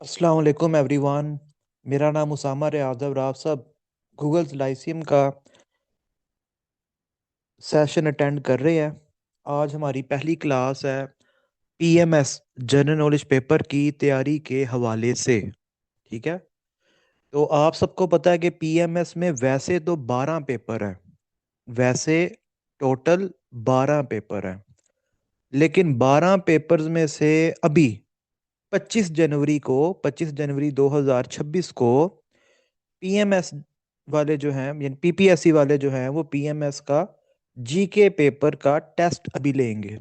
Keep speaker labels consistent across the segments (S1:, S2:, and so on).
S1: अस्सलाम वालेकुम एवरीवन। मेरा नाम उसामा रियाज है और आप सब गूगल लाइसियम का सेशन अटेंड कर रहे हैं। आज हमारी पहली क्लास है पीएमएस जनरल नॉलेज पेपर की तैयारी के हवाले से। ठीक है। तो आप सबको पता है कि पीएमएस में वैसे तो 12 पेपर हैं। वैसे टोटल 12 पेपर हैं, लेकिन 12 पेपर्स में से अभी 25 जनवरी 2026 को पीएमएस वाले जो हैं यानी पीपीएससी वाले जो हैं वो पीएमएस का जीके पेपर का टेस्ट अभी लेंगे,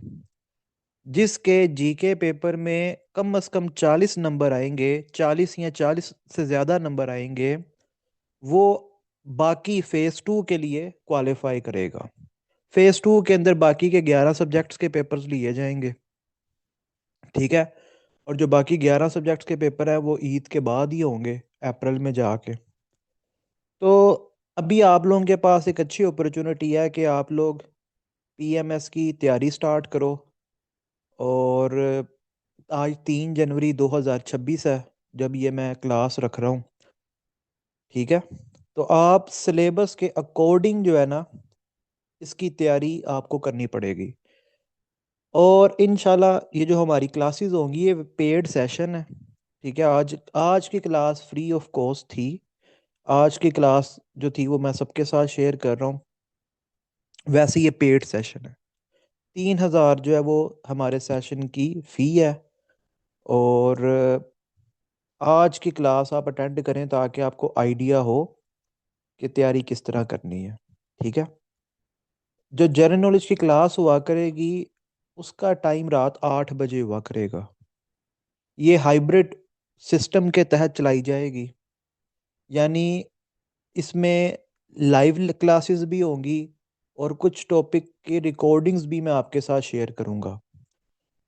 S1: जिसके जीके पेपर में कम से कम 40 नंबर आएंगे, 40 या 40 से ज़्यादा नंबर आएंगे। वो बाकी फेज़ 2 के लिए क्वालिफाई करेगा। फेज़ 2 के अंदर बाकी के 11 सब्जेक्ट्स के पेपर्स लिए जाएंगे। ठीक है। और जो बाकी 11 सब्जेक्ट्स के पेपर है वो ईद के बाद ही होंगे, अप्रैल में जाके। तो अभी आप लोगों के पास एक अच्छी अपॉर्चुनिटी है कि आप लोग पीएमएस की तैयारी स्टार्ट करो। और आज 3 जनवरी 2026 है जब ये मैं क्लास रख रहा हूँ। ठीक है। तो आप सिलेबस के अकॉर्डिंग जो है ना, इसकी तैयारी आपको करनी पड़ेगी। और इंशाल्लाह ये जो हमारी क्लासेस होंगी ये पेड सेशन है। ठीक है। आज आज की क्लास फ्री ऑफ कॉस्ट थी। आज की क्लास जो थी वो मैं सबके साथ शेयर कर रहा हूँ। वैसे ये पेड सेशन है। 3,000 जो है वो हमारे सेशन की फ़ी है। और आज की क्लास आप अटेंड करें ताकि आपको आइडिया हो कि तैयारी किस तरह करनी है। ठीक है। जो जनरल नॉलेज की क्लास हुआ करेगी उसका टाइम रात 8 बजे हुआ करेगा। ये हाइब्रिड सिस्टम के तहत चलाई जाएगी, यानी इसमें लाइव क्लासेस भी होंगी और कुछ टॉपिक की रिकॉर्डिंग्स भी मैं आपके साथ शेयर करूंगा,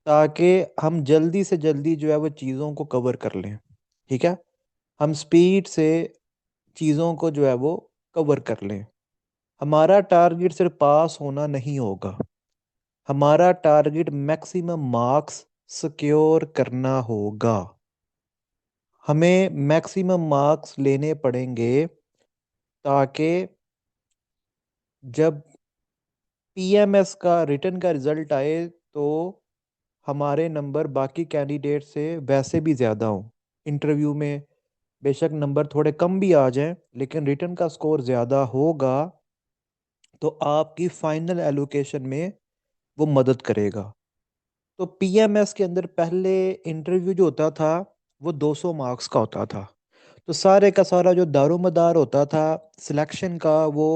S1: ताकि हम जल्दी से जल्दी जो है वो चीज़ों को कवर कर लें। ठीक है। हम स्पीड से चीज़ों को जो है वो कवर कर लें। हमारा टारगेट सिर्फ पास होना नहीं होगा, हमारा टारगेट मैक्सिमम मार्क्स सिक्योर करना होगा। हमें मैक्सिमम मार्क्स लेने पड़ेंगे ताकि जब पीएमएस का रिटर्न का रिजल्ट आए तो हमारे नंबर बाकी कैंडिडेट से वैसे भी ज़्यादा हों। इंटरव्यू में बेशक नंबर थोड़े कम भी आ जाएं, लेकिन रिटर्न का स्कोर ज़्यादा होगा तो आपकी फाइनल एलोकेशन में वो मदद करेगा। तो पीएमएस के अंदर पहले इंटरव्यू जो होता था वो 200 मार्क्स का होता था। तो सारे का सारा जो दारोमदार होता था सिलेक्शन का वो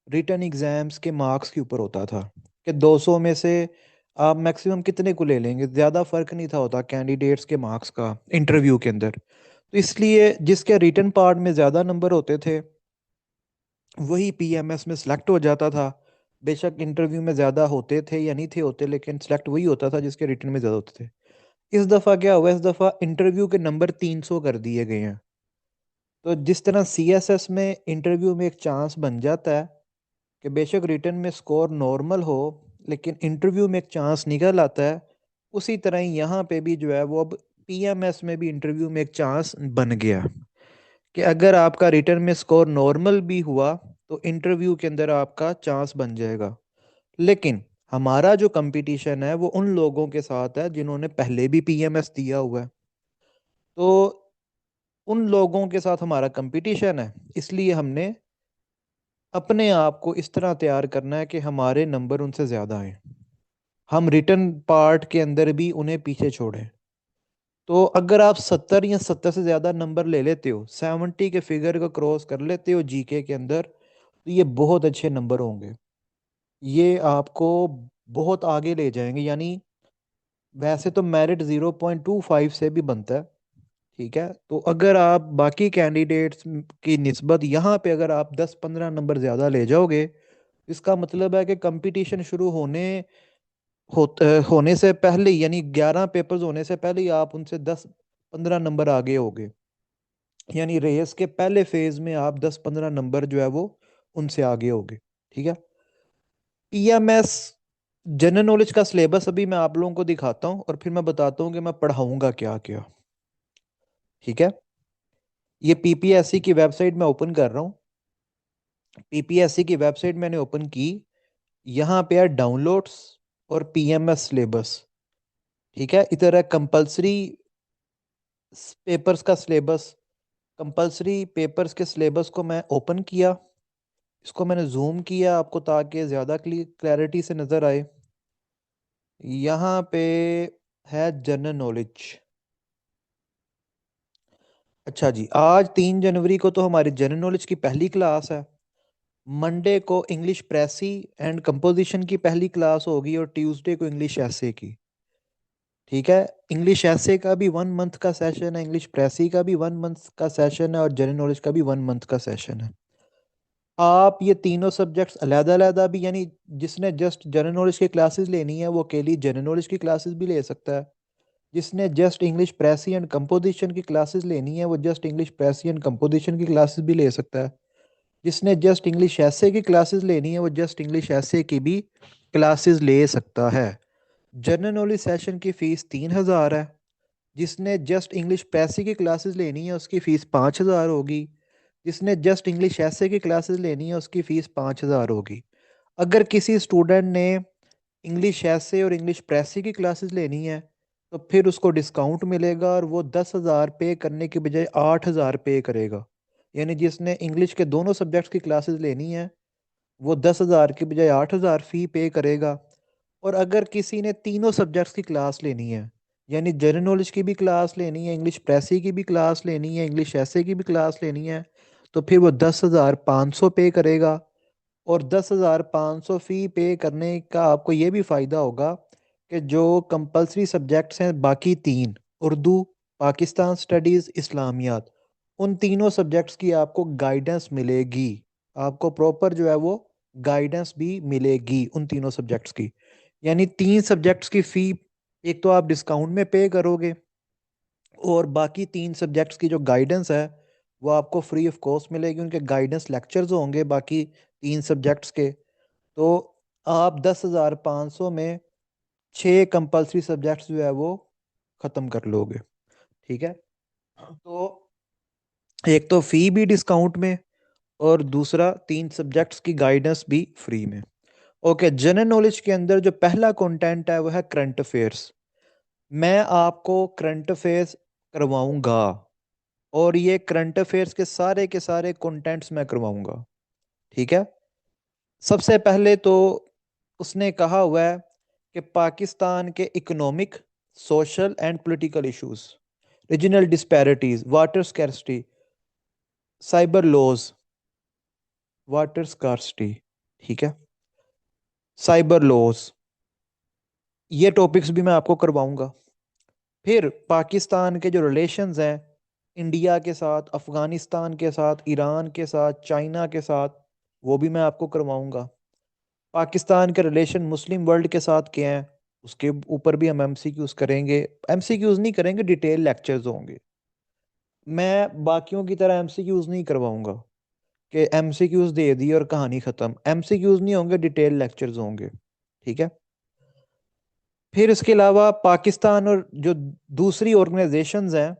S1: रिटर्न एग्जाम्स के मार्क्स के ऊपर होता था कि 200 में से आप मैक्सिमम कितने को ले लेंगे। ज़्यादा फर्क नहीं था होता कैंडिडेट्स के मार्क्स का इंटरव्यू के अंदर। तो इसलिए जिसके रिटर्न पार्ट में ज़्यादा नंबर होते थे वही पीएमएस में सिलेक्ट हो जाता था। बेशक इंटरव्यू में ज़्यादा होते थे या नहीं थे होते, लेकिन सिलेक्ट वही होता था जिसके रिटर्न में ज़्यादा होते थे। इस दफ़ा क्या हुआ, इस दफ़ा इंटरव्यू के नंबर 300 कर दिए गए हैं। तो जिस तरह सीएसएस में इंटरव्यू में एक चांस बन जाता है कि बेशक रिटर्न में स्कोर नॉर्मल हो लेकिन इंटरव्यू में एक चांस निकल आता है, उसी तरह ही यहाँ पे भी जो है वो अब पीएमएस में भी इंटरव्यू में एक चांस बन गया कि अगर आपका रिटर्न में स्कोर नॉर्मल भी हुआ तो इंटरव्यू के अंदर आपका चांस बन जाएगा। लेकिन हमारा जो कंपटीशन है वो उन लोगों के साथ है जिन्होंने पहले भी पीएमएस दिया हुआ है। तो उन लोगों के साथ हमारा कंपटीशन है, इसलिए हमने अपने आप को इस तरह तैयार करना है कि हमारे नंबर उनसे ज़्यादा आए, हम रिटर्न पार्ट के अंदर भी उन्हें पीछे छोड़ें। तो अगर आप 70 या 70 से ज़्यादा नंबर ले लेते हो, 70 के फिगर को क्रॉस कर लेते हो जीके के अंदर, तो ये बहुत अच्छे नंबर होंगे। ये आपको बहुत आगे ले जाएंगे। यानी वैसे तो मेरिट 0.25 से भी बनता है। ठीक है। तो अगर आप बाकी कैंडिडेट्स की निस्बत यहाँ पे अगर आप 10-15 नंबर ज़्यादा ले जाओगे, इसका मतलब है कि कंपटीशन शुरू होने से पहले ही, यानी 11 पेपर्स होने से पहले ही आप उनसे 10-15 नंबर आगे होगे। यानी रेस के पहले फेज में आप 10-15 नंबर जो है वो उनसे आगे होगे। ठीक है। पीएमएस जनरल नॉलेज का सिलेबस अभी मैं आप लोगों को दिखाता हूँ और फिर मैं बताता हूँ कि मैं पढ़ाऊंगा क्या क्या। ठीक है। ये पीपीएससी की वेबसाइट मैं ओपन कर रहा हूँ। पीपीएससी की वेबसाइट मैंने ओपन की। यहाँ पे है डाउनलोड्स और पीएमएस सिलेबस। ठीक है, इधर है कंपलसरी पेपर्स का सिलेबस। कंपलसरी पेपर्स के सिलेबस को मैं ओपन किया। इसको मैंने जूम किया आपको ताकि ज़्यादा क्लैरिटी से नज़र आए। यहाँ पे है जनरल नॉलेज। अच्छा जी, आज 3 जनवरी को तो हमारी जनरल नॉलेज की पहली क्लास है। मंडे को इंग्लिश प्रेसी एंड कंपोजिशन की पहली क्लास होगी और ट्यूसडे को इंग्लिश एसे की। ठीक है। इंग्लिश एसे का भी 1 मंथ का सेशन है, इंग्लिश प्रेसी का भी 1 मंथ का सेशन है और जनरल नॉलेज का भी 1 मंथ का सेशन है। आप ये तीनों सब्जेक्ट्स अलग-अलग भी, यानी जिसने जस्ट जनरल नॉलेज की क्लासेस लेनी है वो अकेली जनरल नॉलेज की क्लासेस भी ले सकता है। जिसने जस्ट इंग्लिश प्रेसी एंड कंपोजिशन की क्लासेस लेनी है वो जस्ट इंग्लिश प्रेसी एंड कंपोजिशन की क्लासेस भी ले सकता है। जिसने जस्ट इंग्लिश ऐसे की क्लासेस लेनी है वो जस्ट इंग्लिश ऐसे की भी क्लासेस ले सकता है। जनरल नॉलेज सेशन की फ़ीस 3,000 है। जिसने जस्ट इंग्लिश पैसे की क्लासेस लेनी है उसकी फ़ीस 5,000 होगी। जिसने जस्ट इंग्लिश ऐसे की क्लासेस लेनी है उसकी फ़ीस 5,000 होगी। अगर किसी स्टूडेंट ने इंग्लिश ऐसे और इंग्लिश प्रेसी की क्लासेस लेनी है तो फिर उसको डिस्काउंट मिलेगा और वो 10,000 पे करने के बजाय 8,000 पे करेगा। यानी जिसने इंग्लिश के दोनों सब्जेक्ट्स की क्लासेस लेनी है वो 10,000 के बजाय 8,000 फ़ी पे करेगा। और अगर किसी ने तीनों सब्जेक्ट्स की क्लास लेनी है, यानी जनरल नॉलेज की भी क्लास लेनी है, इंग्लिश प्रेसी की भी क्लास लेनी है, इंग्लिश ऐसे की भी क्लास लेनी है, तो फिर वो 10,500 पे करेगा। और 10,500 फ़ी पे करने का आपको ये भी फ़ायदा होगा कि जो कंपलसरी सब्जेक्ट्स हैं बाकी तीन, उर्दू, पाकिस्तान स्टडीज़, इस्लामियात, उन तीनों सब्जेक्ट्स की आपको गाइडेंस मिलेगी। आपको प्रॉपर जो है वो गाइडेंस भी मिलेगी उन तीनों सब्जेक्ट्स की। यानी 3 सब्जेक्ट्स की फ़ी एक तो आप डिस्काउंट में पे करोगे और बाकी 3 सब्जेक्ट्स की जो गाइडेंस है वो आपको फ्री ऑफ कॉस्ट मिलेगी। उनके गाइडेंस लेक्चर्स होंगे बाकी 3 सब्जेक्ट्स के। तो आप 10,500 में 6 कंपलसरी सब्जेक्ट्स जो है वो ख़त्म कर लोगे। ठीक है। तो एक तो फ़ी भी डिस्काउंट में और दूसरा 3 सब्जेक्ट्स की गाइडेंस भी फ्री में। ओके, जनरल नॉलेज के अंदर जो पहला कंटेंट है वो है करंट अफेयर्स। मैं आपको करंट अफेयर्स करवाऊंगा और ये करंट अफेयर्स के सारे कंटेंट्स मैं करवाऊंगा। ठीक है। सबसे पहले तो उसने कहा हुआ है कि पाकिस्तान के economic, social and political issues, regional disparities, water scarcity, cyber laws, water scarcity, ठीक है, साइबर लॉज, ये टॉपिक्स भी मैं आपको करवाऊंगा। फिर पाकिस्तान के जो रिलेशंस हैं इंडिया के साथ, अफगानिस्तान के साथ, ईरान के साथ, चाइना के साथ, वो भी मैं आपको करवाऊंगा। पाकिस्तान के रिलेशन मुस्लिम वर्ल्ड के साथ क्या हैं उसके ऊपर भी हम एमसीक्यूज करेंगे। एमसीक्यूज नहीं करेंगे, डिटेल लेक्चर्स होंगे। मैं बाकियों की तरह एमसीक्यूज नहीं करवाऊंगा कि एमसीक्यूज दे दी और कहानी खत्म। एमसीक्यूज नहीं होंगे, डिटेल लेक्चर्स होंगे। ठीक है। फिर इसके अलावा पाकिस्तान और जो दूसरी ऑर्गेनाइजेशंस हैं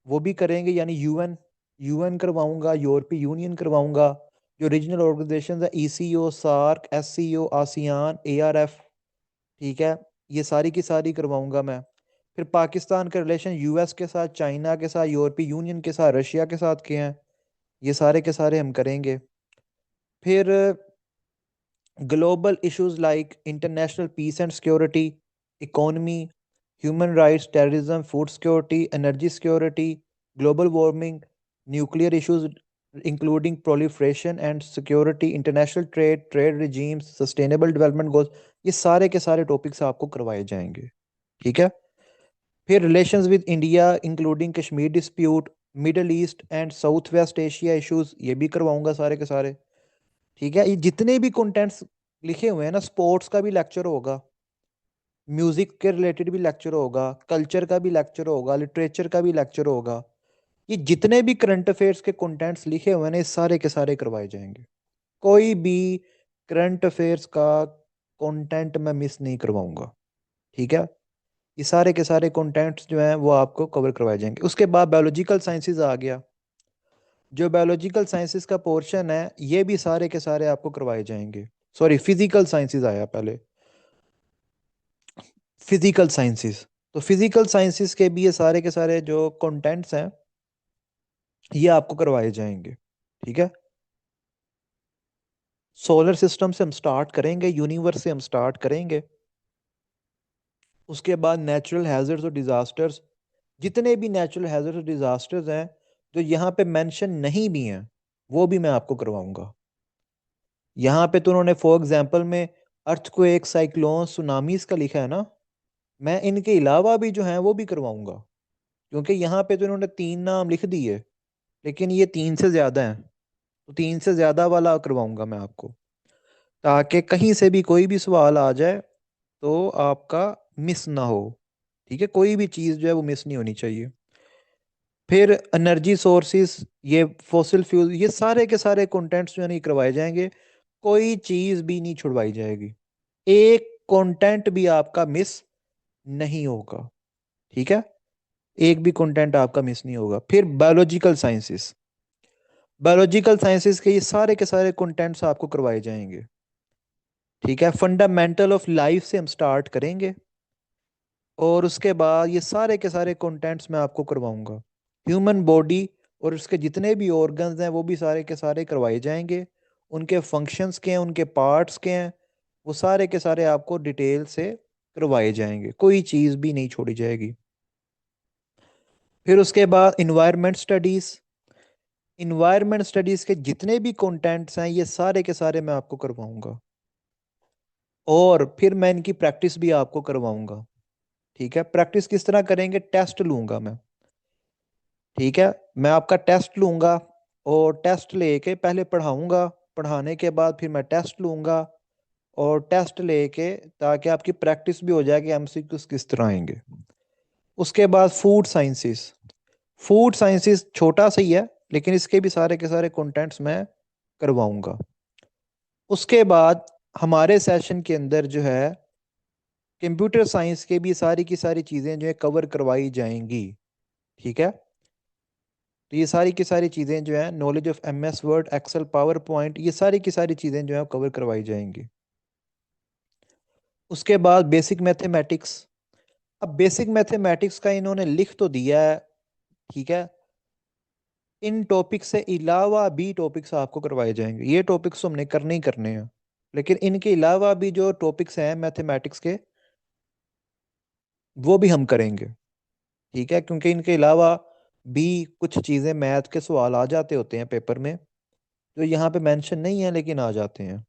S1: वो भी करेंगे, यानी यूएन, यूएन करवाऊंगा, यूरोपीय यूनियन करवाऊंगा, जो रीजनल ऑर्गेनाइजेशंस है ECO, SAARC, SCO, ASEAN, ARF. ठीक है। ये सारी की सारी करवाऊंगा मैं। फिर पाकिस्तान के रिलेशन यूएस के साथ, चाइना के साथ, यूरोपीय यूनियन के साथ, रशिया के साथ के हैं, ये सारे के सारे हम करेंगे। फिर global issues like international peace and security, economy, human rights, terrorism, food security, energy security, global warming, nuclear issues including proliferation and security, international trade, trade regimes, sustainable development goals, ये सारे के सारे टॉपिक्स आपको करवाए जाएंगे। ठीक है। फिर relations with India including Kashmir dispute, middle east and south west Asia issues, ये भी करवाऊंगा सारे के सारे। ठीक है। ये जितने भी कंटेंट्स लिखे हुए हैं ना, स्पोर्ट्स का भी लेक्चर होगा, म्यूजिक के रिलेटेड भी लेक्चर होगा, कल्चर का भी लेक्चर होगा, लिटरेचर का भी लेक्चर होगा। ये जितने भी करंट अफेयर्स के कंटेंट्स लिखे हुए हैं ना, ये सारे के सारे करवाए जाएंगे। कोई भी करंट अफेयर्स का कंटेंट मैं मिस नहीं करवाऊंगा। ठीक है। ये सारे के सारे कंटेंट्स जो हैं वो आपको कवर करवाए जाएंगे। उसके बाद बायोलॉजिकल साइंसेज आ गया। जो बायोलॉजिकल साइंसेज का पोर्शन है ये भी सारे के सारे आपको करवाए जाएंगे। सॉरी, फिजिकल साइंसेज आया पहले, फिजिकल साइंसेज। तो फिजिकल साइंसेज के भी ये सारे के सारे जो कंटेंट्स हैं ये आपको करवाए जाएंगे। ठीक है। सोलर सिस्टम से हम स्टार्ट करेंगे, यूनिवर्स से हम स्टार्ट करेंगे। उसके बाद नेचुरल हैजर्ड्स और डिजास्टर्स, जितने भी नेचुरल हैजर्ड्स और डिजास्टर्स हैं जो यहाँ पे मेंशन नहीं भी हैं वो भी मैं आपको करवाऊंगा। यहाँ पे तो उन्होंने फॉर एग्जांपल में अर्थक्वेक, साइक्लोन, सुनामीज का लिखा है ना। मैं इनके अलावा भी जो है वो भी करवाऊंगा, क्योंकि यहाँ पे तो इन्होंने 3 नाम लिख दिए, लेकिन ये 3 से ज्यादा हैं। तो 3 से ज्यादा वाला करवाऊंगा मैं आपको, ताकि कहीं से भी कोई भी सवाल आ जाए तो आपका मिस ना हो। ठीक है, कोई भी चीज़ जो है वो मिस नहीं होनी चाहिए। फिर एनर्जी सोर्सेस, ये फॉसिल फ्यूल, ये सारे के सारे कंटेंट्स जो है नहीं करवाए जाएंगे। कोई चीज़ भी नहीं छुड़वाई जाएगी, एक कंटेंट भी आपका मिस नहीं होगा। ठीक है, एक भी कंटेंट आपका मिस नहीं होगा। फिर बायोलॉजिकल साइंसेस, बायोलॉजिकल साइंसेस के ये सारे के सारे कंटेंट्स आपको करवाए जाएंगे। ठीक है, फंडामेंटल ऑफ लाइफ से हम स्टार्ट करेंगे, और उसके बाद ये सारे के सारे कंटेंट्स मैं आपको करवाऊंगा। ह्यूमन बॉडी और उसके जितने भी ऑर्गन्स हैं वो भी सारे के सारे करवाए जाएंगे। उनके फंक्शंस के हैं, उनके पार्ट्स के हैं, वो सारे के सारे आपको डिटेल से करवाए जाएंगे, कोई चीज़ भी नहीं छोड़ी जाएगी। फिर उसके बाद इन्वायरमेंट स्टडीज़, इन्वायरमेंट स्टडीज़ के जितने भी कंटेंट्स हैं ये सारे के सारे मैं आपको करवाऊंगा, और फिर मैं इनकी प्रैक्टिस भी आपको करवाऊंगा। ठीक है, प्रैक्टिस किस तरह करेंगे, टेस्ट लूंगा मैं। ठीक है, मैं आपका टेस्ट लूंगा, और टेस्ट लेके पहले पढ़ाऊंगा, पढ़ाने के बाद फिर मैं टेस्ट लूंगा, और टेस्ट लेके ताकि आपकी प्रैक्टिस भी हो जाए कि एमसीक्यूज किस तरह आएंगे। उसके बाद फूड साइंसेस, फूड साइंसेस छोटा सा ही है, लेकिन इसके भी सारे के सारे कंटेंट्स मैं करवाऊंगा। उसके बाद हमारे सेशन के अंदर जो है कंप्यूटर साइंस के भी सारी की सारी चीज़ें जो है कवर करवाई जाएंगी। ठीक है, तो ये सारी की सारी चीज़ें जो है knowledge of MS Word, Excel, PowerPoint, ये सारी की सारी चीज़ें जो है कवर करवाई जाएंगी। उसके बाद बेसिक मैथमेटिक्स। अब बेसिक मैथमेटिक्स का इन्होंने लिख तो दिया है, ठीक है, इन टॉपिक से अलावा भी टॉपिक्स आपको करवाए जाएंगे। ये टॉपिक्स तो हमने करने ही करने हैं, लेकिन इनके अलावा भी जो टॉपिक्स हैं मैथमेटिक्स के वो भी हम करेंगे। ठीक है, क्योंकि इनके अलावा भी कुछ चीज़ें मैथ के सवाल आ जाते होते हैं पेपर में, जो यहाँ पे मेंशन नहीं है लेकिन आ जाते हैं।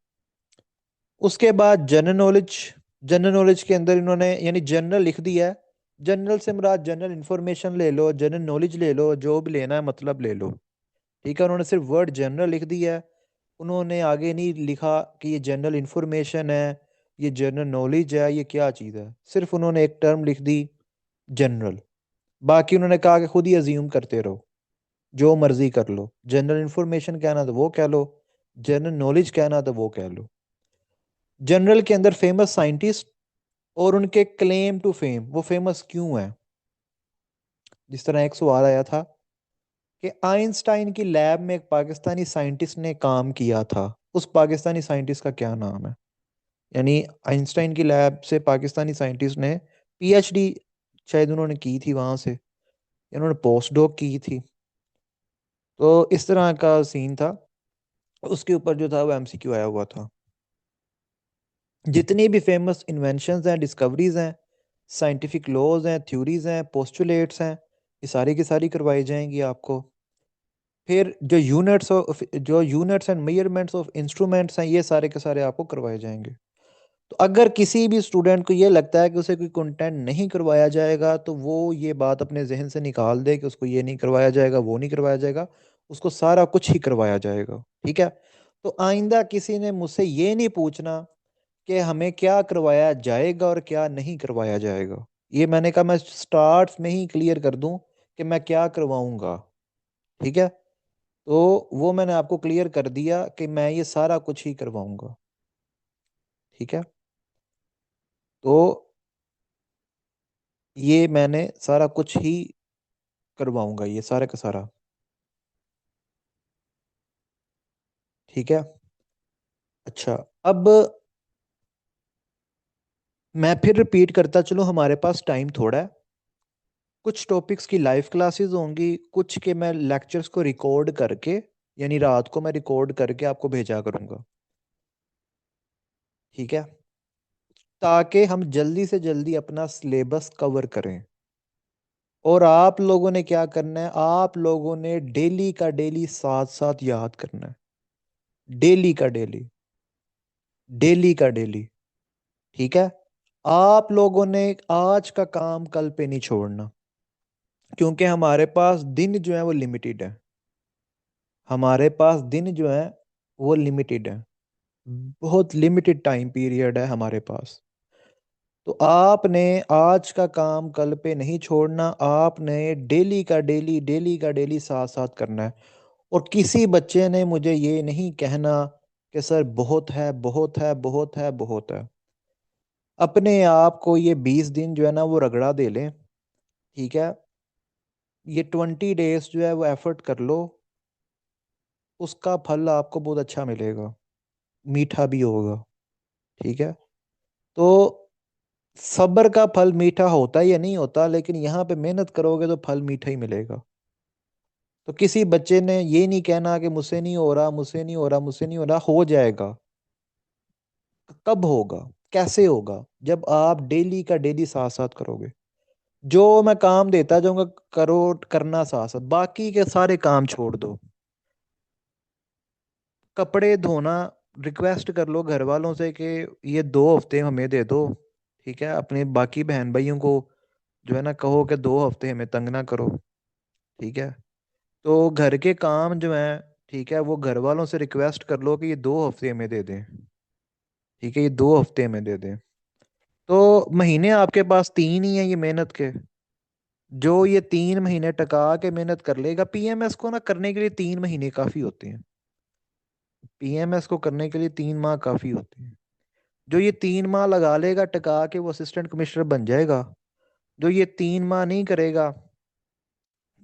S1: उसके बाद जनरल नॉलेज, जनरल नॉलेज के अंदर इन्होंने यानी जनरल लिख दिया है। जनरल से मुराद जनरल इंफॉर्मेशन ले लो, जनरल नॉलेज ले लो, जो भी लेना है मतलब ले लो। ठीक है, उन्होंने सिर्फ वर्ड जनरल लिख दिया है। उन्होंने आगे नहीं लिखा कि ये जनरल इंफॉर्मेशन है, ये जनरल नॉलेज है, ये क्या चीज़ है। सिर्फ उन्होंने एक टर्म लिख दी, जनरल। बाकी उन्होंने कहा कि खुद ही अज्यूम करते रहो, जो मर्जी कर लो, जनरल इंफॉर्मेशन कहना तो वो कह लो, जनरल नॉलेज कहना तो वो कह लो। जनरल के अंदर फेमस साइंटिस्ट और उनके क्लेम टू फेम, वो फेमस क्यों है। जिस तरह एक सवाल आया था कि आइंस्टाइन की लैब में एक पाकिस्तानी साइंटिस्ट ने काम किया था, उस पाकिस्तानी साइंटिस्ट का क्या नाम है। यानी आइंस्टाइन की लैब से पाकिस्तानी साइंटिस्ट ने पीएचडी शायद उन्होंने की थी वहां से, या उन्होंने पोस्ट डॉक की थी। तो इस तरह का सीन था, उसके ऊपर जो था वो एमसीक्यू आया हुआ था। जितनी भी फेमस इन्वेंशंस हैं, डिस्कवरीज हैं, साइंटिफिक लॉज हैं, थ्योरीज हैं, पोस्टुलेट्स हैं, ये सारी की सारी करवाई जाएंगी आपको। फिर जो units and measurements of instruments हैं ये सारे के सारे आपको करवाए जाएंगे। तो अगर किसी भी स्टूडेंट को ये लगता है कि उसे कोई कंटेंट नहीं करवाया जाएगा तो वो ये बात अपने जहन से निकाल दे कि उसको ये नहीं करवाया जाएगा, वो नहीं करवाया जाएगा, उसको सारा कुछ ही करवाया जाएगा। ठीक है, तो आइंदा किसी ने मुझसे ये नहीं पूछना कि हमें क्या करवाया जाएगा और क्या नहीं करवाया जाएगा। ये मैंने कहा मैं स्टार्ट में ही क्लियर कर दूं कि मैं क्या करवाऊंगा। ठीक है, तो वो मैंने आपको क्लियर कर दिया कि मैं ये सारा कुछ ही करवाऊंगा। ठीक है, तो ये मैंने सारा कुछ ही करवाऊंगा, ये सारा का सारा। ठीक है। अच्छा, अब मैं फिर रिपीट करता चलो, हमारे पास टाइम थोड़ा है। कुछ टॉपिक्स की लाइव क्लासेस होंगी, कुछ के मैं लेक्चर्स को रिकॉर्ड करके, यानी रात को मैं रिकॉर्ड करके आपको भेजा करूंगा। ठीक है। ताकि हम जल्दी से जल्दी अपना सिलेबस कवर करें। और आप लोगों ने क्या करना है, आप लोगों ने डेली का डेली साथ साथ याद करना है। डेली का डेली, डेली का डेली। ठीक है। आप लोगों ने आज का काम कल पे नहीं छोड़ना, क्योंकि हमारे पास दिन जो है वो लिमिटेड है। हमारे पास दिन जो है वो लिमिटेड है। बहुत लिमिटेड टाइम पीरियड है हमारे पास। तो आपने आज का काम कल पे नहीं छोड़ना, आपने डेली का डेली, डेली का डेली साथ साथ करना है। और किसी बच्चे ने मुझे ये नहीं कहना कि सर बहुत है, बहुत है, बहुत है, बहुत है। अपने आप को ये 20 दिन जो है ना वो रगड़ा दे लें। ठीक है। ये 20 डेज जो है वो एफर्ट कर लो, उसका फल आपको बहुत अच्छा मिलेगा, मीठा भी होगा। ठीक है। तो सब्र का फल मीठा होता है या नहीं होता, लेकिन यहाँ पे मेहनत करोगे तो फल मीठा ही मिलेगा। तो किसी बच्चे ने ये नहीं कहना कि मुझसे नहीं हो रहा, मुझसे नहीं हो रहा, मुझसे नहीं हो रहा। हो जाएगा। कब होगा, कैसे होगा? जब आप डेली का डेली साथ साथ करोगे। जो मैं काम देता जाऊंगा, करो, करना साथ साथ, बाकी के सारे काम छोड़ दो। कपड़े धोना, रिक्वेस्ट कर लो घर वालों से कि ये 2 हफ्ते हमें दे दो। ठीक है। अपने बाकी बहन भाइयों को जो है ना कहो कि 2 हफ्ते हमें तंग ना करो। ठीक है। तो घर के काम जो है, ठीक है, वो घर वालों से रिक्वेस्ट कर लो कि ये 2 हफ्ते हमें दे दें। ठीक है, ये 2 हफ्ते हमें दे दें। तो महीने आपके पास 3 ही हैं ये मेहनत के। जो ये 3 महीने टका के मेहनत कर लेगा, पीएमएस को ना करने के लिए 3 महीने काफी होते हैं। पीएमएस को करने के लिए 3 माह काफी होते हैं। जो ये 3 माह लगा लेगा टका के, वो असिस्टेंट कमिश्नर बन जाएगा। जो ये 3 माह नहीं करेगा,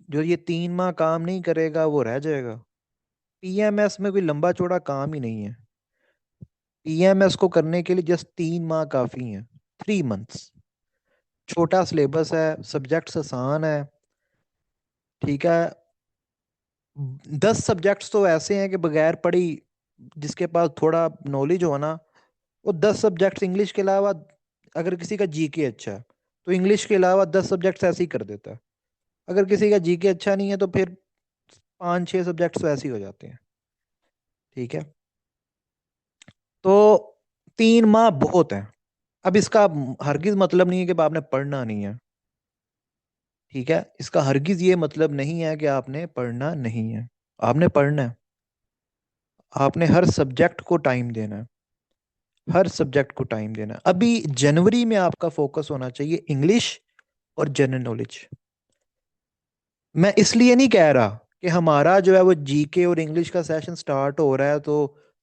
S1: जो ये 3 माह काम नहीं करेगा, वो रह जाएगा। पीएमएस में कोई लंबा चौड़ा काम ही नहीं है। पीएमएस को करने के लिए जस्ट 3 माह काफी हैं। 3 मंथ्स। छोटा सिलेबस है, सब्जेक्ट्स आसान है। ठीक है। 10 सब्जेक्ट्स तो ऐसे हैं कि बगैर पढ़ी, जिसके पास थोड़ा नॉलेज हो ना, वो 10 सब्जेक्ट्स इंग्लिश के अलावा, अगर किसी का जीके अच्छा है तो इंग्लिश के अलावा 10 सब्जेक्ट्स ऐसे ही कर देता है। अगर किसी का जीके अच्छा नहीं है तो फिर 5-6 सब्जेक्ट्स वैसे ही हो जाते हैं। ठीक है। तो 3 माह बहुत है। अब इसका हरगिज मतलब नहीं है कि आपने पढ़ना नहीं है। ठीक है। इसका हरगिज ये मतलब नहीं है कि आपने पढ़ना नहीं है। आपने पढ़ना है। आपने हर सब्जेक्ट को टाइम देना है। हर सब्जेक्ट को टाइम देना है। अभी जनवरी में आपका फोकस होना चाहिए इंग्लिश और जनरल नॉलेज। मैं इसलिए नहीं कह रहा कि हमारा जो है वो जीके और इंग्लिश का सेशन स्टार्ट हो रहा है तो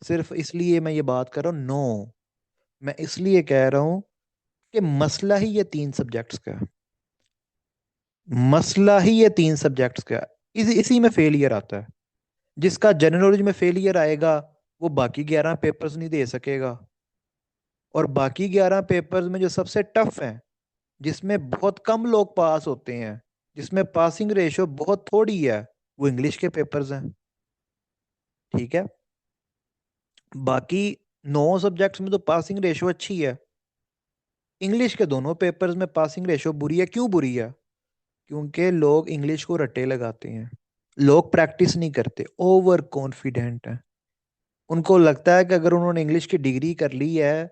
S1: सिर्फ इसलिए मैं ये बात कर रहा हूँ। नो, मैं इसलिए कह रहा हूँ कि मसला ही ये 3 सब्जेक्ट्स का है। मसला ही ये 3 सब्जेक्ट्स का है। इसी में फेलियर आता है। जिसका जनरल नॉलेज में फेलियर आएगा, वो बाकी 11 पेपर्स नहीं दे सकेगा। और बाकी 11 पेपर्स में जो सबसे टफ है, जिसमें बहुत कम लोग पास होते हैं, जिसमें पासिंग रेशो बहुत थोड़ी है, वो इंग्लिश के पेपर्स हैं। ठीक है। बाकी 9 सब्जेक्ट्स में तो पासिंग रेशो अच्छी है। इंग्लिश के दोनों पेपर्स में पासिंग रेशो बुरी है। क्यों बुरी है? क्योंकि लोग इंग्लिश को रट्टे लगाते हैं। लोग प्रैक्टिस नहीं करते, ओवर कॉन्फिडेंट है। उनको लगता है कि अगर उन्होंने इंग्लिश की डिग्री कर ली है,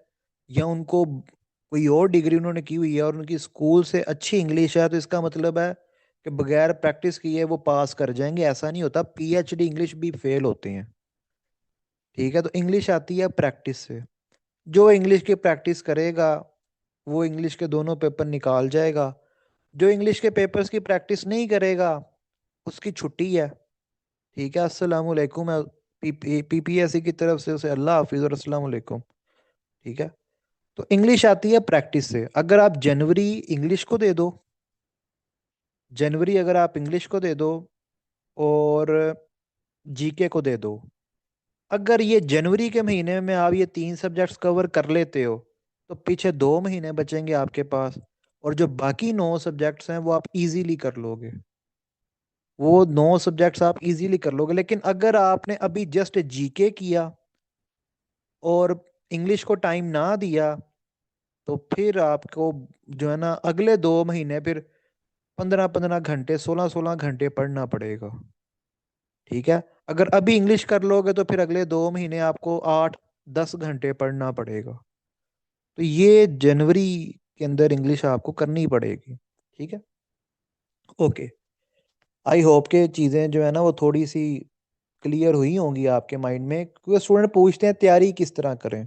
S1: या उनको कोई और डिग्री उन्होंने की हुई है और उनकी स्कूल से अच्छी इंग्लिश है, तो इसका मतलब है कि बगैर प्रैक्टिस किए वो पास कर जाएंगे। ऐसा नहीं होता, पीएचडी इंग्लिश भी फेल होते हैं। ठीक है। तो इंग्लिश आती है प्रैक्टिस से। जो इंग्लिश की प्रैक्टिस करेगा, वो इंग्लिश के दोनों पेपर निकाल जाएगा। जो इंग्लिश के पेपर्स की प्रैक्टिस नहीं करेगा, उसकी छुट्टी है। ठीक है। अस्सलाम वालेकुम। पीपीएससी की तरफ से उसे अल्लाह हाफिज और अस्सलाम वालेकुम। ठीक है। तो इंग्लिश आती है प्रैक्टिस से। अगर आप जनवरी इंग्लिश को दे दो, जनवरी अगर आप इंग्लिश को दे दो और जीके को दे दो, अगर ये जनवरी के महीने में आप ये तीन सब्जेक्ट्स कवर कर लेते हो तो पीछे 2 महीने बचेंगे आपके पास, और जो बाकी 9 सब्जेक्ट्स हैं वो आप इजीली कर लोगे। वो 9 सब्जेक्ट्स आप इजीली कर लोगे। लेकिन अगर आपने अभी जस्ट जीके किया और इंग्लिश को टाइम ना दिया, तो फिर आपको जो है ना अगले 2 महीने फिर 15-15 घंटे, 16-16 घंटे पढ़ना पड़ेगा। ठीक है। अगर अभी इंग्लिश कर लोगे तो फिर अगले 2 महीने आपको 8-10 घंटे पढ़ना पड़ेगा। तो ये जनवरी के अंदर इंग्लिश आपको करनी पड़ेगी। ठीक है। ओके। आई होप के चीज़ें जो है ना वो थोड़ी सी क्लियर हुई होंगी आपके माइंड में, क्योंकि स्टूडेंट पूछते हैं तैयारी किस तरह करें,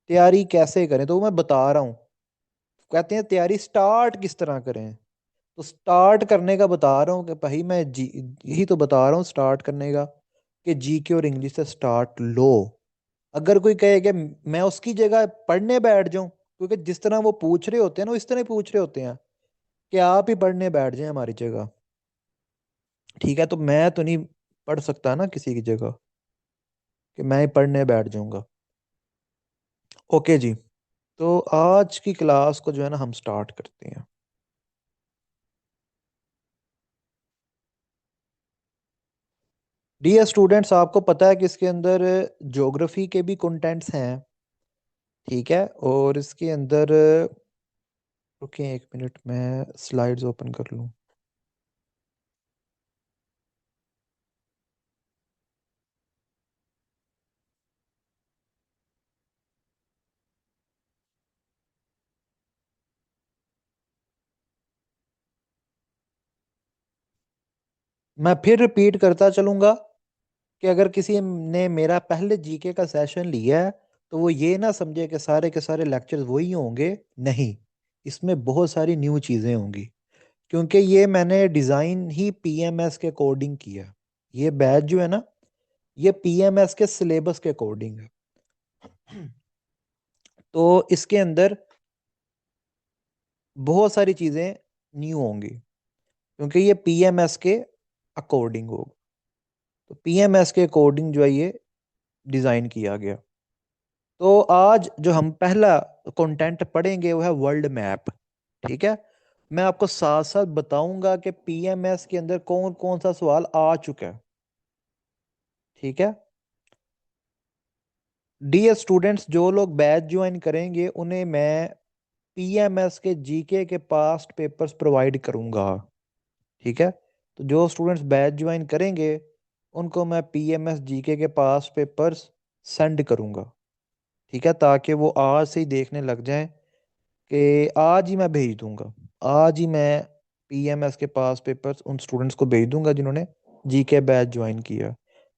S1: तैयारी कैसे करें, तो मैं बता रहा हूँ। कहते हैं तैयारी स्टार्ट किस तरह करें, तो स्टार्ट करने का बता रहा हूँ कि भाई मैं यही तो बता रहा हूँ स्टार्ट करने का, कि जीके और इंग्लिश से स्टार्ट लो। अगर कोई कहे कि मैं उसकी जगह पढ़ने बैठ जाऊं, क्योंकि जिस तरह वो पूछ रहे होते हैं ना वो इस तरह ही पूछ रहे होते हैं कि आप ही पढ़ने बैठ जाएं हमारी जगह। ठीक है, तो मैं तो नहीं पढ़ सकता ना किसी की जगह कि मैं ही पढ़ने बैठ जाऊंगा। ओके जी। तो आज की क्लास को जो है ना हम स्टार्ट करते हैं। डियर स्टूडेंट्स, आपको पता है कि इसके अंदर ज्योग्राफी के भी कंटेंट्स हैं। ठीक है, और इसके अंदर रुकिए 1 मिनट, मैं स्लाइड्स ओपन कर लूँ। मैं फिर रिपीट करता चलूंगा कि अगर किसी ने मेरा पहले जीके का सेशन लिया है तो वो ये ना समझे कि सारे के सारे लेक्चर्स वही होंगे। नहीं, इसमें बहुत सारी न्यू चीज़ें होंगी, क्योंकि ये मैंने डिज़ाइन ही पीएमएस के अकॉर्डिंग किया। ये बैच जो है ना, ये पीएमएस के सिलेबस के अकॉर्डिंग है। तो इसके अंदर बहुत सारी चीज़ें न्यू होंगी, क्योंकि ये पीएमएस के अकॉर्डिंग होगा। तो पीएमएस के अकॉर्डिंग जो है ये डिज़ाइन किया गया। तो आज जो हम पहला कंटेंट पढ़ेंगे वो है वर्ल्ड मैप। ठीक है। मैं आपको साथ साथ बताऊंगा कि पीएमएस के अंदर कौन कौन सा सवाल आ चुका है। ठीक है। डियर स्टूडेंट्स, जो लोग बैच ज्वाइन करेंगे उन्हें मैं पीएमएस के जीके के पास्ट पेपर्स प्रोवाइड करूंगा। ठीक है। तो जो स्टूडेंट्स बैच ज्वाइन करेंगे उनको मैं पीएमएस जीके के पास्ट पेपर्स सेंड करूंगा। ठीक है, ताकि वो आज से ही देखने लग जाएं कि आज ही मैं भेज दूंगा। आज ही मैं पीएमएस के पास पेपर्स उन स्टूडेंट्स को भेज दूंगा जिन्होंने जीके बैच ज्वाइन किया,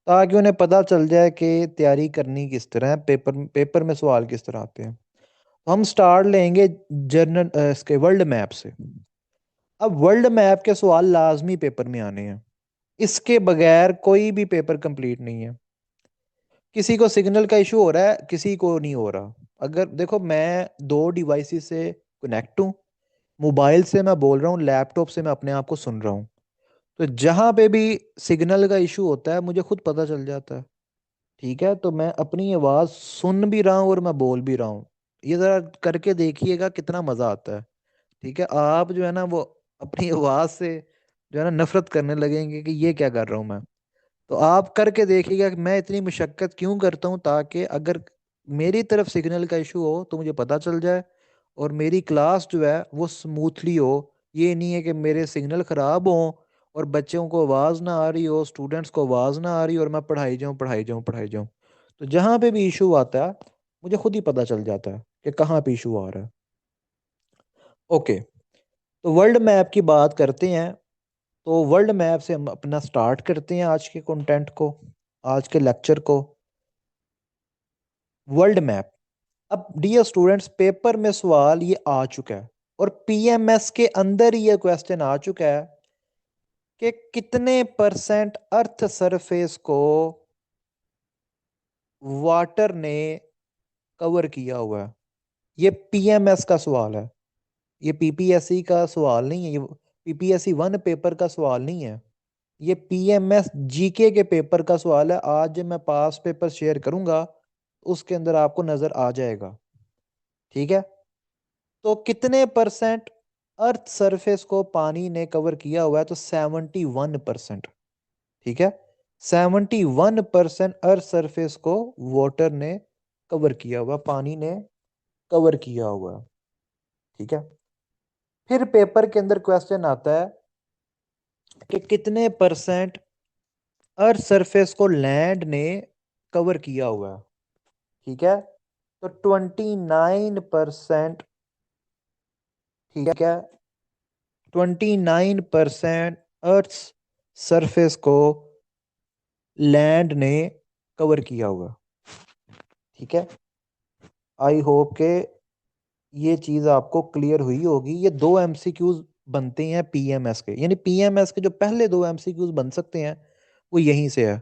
S1: ताकि उन्हें पता चल जाए कि तैयारी करनी किस तरह है, पेपर पेपर में सवाल किस तरह आते हैं। तो हम स्टार्ट लेंगे जर्नल इसके वर्ल्ड मैप से। अब वर्ल्ड मैप के सवाल लाजमी पेपर में आने हैं, इसके बगैर कोई भी पेपर कंप्लीट नहीं है। किसी को सिग्नल का इशू हो रहा है, किसी को नहीं हो रहा। अगर देखो, मैं 2 डिवाइसेस से कनेक्ट हूँ, मोबाइल से मैं बोल रहा हूँ, लैपटॉप से मैं अपने आप को सुन रहा हूँ। तो जहां पे भी सिग्नल का इशू होता है मुझे खुद पता चल जाता है। ठीक है, तो मैं अपनी आवाज सुन भी रहा हूँ और मैं बोल भी रहा हूँ। ये जरा करके देखिएगा कितना मजा आता है। ठीक है, आप जो है ना वो अपनी आवाज से जो है ना नफरत करने लगेंगे कि ये क्या कर रहा हूँ मैं। तो आप करके देखिएगा कि मैं इतनी मुशक्कत क्यों करता हूँ, ताकि अगर मेरी तरफ सिग्नल का इशू हो तो मुझे पता चल जाए और मेरी क्लास जो है वो स्मूथली हो। ये नहीं है कि मेरे सिग्नल खराब हो और बच्चों को आवाज़ ना आ रही हो, स्टूडेंट्स को आवाज़ ना आ रही हो, और मैं पढ़ाई जाऊँ पढ़ाई जाऊँ पढ़ाई जाऊँ। तो जहाँ पे भी इशू आता है मुझे खुद ही पता चल जाता है कि कहाँ पे इशू आ रहा है। ओके। तो वर्ल्ड मैप की बात करते हैं। तो वर्ल्ड मैप से हम अपना स्टार्ट करते हैं आज के कंटेंट को, आज के लेक्चर को। World map. अब डियर स्टूडेंट्स, पेपर में सवाल ये आ चुका है और पीएमएस के अंदर ही ये क्वेश्चन आ चुका है कि कितने परसेंट अर्थ सरफेस को वाटर ने कवर किया हुआ है। ये पीएमएस का सवाल है, ये पीपीएससी का सवाल नहीं है, ये पीपीएससी वन पेपर का सवाल नहीं है, ये पीएमएस जीके के पेपर का सवाल है। आज मैं पास पेपर शेयर करूंगा, उसके अंदर आपको नजर आ जाएगा। ठीक है, तो कितने परसेंट अर्थ सरफेस को पानी ने कवर किया हुआ है? तो 71%। ठीक है, 71% अर्थ सरफेस को वाटर ने कवर किया हुआ, पानी ने कवर किया हुआ है। ठीक है, फिर पेपर के अंदर क्वेश्चन आता है कि कितने परसेंट अर्थ सरफेस को लैंड ने कवर किया हुआ है। ठीक है, तो 29%। ठीक है, 29% अर्थ सरफेस को लैंड ने कवर किया हुआ। ठीक है, आई होप के ये चीज आपको क्लियर हुई होगी। ये दो एमसीक्यूज बनते हैं पीएमएस के, यानी पीएमएस के जो पहले दो एमसीक्यूज बन सकते हैं वो यहीं से है।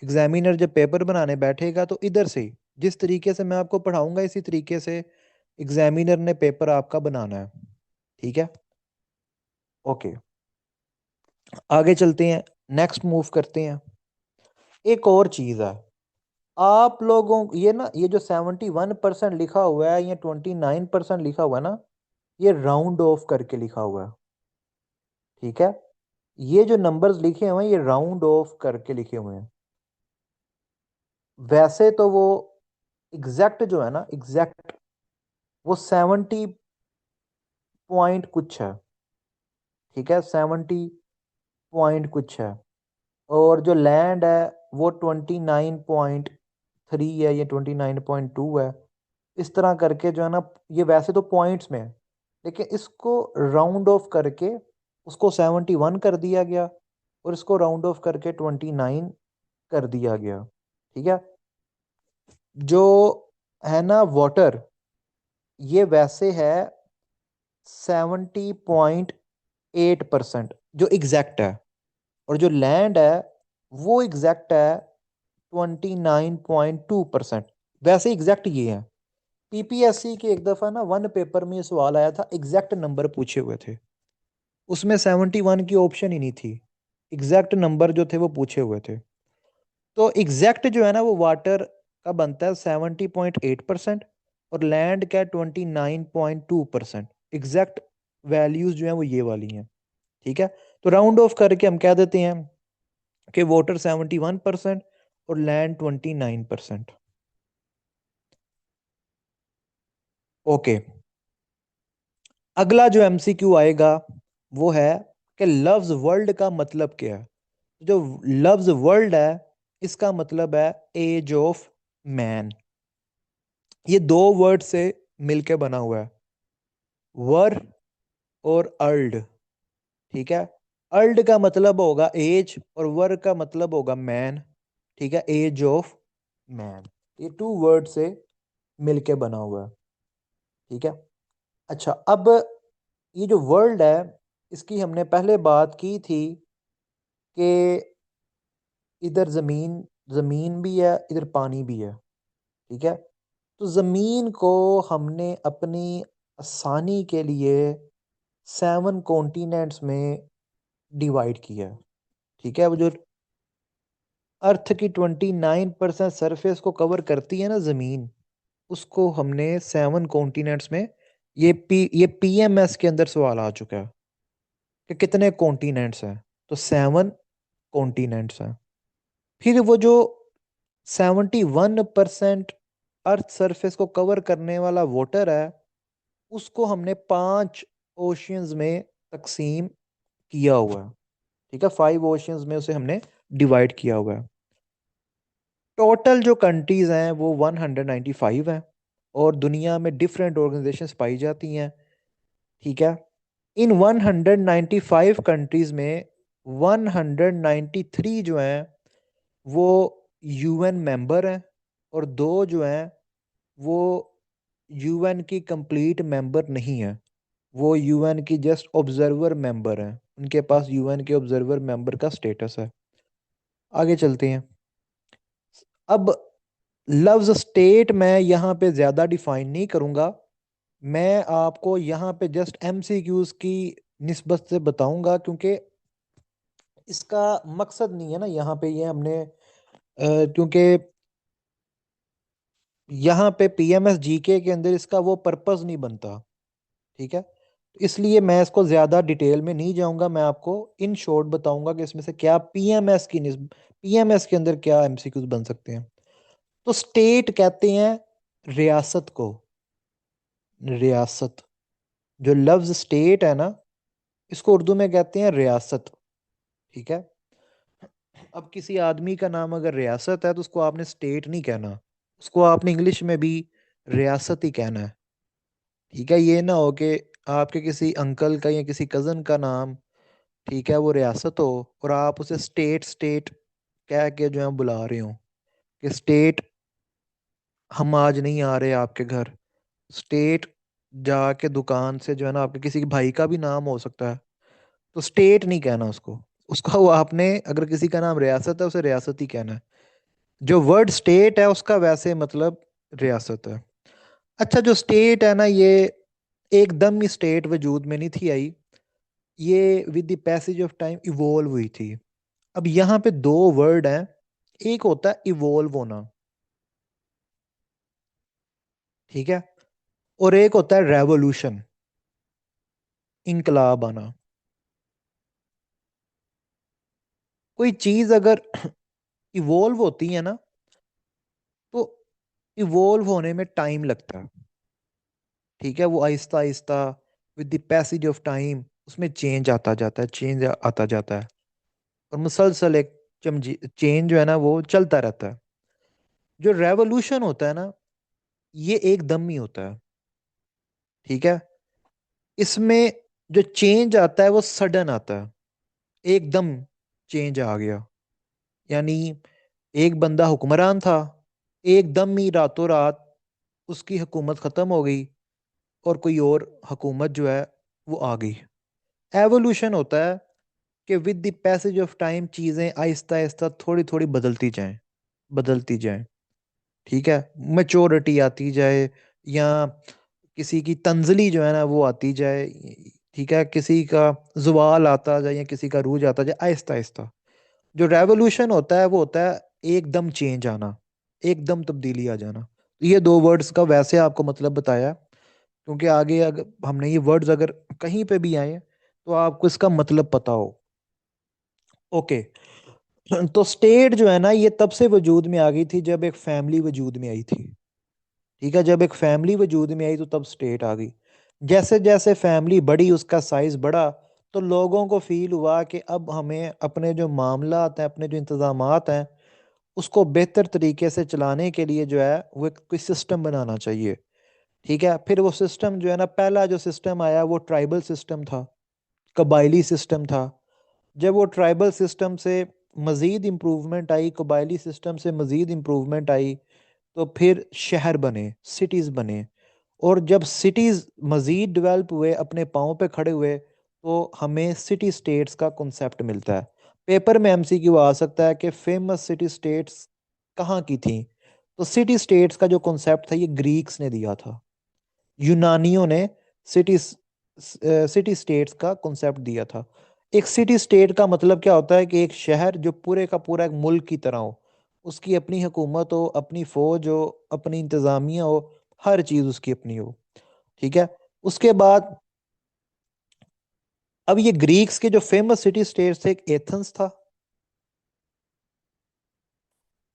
S1: एग्जामिनर जब पेपर बनाने बैठेगा तो इधर से ही, जिस तरीके से मैं आपको पढ़ाऊंगा इसी तरीके से एग्जामिनर ने पेपर आपका बनाना है। ठीक है, ओके, आगे चलते हैं, नेक्स्ट मूव करते हैं। एक और चीज है, आप लोगों ये ना, ये जो 71% लिखा हुआ है या 29% लिखा हुआ है ना, ये राउंड ऑफ करके लिखा हुआ है। ठीक है, ये जो नंबर्स लिखे हुए हैं ये राउंड ऑफ करके लिखे हुए हैं। वैसे तो वो एग्जैक्ट जो है ना, एग्जैक्ट वो 70 पॉइंट कुछ है। ठीक है, 70 पॉइंट कुछ है, और जो लैंड है वो 29.3 है, ये 29.2 है। इस तरह करके जो है ना, ये वैसे तो पॉइंट्स में है, लेकिन इसको राउंड ऑफ करके उसको 71 कर दिया गया, और इसको राउंड ऑफ करके 29 कर दिया गया। ठीक है, जो है ना वाटर, ये वैसे है 70.8% जो एग्जैक्ट है, और जो लैंड है वो एग्जैक्ट है 29.2%। वैसे एग्जैक्ट ये है। पीपीएससी के एक दफा ना वन पेपर में ये सवाल आया था, एग्जैक्ट नंबर पूछे हुए थे, उसमें 71 की ऑप्शन ही नहीं थी, एग्जैक्ट नंबर जो थे वो पूछे हुए थे। तो एग्जैक्ट जो है ना वो वाटर का बनता है 70.8%, और लैंड का 29.2%। एग्जैक्ट वैल्यूज जो है वो ये वाली हैं। ठीक है, तो राउंड ऑफ करके हम कह देते हैं कि वाटर 71% और लैंड 29%। ओके, अगला जो एमसीक्यू आएगा वो है कि लव्स वर्ल्ड का मतलब क्या है। जो लव्स वर्ल्ड है इसका मतलब है एज ऑफ मैन। ये दो वर्ड से मिलके बना हुआ है, वर और अर्ल्ड। ठीक है, अर्ल्ड का मतलब होगा एज और वर का मतलब होगा मैन। ठीक है, एज ऑफ मैन, ये टू वर्ड से मिलके बना हुआ है। ठीक है, अच्छा, अब ये जो वर्ल्ड है इसकी हमने पहले बात की थी कि इधर जमीन, जमीन भी है, इधर पानी भी है। ठीक है, तो जमीन को हमने अपनी आसानी के लिए 7 कॉन्टिनेंट्स में डिवाइड किया है। ठीक है, वो जो अर्थ की 29% सरफेस को कवर करती है ना जमीन, उसको हमने 7 कॉन्टिनेंट्स में, ये पीएमएस के अंदर सवाल आ चुका है कि कितने कॉन्टिनेंट्स हैं, तो 7 कॉन्टिनेंट्स हैं। फिर वो जो 71% अर्थ सरफेस को कवर करने वाला वाटर है, उसको हमने 5 ओशियंस में तकसीम किया हुआ है। ठीक है, 5 ओशियंस में उसे हमने डिवाइड किया हुआ है। टोटल जो कंट्रीज हैं वो 195 हैं, और दुनिया में डिफरेंट ऑर्गेनाइजेशंस पाई जाती हैं। ठीक है, इन 195 कंट्रीज में 193 जो हैं वो यूएन मेंबर हैं, और दो जो हैं वो यूएन की कंप्लीट मेंबर नहीं है, वो यूएन की जस्ट ऑब्जर्वर मेंबर हैं, उनके पास यूएन के ऑब्जर्वर मेंबर का स्टेटस है। आगे चलते हैं। अब लव्स स्टेट मैं यहाँ पे ज़्यादा डिफाइन नहीं करूँगा, मैं आपको यहाँ पे जस्ट एमसीक्यूज की निस्बत से बताऊंगा, क्योंकि इसका मकसद नहीं है ना यहाँ पे, ये हमने क्योंकि यहाँ पे पीएमएस जीके के अंदर इसका वो पर्पस नहीं बनता। ठीक है, तो इसलिए मैं इसको ज्यादा डिटेल में नहीं जाऊंगा, मैं आपको इन शॉर्ट बताऊंगा कि इसमें से क्या पीएमएस के अंदर क्या एमसीक्यूज बन सकते हैं। तो स्टेट कहते हैं रियासत को, रियासत। जो लफ्ज स्टेट है ना, इसको उर्दू में कहते हैं रियासत। ठीक है, अब किसी आदमी का नाम अगर रियासत है तो उसको आपने स्टेट नहीं कहना, उसको आपने इंग्लिश में भी रियासत ही कहना है। ठीक है, ये ना हो कि आपके किसी अंकल का या किसी कजन का नाम, ठीक है, वो रियासत हो और आप उसे स्टेट स्टेट कह के जो है बुला रहे हो कि स्टेट हम आज नहीं आ रहे आपके घर। स्टेट जाके दुकान से जो है ना, आपके किसी भाई का भी नाम हो सकता है, तो स्टेट नहीं कहना उसको। उसका वो आपने, अगर किसी का नाम रियासत है उसे रियासत ही कहना है। जो वर्ड स्टेट है उसका वैसे मतलब रियासत है। अच्छा, जो स्टेट है ना, ये एकदम ही स्टेट वजूद में नहीं थी आई, ये with the passage of time evolve हुई थी। अब यहाँ पे दो वर्ड हैं, एक होता है इवोल्व होना, ठीक है, और एक होता है रेवोल्यूशन, इनकलाब आना। कोई चीज अगर इवोल्व होती है ना, तो इवोल्व होने में टाइम लगता है। ठीक है, वो Aahista Aahista with the passage of time उसमें चेंज आता जाता है, चेंज आता जाता है, और मुसलसल एक चेंज जो है ना वो चलता रहता है। जो रेवोल्यूशन होता है ना, ये एकदम ही होता है। ठीक है, इसमें जो चेंज आता है वो सडन आता है, एकदम चेंज आ गया। यानी एक बंदा हुक्मरान था, एकदम ही रातों रात उसकी हुकूमत खत्म हो गई और कोई और हुकूमत जो है वो आ गई। एवोल्यूशन होता है कि with the passage of time चीजें आहिस्ता आहिस्ता थोड़ी थोड़ी बदलती जाएं, बदलती जाएं। ठीक है, मेच्योरिटी आती जाए, या किसी की तंजली जो है ना वो आती जाए। ठीक है, किसी का जुवाल आता जाए या किसी का रूज आता जाए आहिस्ता आहिस्ता। जो रेवोल्यूशन होता है वो होता है एकदम चेंज आना, एकदम तब्दीली आ जाना। तो ये दो वर्ड्स का वैसे आपको मतलब बताया, क्योंकि आगे अगर हमने ये वर्ड्स अगर कहीं पे भी आए तो आपको इसका मतलब पता हो। ओके, तो स्टेट जो है ना, ये तब से वजूद में आ गई थी जब एक फैमिली वजूद में आई थी। ठीक है, जब एक फैमिली वजूद में आई तो तब स्टेट आ गई। जैसे जैसे फैमिली बढ़ी, उसका साइज बढ़ा, तो लोगों को फील हुआ कि अब हमें अपने जो मामलात हैं, अपने जो इंतजामात हैं, उसको बेहतर तरीके से चलाने के लिए जो है वो एक कोई सिस्टम बनाना चाहिए। ठीक है, फिर वो सिस्टम जो है ना, पहला जो सिस्टम आया वो ट्राइबल सिस्टम था, कबायली सिस्टम था। जब वो ट्राइबल सिस्टम से मज़ीद इम्प्रूवमेंट आई, कबायली सिस्टम से मज़ीद इम्प्रूवमेंट आई, तो फिर शहर बने, सिटीज़ बने। और जब सिटीज़ मज़ीद डेवलप हुए, अपने पाँव पे खड़े हुए, तो हमें सिटी स्टेट्स का कॉन्सेप्ट मिलता है। पेपर में एमसीक्यू आ सकता है कि फेमस सिटी स्टेट्स कहाँ की थी। तो सिटी स्टेट्स का जो कॉन्सेप्ट था ये ग्रीक्स ने दिया था, यूनानियों ने सिटी सिटी स्टेट्स का कॉन्सेप्ट दिया था। एक सिटी स्टेट का मतलब क्या होता है कि एक शहर जो पूरे का पूरा एक मुल्क की तरह हो, उसकी अपनी हुकूमत हो, अपनी फौज हो, अपनी इंतजामिया हो, हर चीज उसकी अपनी हो। ठीक है, उसके बाद अब ये ग्रीक्स के जो फेमस सिटी स्टेट्स थे, एक एथेंस था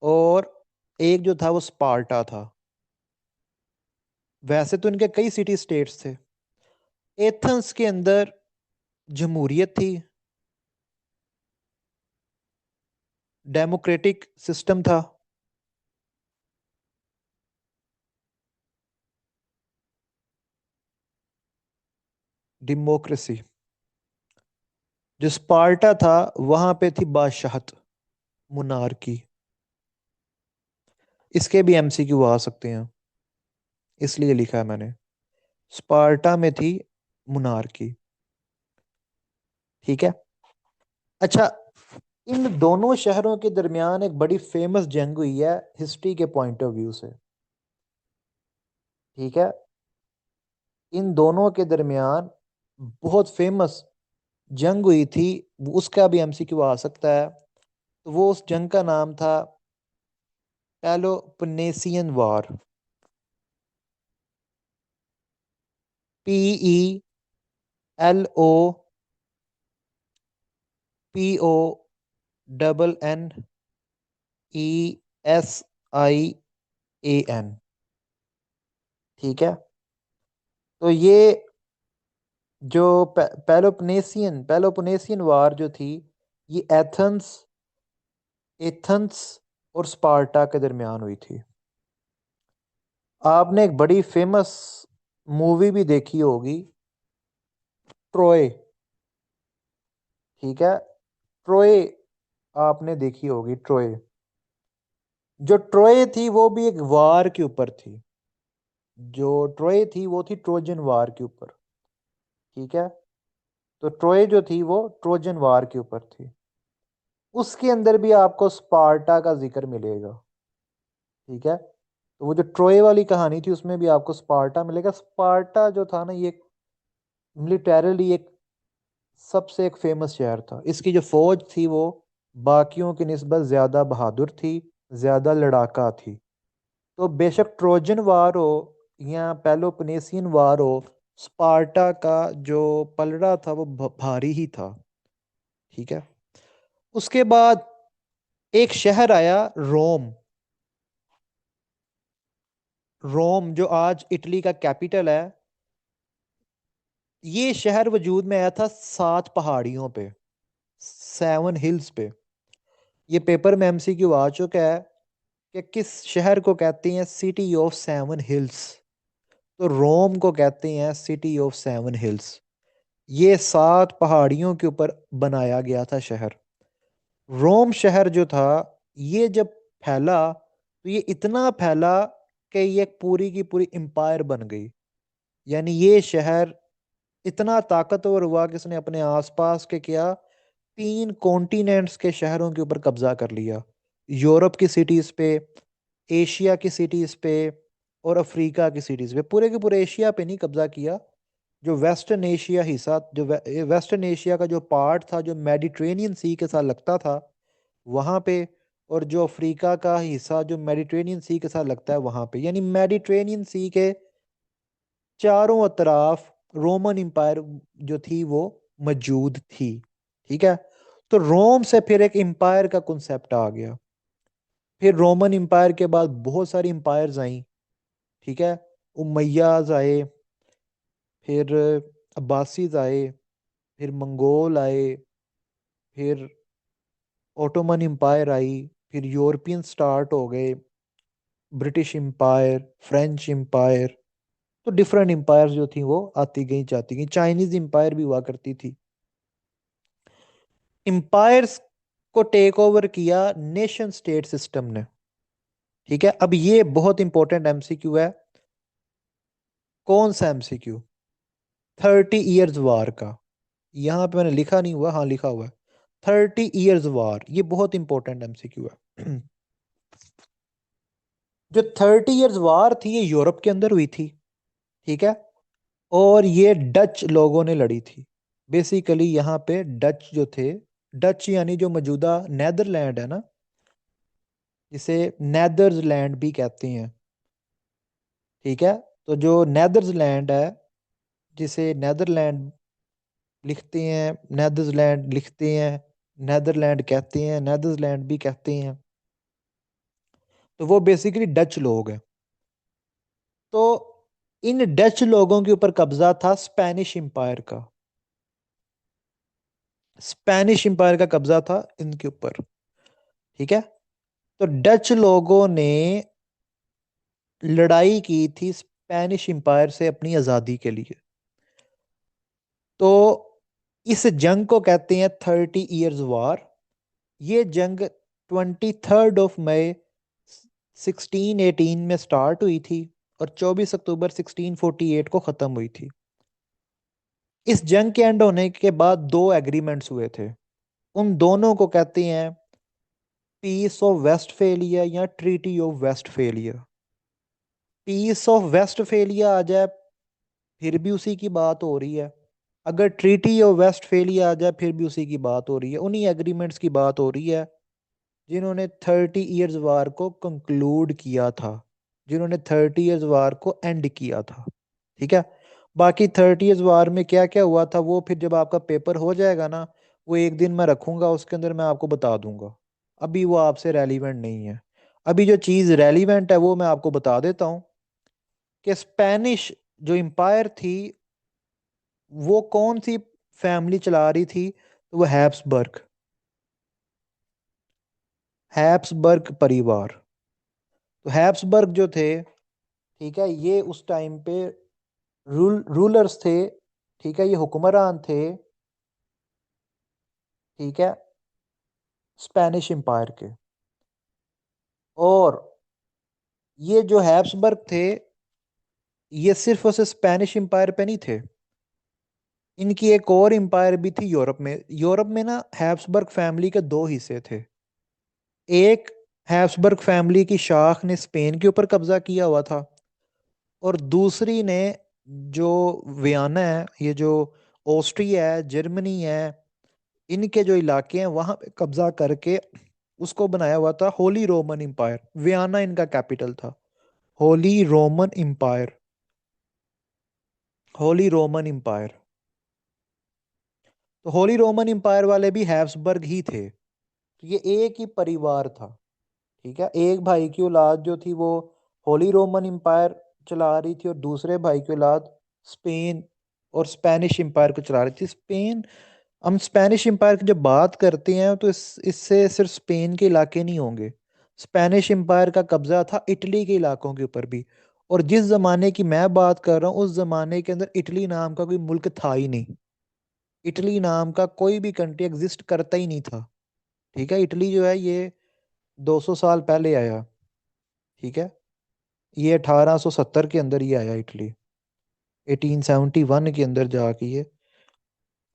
S1: और एक जो था वो स्पार्टा था। वैसे तो इनके कई सिटी स्टेट्स थे। एथेंस के अंदर जमहूरियत थी, डेमोक्रेटिक सिस्टम था। डेमोक्रेसी। जो स्पार्टा था वहां पे थी बादशाहत, मुनारकी। इसके भी एमसीक्यू आ सकते हैं, इसलिए लिखा है मैंने। स्पार्टा में थी मुनारकी। ठीक है, अच्छा, इन दोनों शहरों के दरमियान एक बड़ी फेमस जंग हुई है हिस्ट्री के पॉइंट ऑफ व्यू से। ठीक है, इन दोनों के दरमियान बहुत फेमस जंग हुई थी, उसका भी एमसीक्यू आ सकता है। तो वो उस जंग का नाम था पेलोपनेसियन वॉर। PELOPONNESIAN। ठीक है। तो ये जो पेलोपनेसियन वार जो थी, ये एथेंस और स्पार्टा के दरमियान हुई थी। आपने एक बड़ी फेमस मूवी भी देखी होगी, ट्रोय। ठीक है, ट्रोय आपने देखी होगी, ट्रोय। जो ट्रोय थी वो भी एक वार के ऊपर थी। जो ट्रोय थी वो थी ट्रोजन वार के ऊपर। ठीक है। तो ट्रोय जो थी वो ट्रोजन वार के ऊपर थी। उसके अंदर भी आपको स्पार्टा का जिक्र मिलेगा। ठीक है। तो वो जो ट्रोय वाली कहानी थी उसमें भी आपको स्पार्टा मिलेगा। स्पार्टा जो था ना, ये मिलिटरली एक सबसे एक फेमस शहर था। इसकी जो फौज थी वो बाकियों की निस्बत ज्यादा बहादुर थी, ज्यादा लड़ाका थी। तो बेशक ट्रोजन वार हो या पेलोपनेसियन वार हो, स्पार्टा का जो पलड़ा था वो भारी ही था। ठीक है। उसके बाद एक शहर आया, रोम। रोम जो आज इटली का कैपिटल है, ये शहर वजूद में आया था 7 पहाड़ियों पे, 7 हिल्स पे। ये पेपर में एमसीक्यू आ चुका है कि किस शहर को कहते हैं सिटी ऑफ 7 हिल्स। तो रोम को कहते हैं सिटी ऑफ 7 हिल्स। ये 7 पहाड़ियों के ऊपर बनाया गया था शहर। रोम शहर जो था, ये जब फैला तो ये इतना फैला कि ये पूरी की पूरी एम्पायर बन गई। यानी ये शहर इतना ताकतवर हुआ कि इसने अपने आसपास के क्या 3 कॉन्टिनेंट्स के शहरों के ऊपर कब्जा कर लिया। यूरोप की सिटीज पे, एशिया की सिटीज पे, और अफ्रीका की सिटीज पे। पूरे के पूरे एशिया पे नहीं कब्जा किया। जो वेस्टर्न एशिया हिस्सा, जो वेस्टर्न एशिया का जो पार्ट था जो मेडिटेरेनियन सी के साथ लगता था, वहां पे। और जो अफ्रीका का हिस्सा जो मेडिटेरेनियन सी के साथ लगता है वहां पे, यानी मेडिटेरेनियन सी के चारों अतराफ रोमन एम्पायर जो थी वो मौजूद थी। ठीक है। तो रोम से फिर एक एम्पायर का कॉन्सेप्ट आ गया। फिर रोमन एम्पायर के बाद बहुत सारी एम्पायर्स आई। ठीक है। उमैयाज आए, फिर अब्बासीज आए, फिर मंगोल आए, फिर ओटोमन एम्पायर आई, फिर यूरोपियन स्टार्ट हो गए, ब्रिटिश एम्पायर, फ्रेंच एम्पायर। तो डिफरेंट एम्पायर जो थी वो आती गई जाती गई। चाइनीज एम्पायर भी हुआ करती थी। एम्पायर्स को टेक ओवर किया नेशन स्टेट सिस्टम ने। ठीक है। अब ये बहुत इंपॉर्टेंट एमसीक्यू है। कौन सा एमसीक्यू? 30 इयर्स वार का। यहां पे मैंने लिखा नहीं हुआ, हाँ लिखा हुआ है 30 इयर्स वार। ये बहुत इंपॉर्टेंट एमसीक्यू है। जो 30 इयर्स वार थी ये यूरोप के अंदर हुई थी। ठीक है। और ये डच लोगों ने लड़ी थी। बेसिकली यहाँ पे डच जो थे, डच यानी जो मौजूदा नेदरलैंड है ना, जिसे नेदरलैंड भी कहते हैं। ठीक है। तो जो नेदरलैंड है, जिसे नेदरलैंड लिखते हैं, नेदरलैंड लिखते हैं, नेदरलैंड कहते हैं, नेदरलैंड भी कहते हैं। तो वो बेसिकली डच लोग हैं। तो इन डच लोगों के ऊपर कब्जा था स्पेनिश एम्पायर का। स्पेनिश एम्पायर का कब्जा था इनके ऊपर। ठीक है। तो डच लोगों ने लड़ाई की थी स्पेनिश एम्पायर से अपनी आजादी के लिए। तो इस जंग को कहते हैं 30 इयर्स वार। ये जंग 23 मई 1618 में स्टार्ट हुई थी और 24 अक्टूबर 1648 को खत्म हुई थी। इस जंग के एंड होने के बाद 2 एग्रीमेंट्स हुए थे। उन दोनों को कहते हैं पीस ऑफ वेस्टफेलिया या treaty of Westphalia. Peace of Westphalia आ जाए फिर भी उसी की बात हो रही है। अगर ट्रीटी ऑफ वेस्टफेलिया आ जाए फिर भी उसी की बात हो रही है, उन्हीं एग्रीमेंट्स की बात हो रही है जिन्होंने 30 इयर्स वार को कंक्लूड किया था, जिन्होंने 30 इयर्स वार को एंड किया था। ठीक है। बाकी 30 इयर्स वार में क्या क्या हुआ था वो फिर जब आपका पेपर हो जाएगा ना, वो एक दिन मैं रखूंगा, उसके अंदर मैं आपको बता दूंगा। अभी वो आपसे रेलिवेंट नहीं है। अभी जो चीज़ रेलिवेंट है वो मैं आपको बता देता हूँ कि स्पेनिश जो एम्पायर थी वो कौन सी फैमिली चला रही थी, तो वो हैप्सबर्ग, हैप्सबर्ग परिवार। तो हैप्सबर्ग जो थे, ठीक है, ये उस टाइम पे रूलर्स थे, ठीक है, ये हुक्मरान थे, ठीक है, स्पेनिश एम्पायर के। और ये जो हैप्सबर्ग थे, ये सिर्फ और सिर्फ स्पेनिश एम्पायर पे नहीं थे, इनकी एक और एम्पायर भी थी यूरोप में। यूरोप में ना हैप्सबर्ग फैमिली के दो हिस्से थे। एक, हैप्सबर्ग फैमिली की शाख ने स्पेन के ऊपर कब्जा किया हुआ था, और दूसरी ने, जो वियना है, ये जो ऑस्ट्रिया है, जर्मनी है, इनके जो इलाके हैं वहां पे कब्जा करके उसको बनाया हुआ था होली रोमन एम्पायर। वियना इनका कैपिटल था। Holy Roman Empire, Holy Roman Empire. तो होली रोमन एम्पायर वाले भी हैब्सबर्ग ही थे। तो ये एक ही परिवार था। ठीक है, एक भाई की औलाद जो थी वो होली रोमन एम्पायर चला रही थी, और दूसरे भाई की औलाद स्पेन और स्पेनिश एम्पायर को चला रही थी। स्पेन, हम स्पेनिश एम्पायर की जब बात करते हैं तो इससे सिर्फ स्पेन के इलाके नहीं होंगे। स्पेनिश एम्पायर का कब्जा था इटली के इलाकों के ऊपर भी। और जिस जमाने की मैं बात कर रहा हूँ उस जमाने के अंदर इटली नाम का कोई मुल्क था ही नहीं। इटली नाम का कोई भी कंट्री एग्जिस्ट करता ही नहीं था। ठीक है, इटली जो है ये 200 साल पहले आया। ठीक है, ये 1870 के अंदर ही आया इटली। 1871 के अंदर जाके ये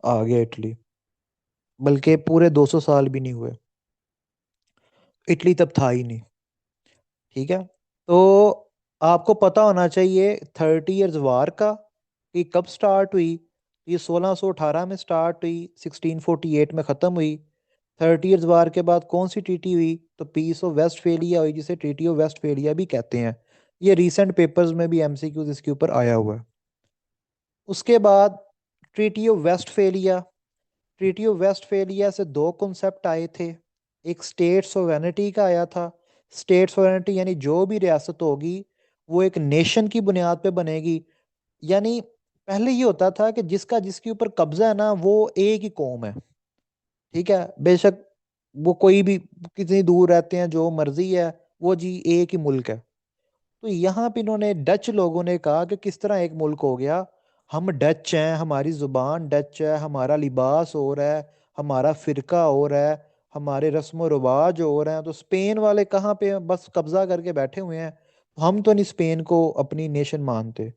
S1: आ गया इटली, बल्कि पूरे 200 साल भी नहीं हुए, इटली तब था ही नहीं। ठीक है। तो आपको पता होना चाहिए 30 इयर्स वार का कि कब स्टार्ट हुई। ये 1618 में स्टार्ट हुई, 1648 में ख़त्म हुई। 30 इयर्स वार के बाद कौन सी ट्रीटी हुई, तो पीस ऑफ वेस्टफेलिया हुई, जिसे ट्रीटी ऑफ वेस्टफेलिया भी कहते हैं। ये रीसेंट पेपर्स में भी एमसीक्यूज इसके ऊपर आया हुआ है। उसके बाद treaty of Westphalia, treaty of Westphalia से दो कॉन्सेप्ट आए थे। एक स्टेट सोवेरेनिटी का आया था। स्टेट सोवेरेनिटी यानी जो भी रियासत होगी वो एक नेशन की बुनियाद पे बनेगी। यानी पहले ये होता था कि जिसका जिसके ऊपर कब्जा है ना वो एक ही कौम है। ठीक है, बेशक वो कोई भी कितनी दूर रहते हैं, जो मर्जी है, वो जी एक ही मुल्क है। तो यहाँ पे इन्होंने डच लोगों ने कहा कि किस तरह एक मुल्क हो गया, हम डच हैं, हमारी जुबान डच है, हमारा लिबास और है, हमारा फिरका और है, हमारे रस्म व रिवाज और हैं, तो स्पेन वाले कहाँ पे हैं? बस कब्जा करके बैठे हुए हैं। हम तो नहीं स्पेन को अपनी नेशन मानते,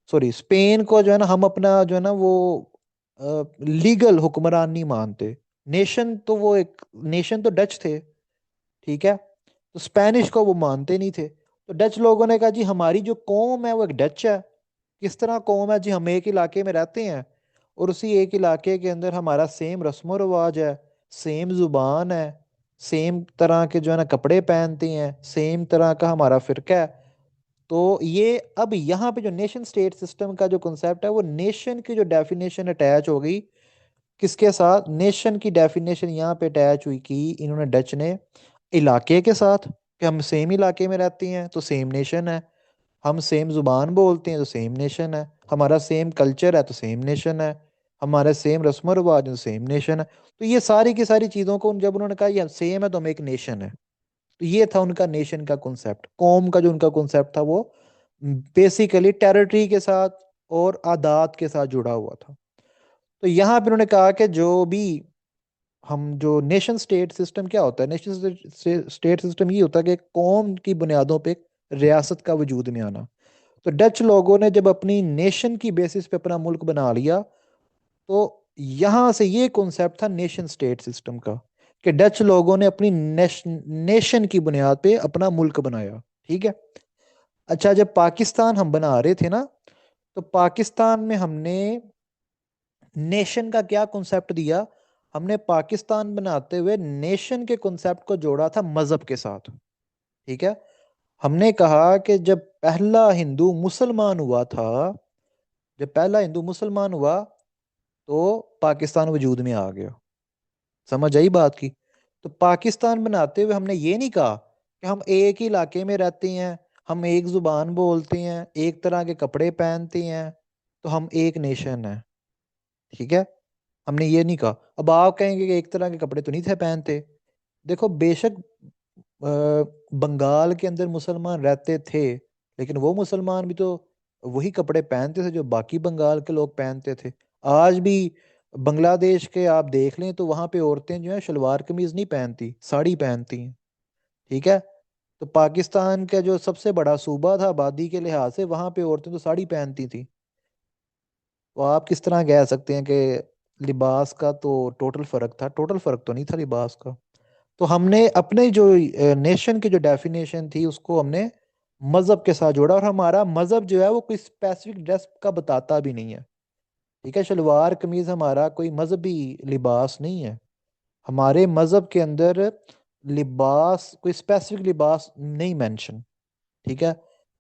S1: सॉरी, स्पेन को जो है ना हम अपना जो है ना वो लीगल हुक्मरान नहीं मानते। नेशन तो वो एक नेशन तो डच थे। ठीक है, तो स्पेनिश को वो मानते नहीं थे। तो डच लोगों ने कहा जी हमारी जो कौम है वो एक डच है। किस तरह कौम है जी, हम एक इलाके में रहते हैं और उसी एक इलाके के अंदर हमारा सेम रस्म रिवाज है, सेम जुबान है, सेम तरह के जो है ना कपड़े पहनते हैं, सेम तरह का हमारा फिरका है। तो ये अब यहाँ पे जो नेशन स्टेट सिस्टम का जो कॉन्सेप्ट है वो नेशन की जो डेफिनेशन अटैच हो गई, किसके साथ, नेशन की डेफिनेशन यहाँ पे अटैच हुई की इन्होंने डच ने इलाके के साथ, कि हम सेम इलाके में रहते हैं तो सेम नेशन है, हम सेम जुबान बोलते हैं तो सेम नेशन है, हमारा सेम कल्चर है तो सेम नेशन है, हमारे सेम रस्म रिवाज है तो सेम नेशन है। तो ये सारी की सारी चीज़ों को जब उन्होंने कहा ये सेम है तो हम एक नेशन है, तो ये था उनका नेशन का कॉन्सेप्ट। कौम का जो उनका कॉन्सेप्ट था वो बेसिकली टेरिटरी के साथ और आदात के साथ जुड़ा हुआ था। तो यहाँ पे उन्होंने कहा कि जो भी हम जो नेशन स्टेट सिस्टम क्या होता है, नेशन स्टेट सिस्टम ये होता है कि कौम की बुनियादों पे एक रियासत का वजूद में आना। तो डच लोगों ने जब अपनी नेशन की बेसिस पे अपना मुल्क बना लिया, तो यहां से ये कॉन्सेप्ट था नेशन स्टेट सिस्टम का, कि डच लोगों ने अपनी नेशन की बुनियाद पे अपना मुल्क बनाया। ठीक है। अच्छा, जब पाकिस्तान हम बना रहे थे ना, तो पाकिस्तान में हमने नेशन का क्या कॉन्सेप्ट दिया? हमने पाकिस्तान बनाते हुए नेशन के कॉन्सेप्ट को जोड़ा था मजहब के साथ। ठीक है। हमने कहा कि जब पहला हिंदू मुसलमान हुआ था, जब पहला हिंदू मुसलमान हुआ तो पाकिस्तान वजूद में आ गया। समझ आई बात की? तो पाकिस्तान बनाते हुए हमने ये नहीं कहा कि हम एक ही इलाके में रहते हैं, हम एक जुबान बोलते हैं, एक तरह के कपड़े पहनते हैं, तो हम एक नेशन है। ठीक है। हमने ये नहीं कहा। अब आप कहेंगे कि एक तरह के कपड़े तो नहीं थे पहनते। देखो बेशक बंगाल के अंदर मुसलमान रहते थे, लेकिन वो मुसलमान भी तो वही कपड़े पहनते थे जो बाकी बंगाल के लोग पहनते थे। आज भी बांग्लादेश के आप देख लें तो वहां पे औरतें जो है शलवार कमीज नहीं पहनती, साड़ी पहनती हैं। ठीक है। तो पाकिस्तान का जो सबसे बड़ा सूबा था आबादी के लिहाज से, वहां पे औरतें तो साड़ी पहनती थी। तो आप किस तरह कह सकते हैं कि लिबास का तो टोटल फर्क था? टोटल फर्क तो नहीं था लिबास का। तो हमने अपने जो नेशन की जो डेफिनेशन थी उसको हमने मजहब के साथ जोड़ा, और हमारा मजहब जो है वो कोई स्पेसिफिक ड्रेस का बताता भी नहीं है। ठीक है। शलवार कमीज हमारा कोई मजहबी लिबास नहीं है। हमारे मजहब के अंदर लिबास, कोई स्पेसिफिक लिबास नहीं मेंशन। ठीक है।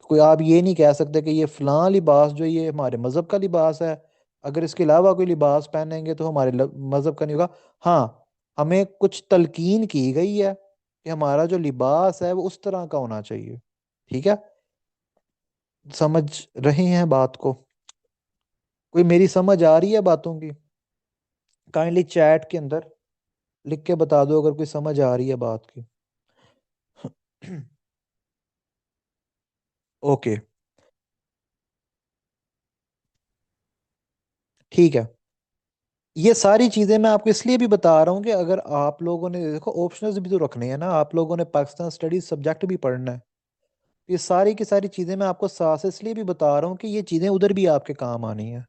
S1: कोई आप ये नहीं कह सकते कि ये फलां लिबास जो ये हमारे मजहब का लिबास है, अगर इसके अलावा कोई लिबास पहनेंगे तो हमारे मजहब का नहीं होगा। हाँ, हमें कुछ तलकीन की गई है कि हमारा जो लिबास है वो उस तरह का होना चाहिए। ठीक है। समझ रहे हैं बात को? कोई मेरी समझ आ रही है बातों की? काइंडली चैट के अंदर लिख के बता दो अगर कोई समझ आ रही है बात की। ओके। ठीक है। ये सारी चीजें मैं आपको इसलिए भी बता रहा हूँ कि अगर आप लोगों ने, देखो ऑप्शनल्स भी तो रखने हैं ना, आप लोगों ने पाकिस्तान स्टडीज सब्जेक्ट भी पढ़ना है। ये सारी की सारी चीजें मैं आपको साथ से इसलिए भी बता रहा हूँ कि ये चीजें उधर भी आपके काम आनी है।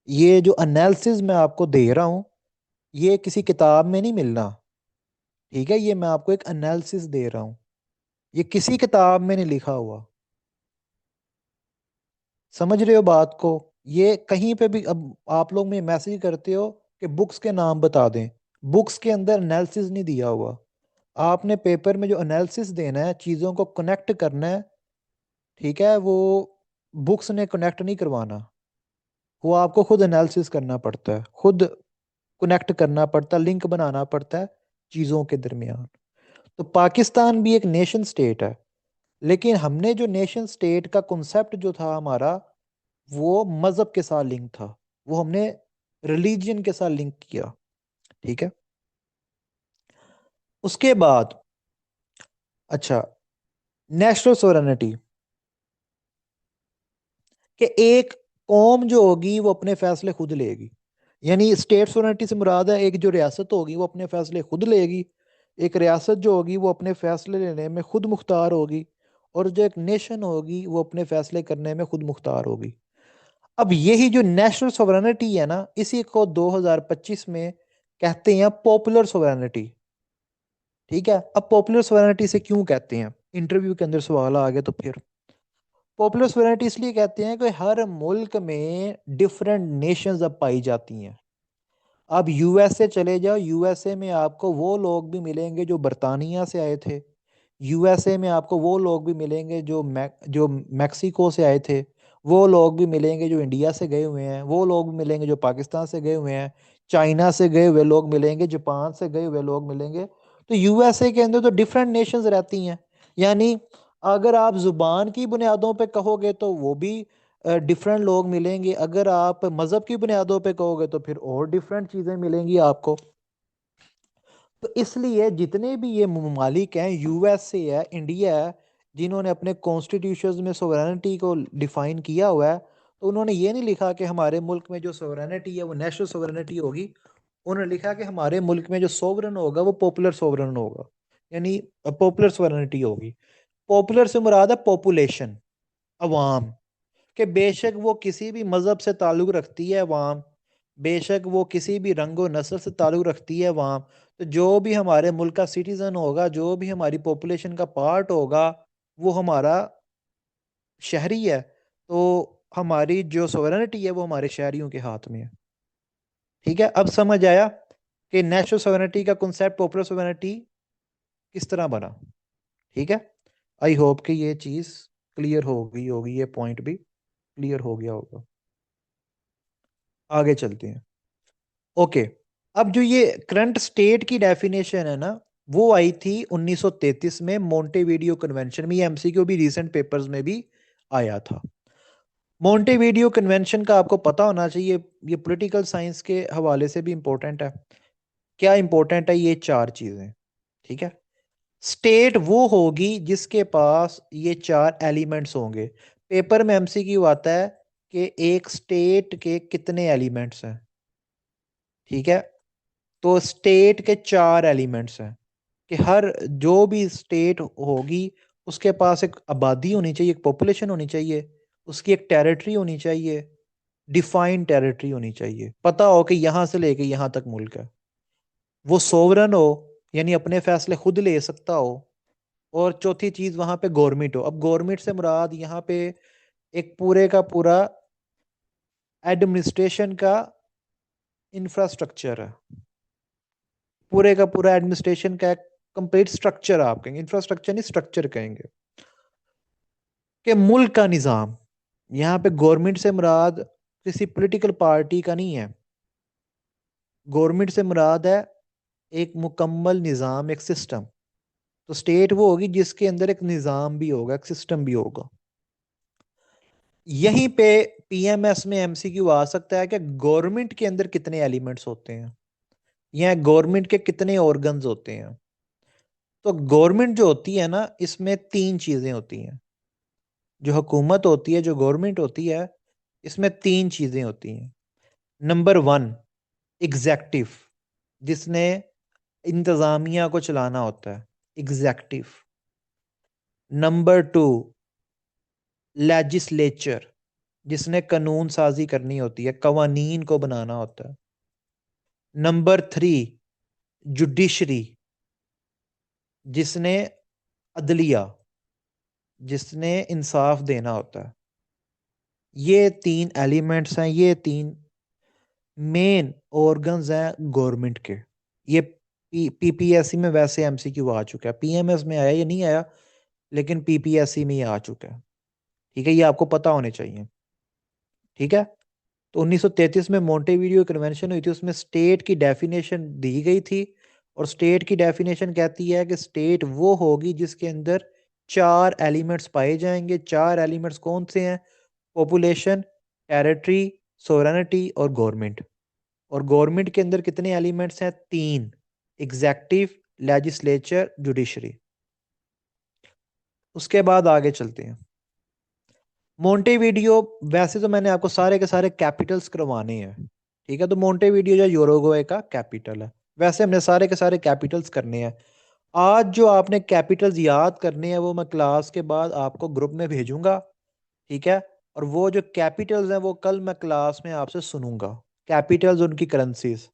S1: ये जो एनालिसिस मैं आपको दे रहा हूँ, ये किसी किताब में नहीं मिलना। ठीक है। ये मैं आपको एक एनालिसिस दे रहा हूँ, ये किसी किताब में नहीं लिखा हुआ। समझ रहे हो बात को? ये कहीं पे भी, अब आप लोग में मैसेज करते हो कि बुक्स के नाम बता दें, बुक्स के अंदर एनालिसिस नहीं दिया हुआ। आपने पेपर में जो एनालिसिस देना है, चीज़ों को कनेक्ट करना है, ठीक है, वो बुक्स ने कनेक्ट नहीं करवाना। वो आपको खुद एनालिसिस करना पड़ता है, खुद कनेक्ट करना पड़ता है, लिंक बनाना पड़ता है चीज़ों के दरमियान। तो पाकिस्तान भी एक नेशन स्टेट है, लेकिन हमने जो नेशन स्टेट का कॉन्सेप्ट जो था हमारा, वो मजहब के साथ लिंक था। वो हमने रिलीजन के साथ लिंक किया। ठीक है। उसके बाद, अच्छा, नेशनल सोवरेनिटी, कि एक कौम जो होगी वो अपने फैसले खुद लेगी। यानी स्टेट सोवरेनिटी से मुराद है एक जो रियासत होगी वो अपने फैसले खुद लेगी। एक रियासत जो होगी वो अपने फैसले लेने में खुद मुख्तार होगी, और जो एक नेशन होगी वो अपने फैसले करने में खुद मुख्तार होगी। अब यही जो नेशनल सोवरेनिटी है ना, इसी को 2025 में कहते हैं पॉपुलर सोवरेनिटी। ठीक है। अब पॉपुलर सोवरेनिटी से क्यों कहते हैं, इंटरव्यू के अंदर सवाल आ गया तो फिर पॉपुलर सोवरेनिटी इसलिए कहते हैं कि हर मुल्क में डिफरेंट नेशंस अब पाई जाती हैं। आप यूएसए चले जाओ, यूएसए में आपको वो लोग भी मिलेंगे जो बर्तानिया से आए थे। यूएसए में आपको वो लोग भी मिलेंगे जो मैक्सिको से आए थे। वो लोग भी मिलेंगे जो इंडिया से गए हुए हैं। वो लोग भी मिलेंगे जो पाकिस्तान से गए हुए हैं। चाइना से गए हुए लोग मिलेंगे, जापान से गए हुए लोग मिलेंगे। तो यूएसए के अंदर तो डिफरेंट नेशंस रहती हैं। यानी अगर आप जुबान की बुनियादों पे कहोगे तो वो भी डिफरेंट लोग मिलेंगे, अगर आप मजहब की बुनियादों पे कहोगे तो फिर और डिफरेंट चीजें मिलेंगी आपको। तो इसलिए जितने भी ये ममालिक हैं, यूएसए है, इंडिया है, जिन्होंने अपने कॉन्स्टिट्यूशन में सोवरेनिटी को डिफाइन किया हुआ है, तो उन्होंने ये नहीं लिखा कि हमारे मुल्क में जो सोवरेनिटी है वो नेशनल सोवरेनिटी होगी। उन्होंने लिखा कि हमारे मुल्क में जो सोवरन होगा वो पॉपुलर सोवरन होगा, यानी पॉपुलर सोवरेनिटी होगी। पॉपुलर से मुराद है पॉपुलेशन, अवाम, कि बेशक वो किसी भी मजहब से ताल्लुक रखती है अवाम, बेशक वो किसी भी रंगो नस्ल से ताल्लुक रखती है अवाम, तो जो भी हमारे मुल्क का सिटीजन होगा, जो भी हमारी पॉपुलेशन का पार्ट होगा, वो हमारा शहरी है। तो हमारी जो सोवरेनिटी है वो हमारे शहरियों के हाथ में है। ठीक है, अब समझ आया कि नेशनल सोवेरेनिटी का कॉन्सेप्ट पॉपुलर सोवेरेनिटी किस तरह बना। ठीक है, आई होप कि ये चीज क्लियर हो गई होगी, ये पॉइंट भी क्लियर हो गया होगा। आगे चलते हैं। ओके, अब जो ये करंट स्टेट की डेफिनेशन है ना, वो आई थी 1933 में मोंटेविडियो कन्वेंशन में। ये एमसीक्यू भी रिसेंट पेपर्स में भी आया था। मोंटेविडियो कन्वेंशन का आपको पता होना चाहिए, ये पॉलिटिकल साइंस के हवाले से भी इंपॉर्टेंट है। क्या इंपॉर्टेंट है? ये चार चीजें। ठीक है, स्टेट वो होगी जिसके पास ये चार एलिमेंट्स होंगे। पेपर में एमसीक्यू आता है कि एक स्टेट के कितने एलिमेंट्स हैं। ठीक है, तो स्टेट के चार एलिमेंट्स हैं कि हर जो भी स्टेट होगी उसके पास एक आबादी होनी चाहिए, एक पॉपुलेशन होनी चाहिए, उसकी एक टेरिटरी होनी चाहिए, डिफाइंड टेरिटरी होनी चाहिए, पता हो कि यहाँ से लेके यहाँ तक मुल्क है। वो सोवरन हो, यानी अपने फैसले खुद ले सकता हो। और चौथी चीज, वहां पे गवर्नमेंट हो। अब गवर्नमेंट से मुराद यहाँ पे एक पूरे का पूरा एडमिनिस्ट्रेशन का इंफ्रास्ट्रक्चर है, पूरे का पूरा एडमिनिस्ट्रेशन का कंप्लीट स्ट्रक्चर आप कहेंगे, इंफ्रास्ट्रक्चर नहीं स्ट्रक्चर कहेंगे, कि मुल्क का निज़ाम। यहाँ पे गवर्नमेंट से मुराद किसी पॉलिटिकल पार्टी का नहीं है, गवर्नमेंट से मुराद है एक मुकम्मल निज़ाम, एक सिस्टम। तो स्टेट वो होगी जिसके अंदर एक निज़ाम भी होगा, एक सिस्टम भी होगा। यहीं पे पीएमएस में एमसीक्यू आ सकता है कि गवर्नमेंट के अंदर कितने एलिमेंट्स होते हैं, या गवर्नमेंट के कितने ऑर्गन्स होते हैं। तो गवर्नमेंट जो होती है ना, इसमें तीन चीजें होती हैं। जो हुकूमत होती है, जो गवर्नमेंट होती है, इसमें तीन चीजें होती हैं। नंबर वन, एग्जेक्टिव, जिसने इंतजामिया को चलाना होता है, एग्जेक्टिव। नंबर टू, लेजिस्लेचर, जिसने कानून साजी करनी होती है, कवानीन को बनाना होता है। नंबर थ्री, जुडिशरी, जिसने अदलिया, जिसने इंसाफ देना होता है। ये तीन एलिमेंट्स हैं, ये तीन मेन ऑर्गन्स हैं गवर्नमेंट के। ये पीपीएससी में वैसे एमसीक्यू आ चुका है, पीएमएस में आया, ये नहीं आया, लेकिन पीपीएससी में ये आ चुका है। ठीक है, ये आपको पता होने चाहिए। ठीक है, तो 1933 में मोंटेविडियो कन्वेंशन हुई थी, उसमें स्टेट की डेफिनेशन दी गई थी। और स्टेट की डेफिनेशन कहती है कि स्टेट वो होगी जिसके अंदर चार एलिमेंट्स पाए जाएंगे। चार एलिमेंट्स कौन से हैं? पॉपुलेशन, टेरिटरी, सोवरेनिटी और गवर्नमेंट। और गवर्नमेंट के अंदर कितने एलिमेंट्स हैं? तीन, एग्जेक्टिव, लेजिस्लेचर, जुडिशरी। उसके बाद आगे चलते हैं। मोंटेविडियो, वैसे तो मैंने आपको सारे के सारे कैपिटल्स करवाने हैं। ठीक है, तो मोंटेविडियो जो यूरुग्वे का कैपिटल है, वैसे हमने सारे के सारे कैपिटल्स करने हैं। आज जो आपने कैपिटल्स याद करने हैं वो मैं क्लास के बाद आपको ग्रुप में भेजूंगा। ठीक है, और वो जो कैपिटल्स हैं वो कल मैं क्लास में आपसे सुनूंगा, कैपिटल्स, उनकी करेंसीज।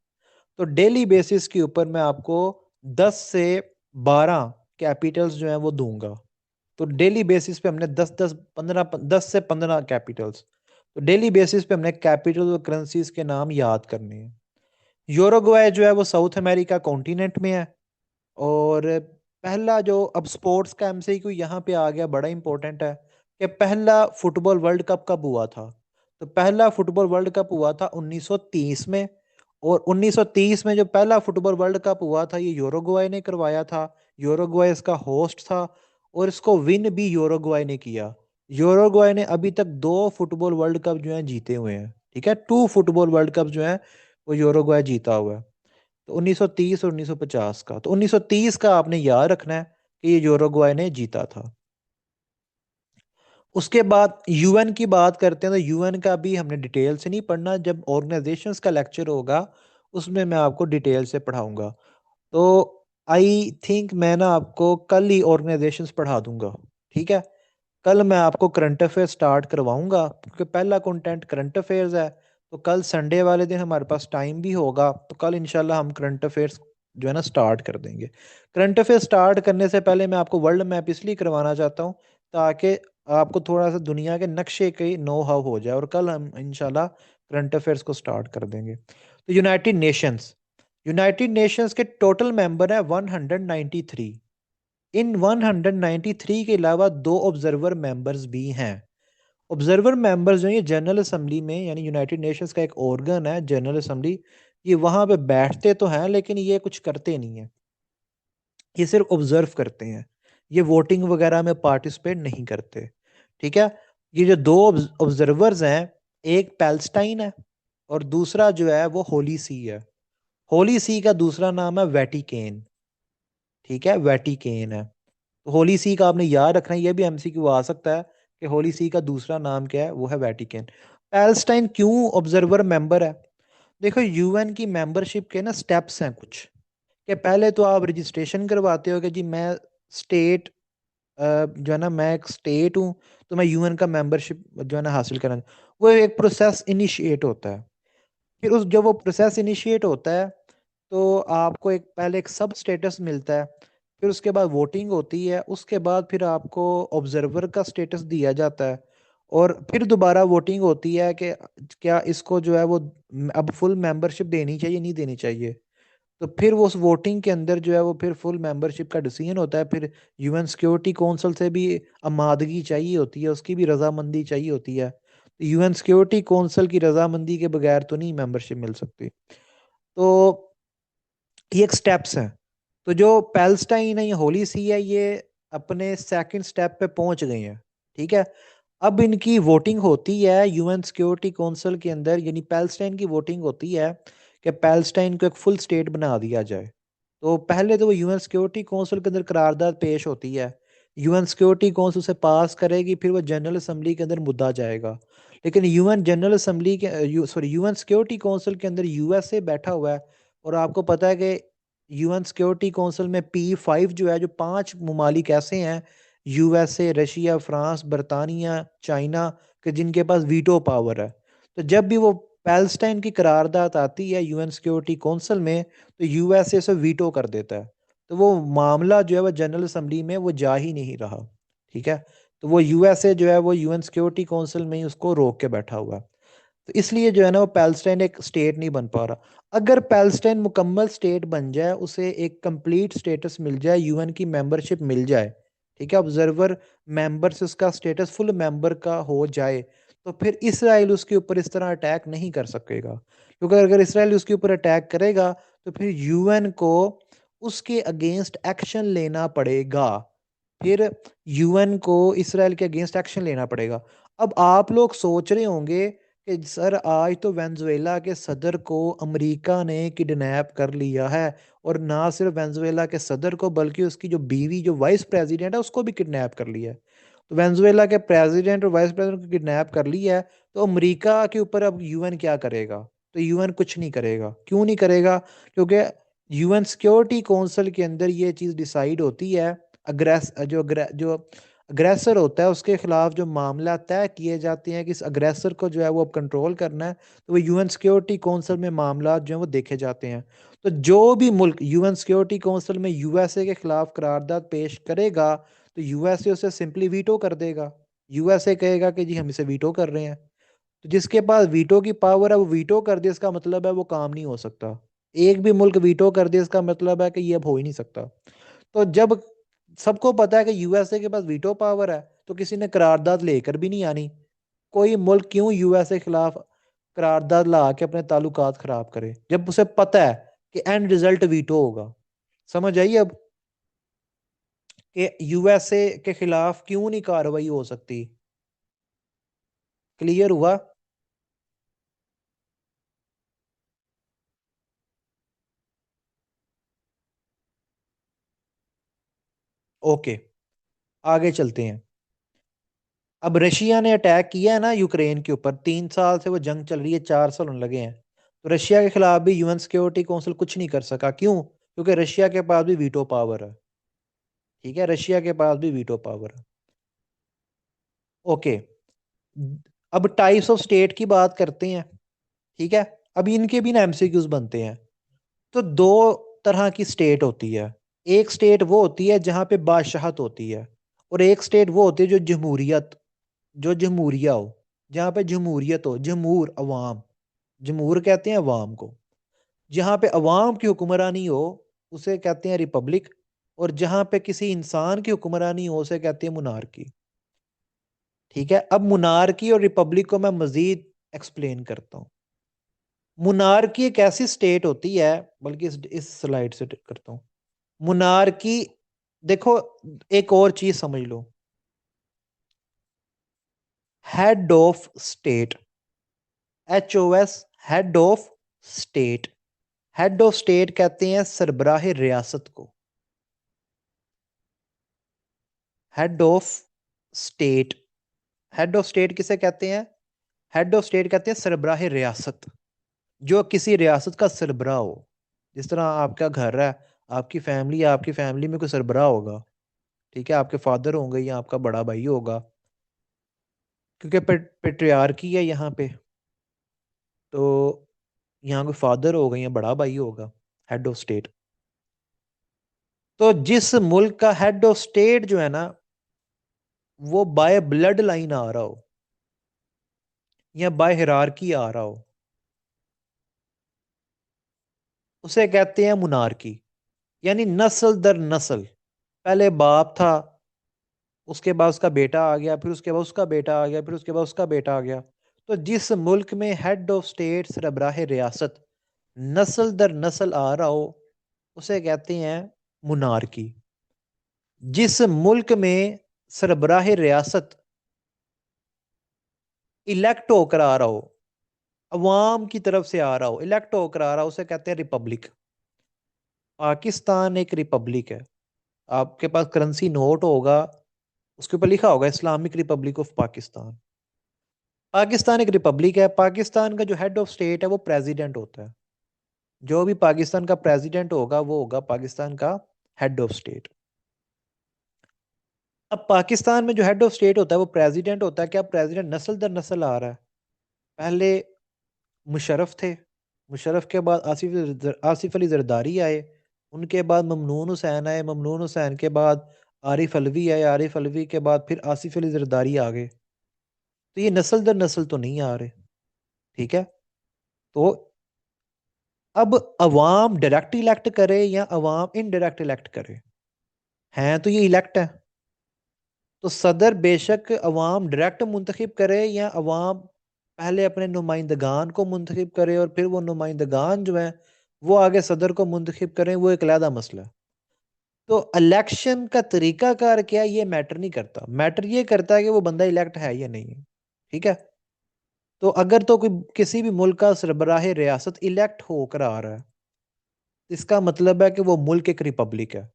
S1: तो डेली बेसिस के ऊपर मैं आपको 10 से 12 कैपिटल्स जो हैं वो दूंगा। तो डेली बेसिस पे हमने 10 10 15 10 से 15 कैपिटल्स, तो डेली बेसिस पे हमने कैपिटल और करेंसीज के नाम याद करने हैं। यूरुग्वे जो है वो साउथ अमेरिका कॉन्टिनेंट में है। और पहला जो, अब स्पोर्ट्स का एमसीक्यू यहाँ पे आ गया, बड़ा इंपॉर्टेंट है कि पहला फुटबॉल वर्ल्ड कप कब हुआ था। तो पहला फुटबॉल वर्ल्ड कप हुआ था 1930 में। और 1930 में जो पहला फुटबॉल वर्ल्ड कप हुआ था, ये यूरुग्वे ने करवाया था। यूरुग्वे इसका होस्ट था, और इसको विन भी यूरुग्वे ने किया। यूरुग्वे ने अभी तक दो फुटबॉल वर्ल्ड कप जो है जीते हुए हैं। ठीक है, टू फुटबॉल वर्ल्ड कप जो है वो यूरुग्वे जीता हुआ है। तो 1930 और 1950 का, तो 1930 का आपने याद रखना है कि ये यूरुग्वे ने जीता था। उसके बाद यूएन की बात करते हैं, तो यूएन का भी हमने डिटेल से नहीं पढ़ना, जब ऑर्गेनाइजेशंस का लेक्चर होगा उसमें मैं आपको डिटेल से पढ़ाऊंगा। तो आई थिंक मैं ना आपको कल ही ऑर्गेनाइजेशंस पढ़ा दूंगा। ठीक है, कल मैं आपको करंट अफेयर स्टार्ट करवाऊंगा, क्योंकि पहला कंटेंट करंट अफेयर्स है। तो कल संडे वाले दिन हमारे पास टाइम भी होगा, तो कल इंशाल्लाह हम करंट अफेयर्स जो है ना स्टार्ट कर देंगे। करंट अफेयर स्टार्ट करने से पहले मैं आपको वर्ल्ड मैप इसलिए करवाना चाहता हूँ ताकि आपको थोड़ा सा दुनिया के नक्शे की नो हाउ हो जाए, और कल हम इंशाल्लाह करंट अफेयर्स को स्टार्ट कर देंगे। तो यूनाइटेड नेशंस के टोटल मेंबर है 193। इन 193 के अलावा दो ऑब्जर्वर मेंबर्स भी हैं। ऑब्जर्वर मेंबर्स जो है ये जनरल असेंबली में, यानी यूनाइटेड नेशंस का एक ऑर्गन है जनरल असेंबली, ये वहां पे बैठते तो हैं लेकिन ये कुछ करते नहीं है, ये सिर्फ ऑब्जर्व करते हैं, ये वोटिंग वगैरह में पार्टिसिपेट नहीं करते। ठीक है। ये जो दो ऑब्जर्वर्स हैं, एक पैलेस्टाइन है और दूसरा जो है वो होली सी है। होली सी का दूसरा नाम है वेटिकेन। ठीक है, वेटिकेन है। तो होली सी का आपने याद रखना है, ये भी एमसीक्यू आ सकता है कि होली सी का दूसरा नाम क्या है, वो है वेटिकन। पैलेस्टाइन क्यों ऑब्जर्वर मेंबर है? देखो, यूएन की मेंबरशिप के ना स्टेप्स हैं कुछ, कि पहले तो आप रजिस्ट्रेशन करवाते हो कि जी मैं स्टेट, जो है ना, मैं एक स्टेट हूँ, तो मैं यूएन का मेंबरशिप जो है ना हासिल करना, वो एक प्रोसेस इनिशिएट होता है। फिर उस जब वो प्रोसेस इनिशिएट होता है तो आपको एक पहले एक सब स्टेटस मिलता है, फिर उसके बाद वोटिंग होती है, उसके बाद फिर आपको ऑब्जर्वर का स्टेटस दिया जाता है, और फिर दोबारा वोटिंग होती है कि क्या इसको जो है वो अब फुल मेंबरशिप देनी चाहिए नहीं देनी चाहिए। तो फिर वो उस वोटिंग के अंदर जो है वो फिर फुल मेंबरशिप का डिसीजन होता है। फिर यूएन सिक्योरिटी काउंसिल से भी आमादगी चाहिए होती है, उसकी भी रजामंदी चाहिए होती है। तो यूएन सिक्योरिटी काउंसिल की रजामंदी के बगैर तो नहीं मेंबरशिप मिल सकती। तो ये एक स्टेप्स हैं। तो जो पैलेस्टाइन है, ये होली सी है, ये अपने सेकंड स्टेप पे पहुंच गए हैं। ठीक है। अब इनकी वोटिंग होती है यूएन सिक्योरिटी काउंसिल के अंदर, यानी पैलेस्टाइन की वोटिंग होती है कि पैलेस्टाइन को एक फुल स्टेट बना दिया जाए। तो पहले तो वो यूएन सिक्योरिटी काउंसिल के अंदर करारदाद पेश होती है, यूएन सिक्योरिटी काउंसिल से पास करेगी, फिर वो जनरल असेंबली के अंदर मुद्दा जाएगा। लेकिन यूएन जनरल असेंबली के सॉरी यूएन सिक्योरिटी काउंसिल के अंदर यूएसए बैठा हुआ है, और आपको पता है कि यूएन सिक्योरिटी काउंसिल में P5 जो है, जो 5 ममालिक ऐसे हैं, यूएसए, रशिया, फ्रांस, बरतानिया, चाइना, के जिनके पास वीटो पावर है। तो जब भी वो पैलेस्टाइन की करारदाद आती है यूएन सिक्योरिटी काउंसिल में, तो यूएसए से वीटो कर देता है। तो वो मामला जो है वो जनरल असेंबली में वो जा ही नहीं रहा। ठीक है। तो वो यूएसए जो है वो यूएन सिक्योरिटी काउंसिल में ही उसको रोक के बैठा हुआ है। तो इसलिए जो है ना वो पैलेस्टाइन एक स्टेट नहीं बन पा रहा। अगर पैलेस्टाइन मुकम्मल स्टेट बन जाए, उसे एक कंप्लीट स्टेटस मिल जाए, यूएन की मेंबरशिप मिल जाए, ठीक है, ऑब्जर्वर मेंबर से उसका स्टेटस फुल मेंबर का हो जाए, तो फिर इसराइल उसके ऊपर इस तरह अटैक नहीं कर सकेगा। क्योंकि अगर इसराइल उसके ऊपर अटैक करेगा तो फिर यूएन को उसके अगेंस्ट एक्शन लेना पड़ेगा। फिर यूएन को इसराइल के अगेंस्ट एक्शन लेना पड़ेगा। अब आप लोग सोच रहे होंगे कि सर आज तो वेनेजुएला के सदर को अमेरिका ने किडनैप कर लिया है, और ना सिर्फ वेनेजुएला के सदर को बल्कि उसकी जो बीवी, जो वाइस प्रेसिडेंट है, उसको भी किडनैप कर लिया है। तो वेनेजुएला के प्रेसिडेंट और वाइस प्रेसिडेंट को किडनैप कर लिया है, तो अमेरिका के ऊपर अब यूएन क्या करेगा? तो यूएन कुछ नहीं करेगा। क्यों नहीं करेगा? क्योंकि यूएन सिक्योरिटी काउंसिल के अंदर ये चीज़ डिसाइड होती है, जो अग्रेसर होता है उसके खिलाफ जो मामला तय किए जाते हैं कि इस अग्रेसर को जो है वो अब कंट्रोल करना है, तो वो यूएन सिक्योरिटी काउंसिल में मामला जो है वो देखे जाते हैं। तो जो भी मुल्क यूएन सिक्योरिटी काउंसिल में यूएसए के खिलाफ करारदाद पेश करेगा, तो यूएसए उसे सिंपली वीटो कर देगा। यूएसए कहेगा कि जी हम इसे वीटो कर रहे हैं। तो जिसके पास वीटो की पावर है वो वीटो कर दे, इसका मतलब है वो काम नहीं हो सकता। एक भी मुल्क वीटो कर दे, इसका मतलब है कि ये अब हो ही नहीं सकता। तो जब सबको पता है कि यूएसए के पास वीटो पावर है, तो किसी ने करारदाद लेकर भी नहीं आनी। कोई मुल्क क्यों यूएसए के खिलाफ करारदाद ला के अपने ताल्लुकात खराब करे, जब उसे पता है कि एंड रिजल्ट वीटो होगा। समझ आई अब कि यूएसए के खिलाफ क्यों नहीं कार्रवाई हो सकती? क्लियर हुआ? ओके, आगे चलते हैं। अब रशिया ने अटैक किया है ना यूक्रेन के ऊपर, 3 साल से वो जंग चल रही है, 4 साल होने लगे हैं। तो रशिया के खिलाफ भी यूएन सिक्योरिटी काउंसिल कुछ नहीं कर सका। क्यों? क्योंकि रशिया के पास भी वीटो पावर है। ठीक है, रशिया के पास भी वीटो पावर है। ओके। अब टाइप्स ऑफ स्टेट की बात करते हैं। ठीक है। अब इनके भी ना एमसीक्यूज बनते हैं। तो दो तरह की स्टेट होती है। एक स्टेट वो होती है जहां पे बादशाहत होती है, और एक स्टेट वो होती है जो जमहूरियत, जो जमहूरिया हो, जहाँ पे जमहूरियत हो, जमहूर अवाम, जमहूर कहते हैं अवाम को। जहां पे अवाम की हुक्मरानी हो उसे कहते हैं रिपब्लिक, और जहां पे किसी इंसान की हुक्मरानी हो उसे कहते हैं मुनारकी। ठीक है, अब मुनारकी और रिपब्लिक को मैं मजीद एक्सप्लेन करता हूँ। मुनारकी एक ऐसी स्टेट होती है, बल्कि इस स्लाइड से करता हूँ। मुनारकी, देखो, एक और चीज समझ लो। Head of state, HOS, head of state. Head of state कहते हैं सरबराह रियासत को। Head of state, head of state किसे कहते हैं? हेड ऑफ स्टेट कहते हैं सरबराह रियासत, जो किसी रियासत का सरबराह हो। जिस तरह आपका घर है, आपकी फैमिली है, आपकी फैमिली में कोई सरबराह होगा। ठीक है, आपके फादर होंगे या आपका बड़ा भाई होगा, क्योंकि पेट्रियार्की है यहाँ पे। तो यहाँ कोई फादर होगा या बड़ा भाई होगा, हेड ऑफ स्टेट। तो जिस मुल्क का हेड ऑफ स्टेट जो है ना, वो बाय ब्लड लाइन आ रहा हो या बाय हिरारकी आ रहा हो, उसे कहते हैं मुनारकी। यानी नस्ल दर नस्ल, पहले बाप था, उसके बाद उसका बेटा आ गया, फिर उसके बाद उसका बेटा आ गया, फिर उसके बाद उसका बेटा आ गया। तो जिस मुल्क में हेड ऑफ स्टेट सरबराह रियासत नस्ल दर नस्ल आ रहा हो उसे कहते हैं मुनारकी। जिस मुल्क में सरबराह रियासत इलेक्ट होकर आ रहा हो, अवाम की तरफ से आ रहा हो, इलेक्ट होकर आ रहा हो, उसे कहते हैं रिपब्लिक। पाकिस्तान एक रिपब्लिक है। आपके पास करेंसी नोट होगा, उसके ऊपर लिखा होगा Islamic Republic of Pakistan. Pakistan एक रिपब्लिक है। पाकिस्तान का जो हेड ऑफ स्टेट है वो प्रेसिडेंट होता है। जो भी पाकिस्तान का प्रेसिडेंट होगा वो होगा पाकिस्तान का हेड ऑफ स्टेट। अब पाकिस्तान में जो हेड ऑफ स्टेट होता है वो प्रेसिडेंट होता है। क्या प्रेसिडेंट नस्ल दर नस्ल आ रहा है? पहले मुशर्रफ थे, मुशर्रफ के बाद आसिफ अली जरदारी आए, उनके बाद ममनून हुसैन आए, ममनून हुसैन के बाद आरिफ अलवी आए, आरिफ अलवी के बाद फिर आसिफ अली जरदारी आ गए। तो ये नस्ल दर नस्ल तो नहीं आ रहे। ठीक है, तो अब अवाम डायरेक्ट इलेक्ट करे या अवाम इनडायरेक्ट इलेक्ट करे, हैं तो ये इलेक्ट है। तो सदर बेशक अवाम डायरेक्ट मुंतखब करे या अवाम पहले अपने नुमाइंदगान को मुंतखब करे और फिर वो नुमाइंदगान जो है वो आगे सदर को मुंतखब करें, वो एक अलहदा मसला है। तो इलेक्शन का तरीकाकार क्या है, ये मैटर नहीं करता। मैटर ये करता है कि वो बंदा इलेक्ट है या नहीं है। ठीक है, तो अगर तो कोई किसी भी मुल्क का सरबराह रियासत इलेक्ट होकर आ रहा है, इसका मतलब है कि वो मुल्क एक रिपब्लिक है।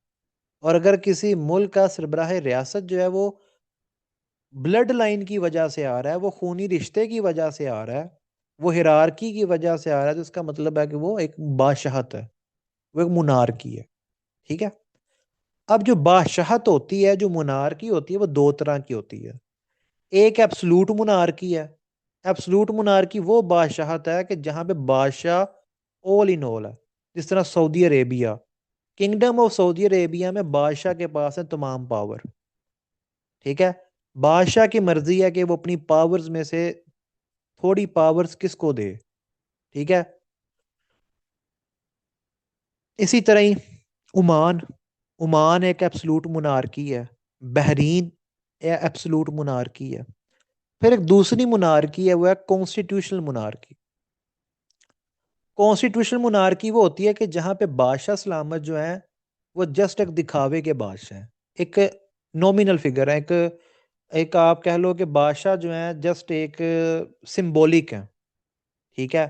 S1: और अगर किसी मुल्क का सरबराह रियासत जो है वो ब्लड लाइन की वजह से आ रहा है, वो खूनी रिश्ते की वजह से आ रहा है, वो हिरारकी की वजह से आ रहा है, तो इसका मतलब है कि वो एक बादशाहत है, वो एक मुनारकी है। ठीक है, अब जो बादशाहत होती है, जो मुनारकी होती है, वो दो तरह की होती है। एक एब्सलूट मुनारकी है। एब्सलूट मुनारकी वो बादशाहत है कि जहां पे बादशाह ऑल इन ऑल है। जिस तरह Saudi Arabia, kingdom of Saudi Arabia में बादशाह के पास है तमाम पावर। ठीक है, बादशाह की मर्जी है कि वो अपनी पावर्स में से थोड़ी पावर्स किसको दे। ठीक है, इसी तरह ही ओमान, ओमान एक एब्सलूट मुनारकी है। बहरीन एब्सलूट मुनारकी है। फिर एक दूसरी मुनारकी है, वो है कॉन्स्टिट्यूशनल मुनारकी। कॉन्स्टिट्यूशनल मुनारकी वो होती है कि जहां पे बादशाह सलामत जो है वो जस्ट एक दिखावे के बादशाह है, एक नॉमिनल फिगर है, एक एक आप कह लो कि बादशाह जो है जस्ट एक सिंबॉलिक है। ठीक है,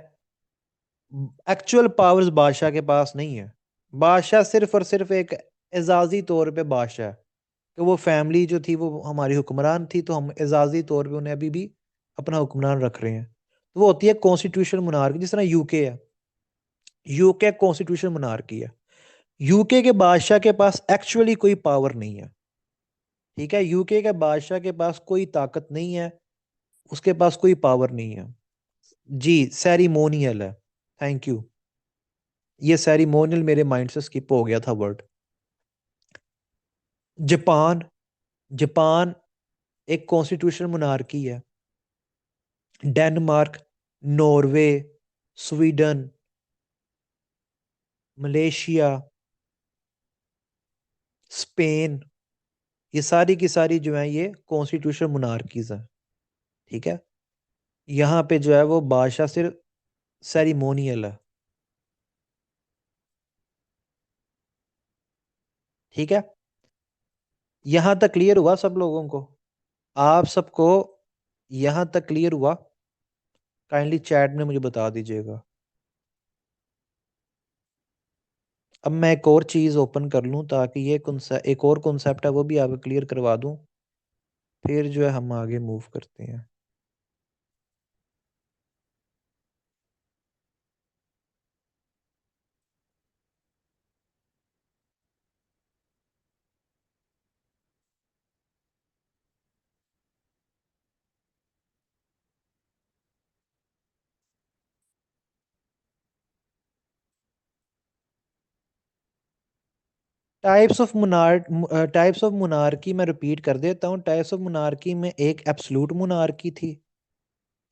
S1: एक्चुअल पावर्स बादशाह के पास नहीं है। बादशाह सिर्फ और सिर्फ एक एजाजी तौर पे बादशाह है, कि वो फैमिली जो थी वो हमारी हुक्मरान थी, तो हम एजाजी तौर पे उन्हें अभी भी अपना हुक्मरान रख रहे हैं। तो वो होती है कॉन्स्टिट्यूशनल मोनार्की। जिस तरह यूके है, यूके कॉन्स्टिट्यूशनल मोनार्की है। यूके के बादशाह के पास एक्चुअली कोई पावर नहीं है। ठीक है, यूके के बादशाह के पास कोई ताकत नहीं है, उसके पास कोई पावर नहीं है। जी, सेरिमोनियल है। थैंक यू, ये सेरिमोनियल मेरे माइंड से स्किप हो गया था वर्ड। जापान, जापान एक कॉन्स्टिट्यूशनल मोनार्की है। Denmark, Norway, Sweden, Malaysia, Spain, ये सारी की सारी जो है ये कॉन्स्टिट्यूशन मोनार्कीज हैं। ठीक है। यहाँ पे जो है वो बादशाह सिर्फ सेरिमोनियल है। ठीक है। यहाँ तक क्लियर हुआ सब लोगों को? आप सबको यहाँ तक क्लियर हुआ? काइंडली चैट में मुझे बता दीजिएगा। अब मैं एक और चीज़ ओपन कर लूँ ताकि ये एक और कॉन्सेप्ट है वो भी आपको क्लियर करवा दूँ, फिर जो है हम आगे मूव करते हैं। टाइप्स ऑफ मोनार्की मैं रिपीट कर देता हूँ। टाइप्स ऑफ मोनार्की में एक एब्सोल्यूट मोनार्की थी।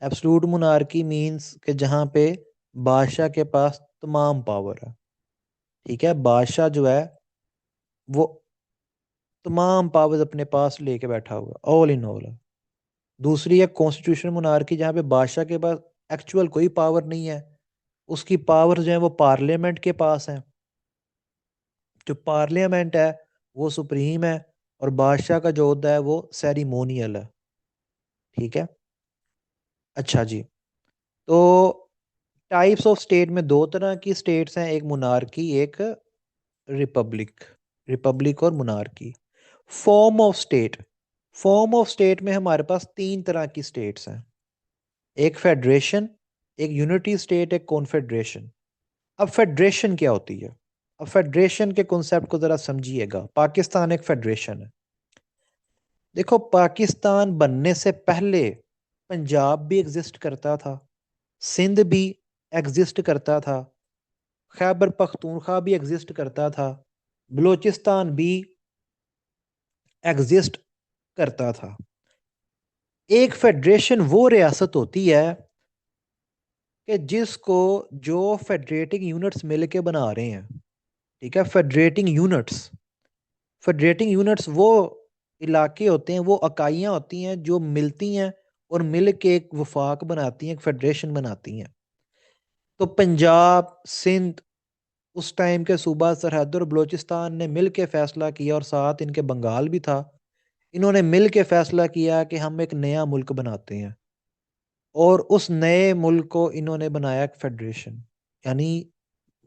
S1: एब्सोल्यूट मोनार्की मींस कि जहाँ पे बादशाह के पास तमाम पावर है। ठीक है, बादशाह जो है वो तमाम पावर्स अपने पास लेके बैठा हुआ, ऑल इन ऑल है। दूसरी है कॉन्स्टिट्यूशन मोनार्की, जहाँ पे बादशाह के पास एक्चुअल कोई पावर नहीं है, उसकी पावर जो है वो पार्लियामेंट के पास है। जो पार्लियामेंट है वो सुप्रीम है, और बादशाह का जो होता है वो सेरिमोनियल है। ठीक है। अच्छा जी। तो टाइप्स ऑफ स्टेट में दो तरह की स्टेट्स हैं, एक मोनार्की, एक रिपब्लिक। रिपब्लिक और monarchy. Form of state, form of state में हमारे पास तीन तरह की स्टेट्स हैं, एक फेडरेशन, एक यूनिटी स्टेट, एक कॉन्फेडरेशन। अब फेडरेशन क्या होती है? अब फेडरेशन के कॉन्सेप्ट को जरा समझिएगा। पाकिस्तान एक फेडरेशन है। देखो, पाकिस्तान बनने से पहले पंजाब भी एग्जिस्ट करता था, सिंध भी एग्जिस्ट करता था, खैबर पख्तूनख्वा भी एग्जिस्ट करता था, बलूचिस्तान भी एग्जिस्ट करता था। एक फेडरेशन वो रियासत होती है कि जिसको जो फेडरेटिंग यूनिट्स मिलके बना रहे हैं। ठीक है, फेडरेटिंग यूनिट्स। फेडरेटिंग यूनिट्स वो इलाके होते हैं, वो इकाइयाँ होती हैं जो मिलती हैं और मिल के एक वफाक बनाती हैं, एक फेडरेशन बनाती हैं। तो पंजाब, सिंध, उस टाइम के सूबा सरहद और बलूचिस्तान ने मिल के फैसला किया, और साथ इनके बंगाल भी था। इन्होंने मिल के फैसला किया कि हम एक नया मुल्क बनाते हैं, और उस नए मुल्क को इन्होंने बनाया एक फेडरेशन। यानी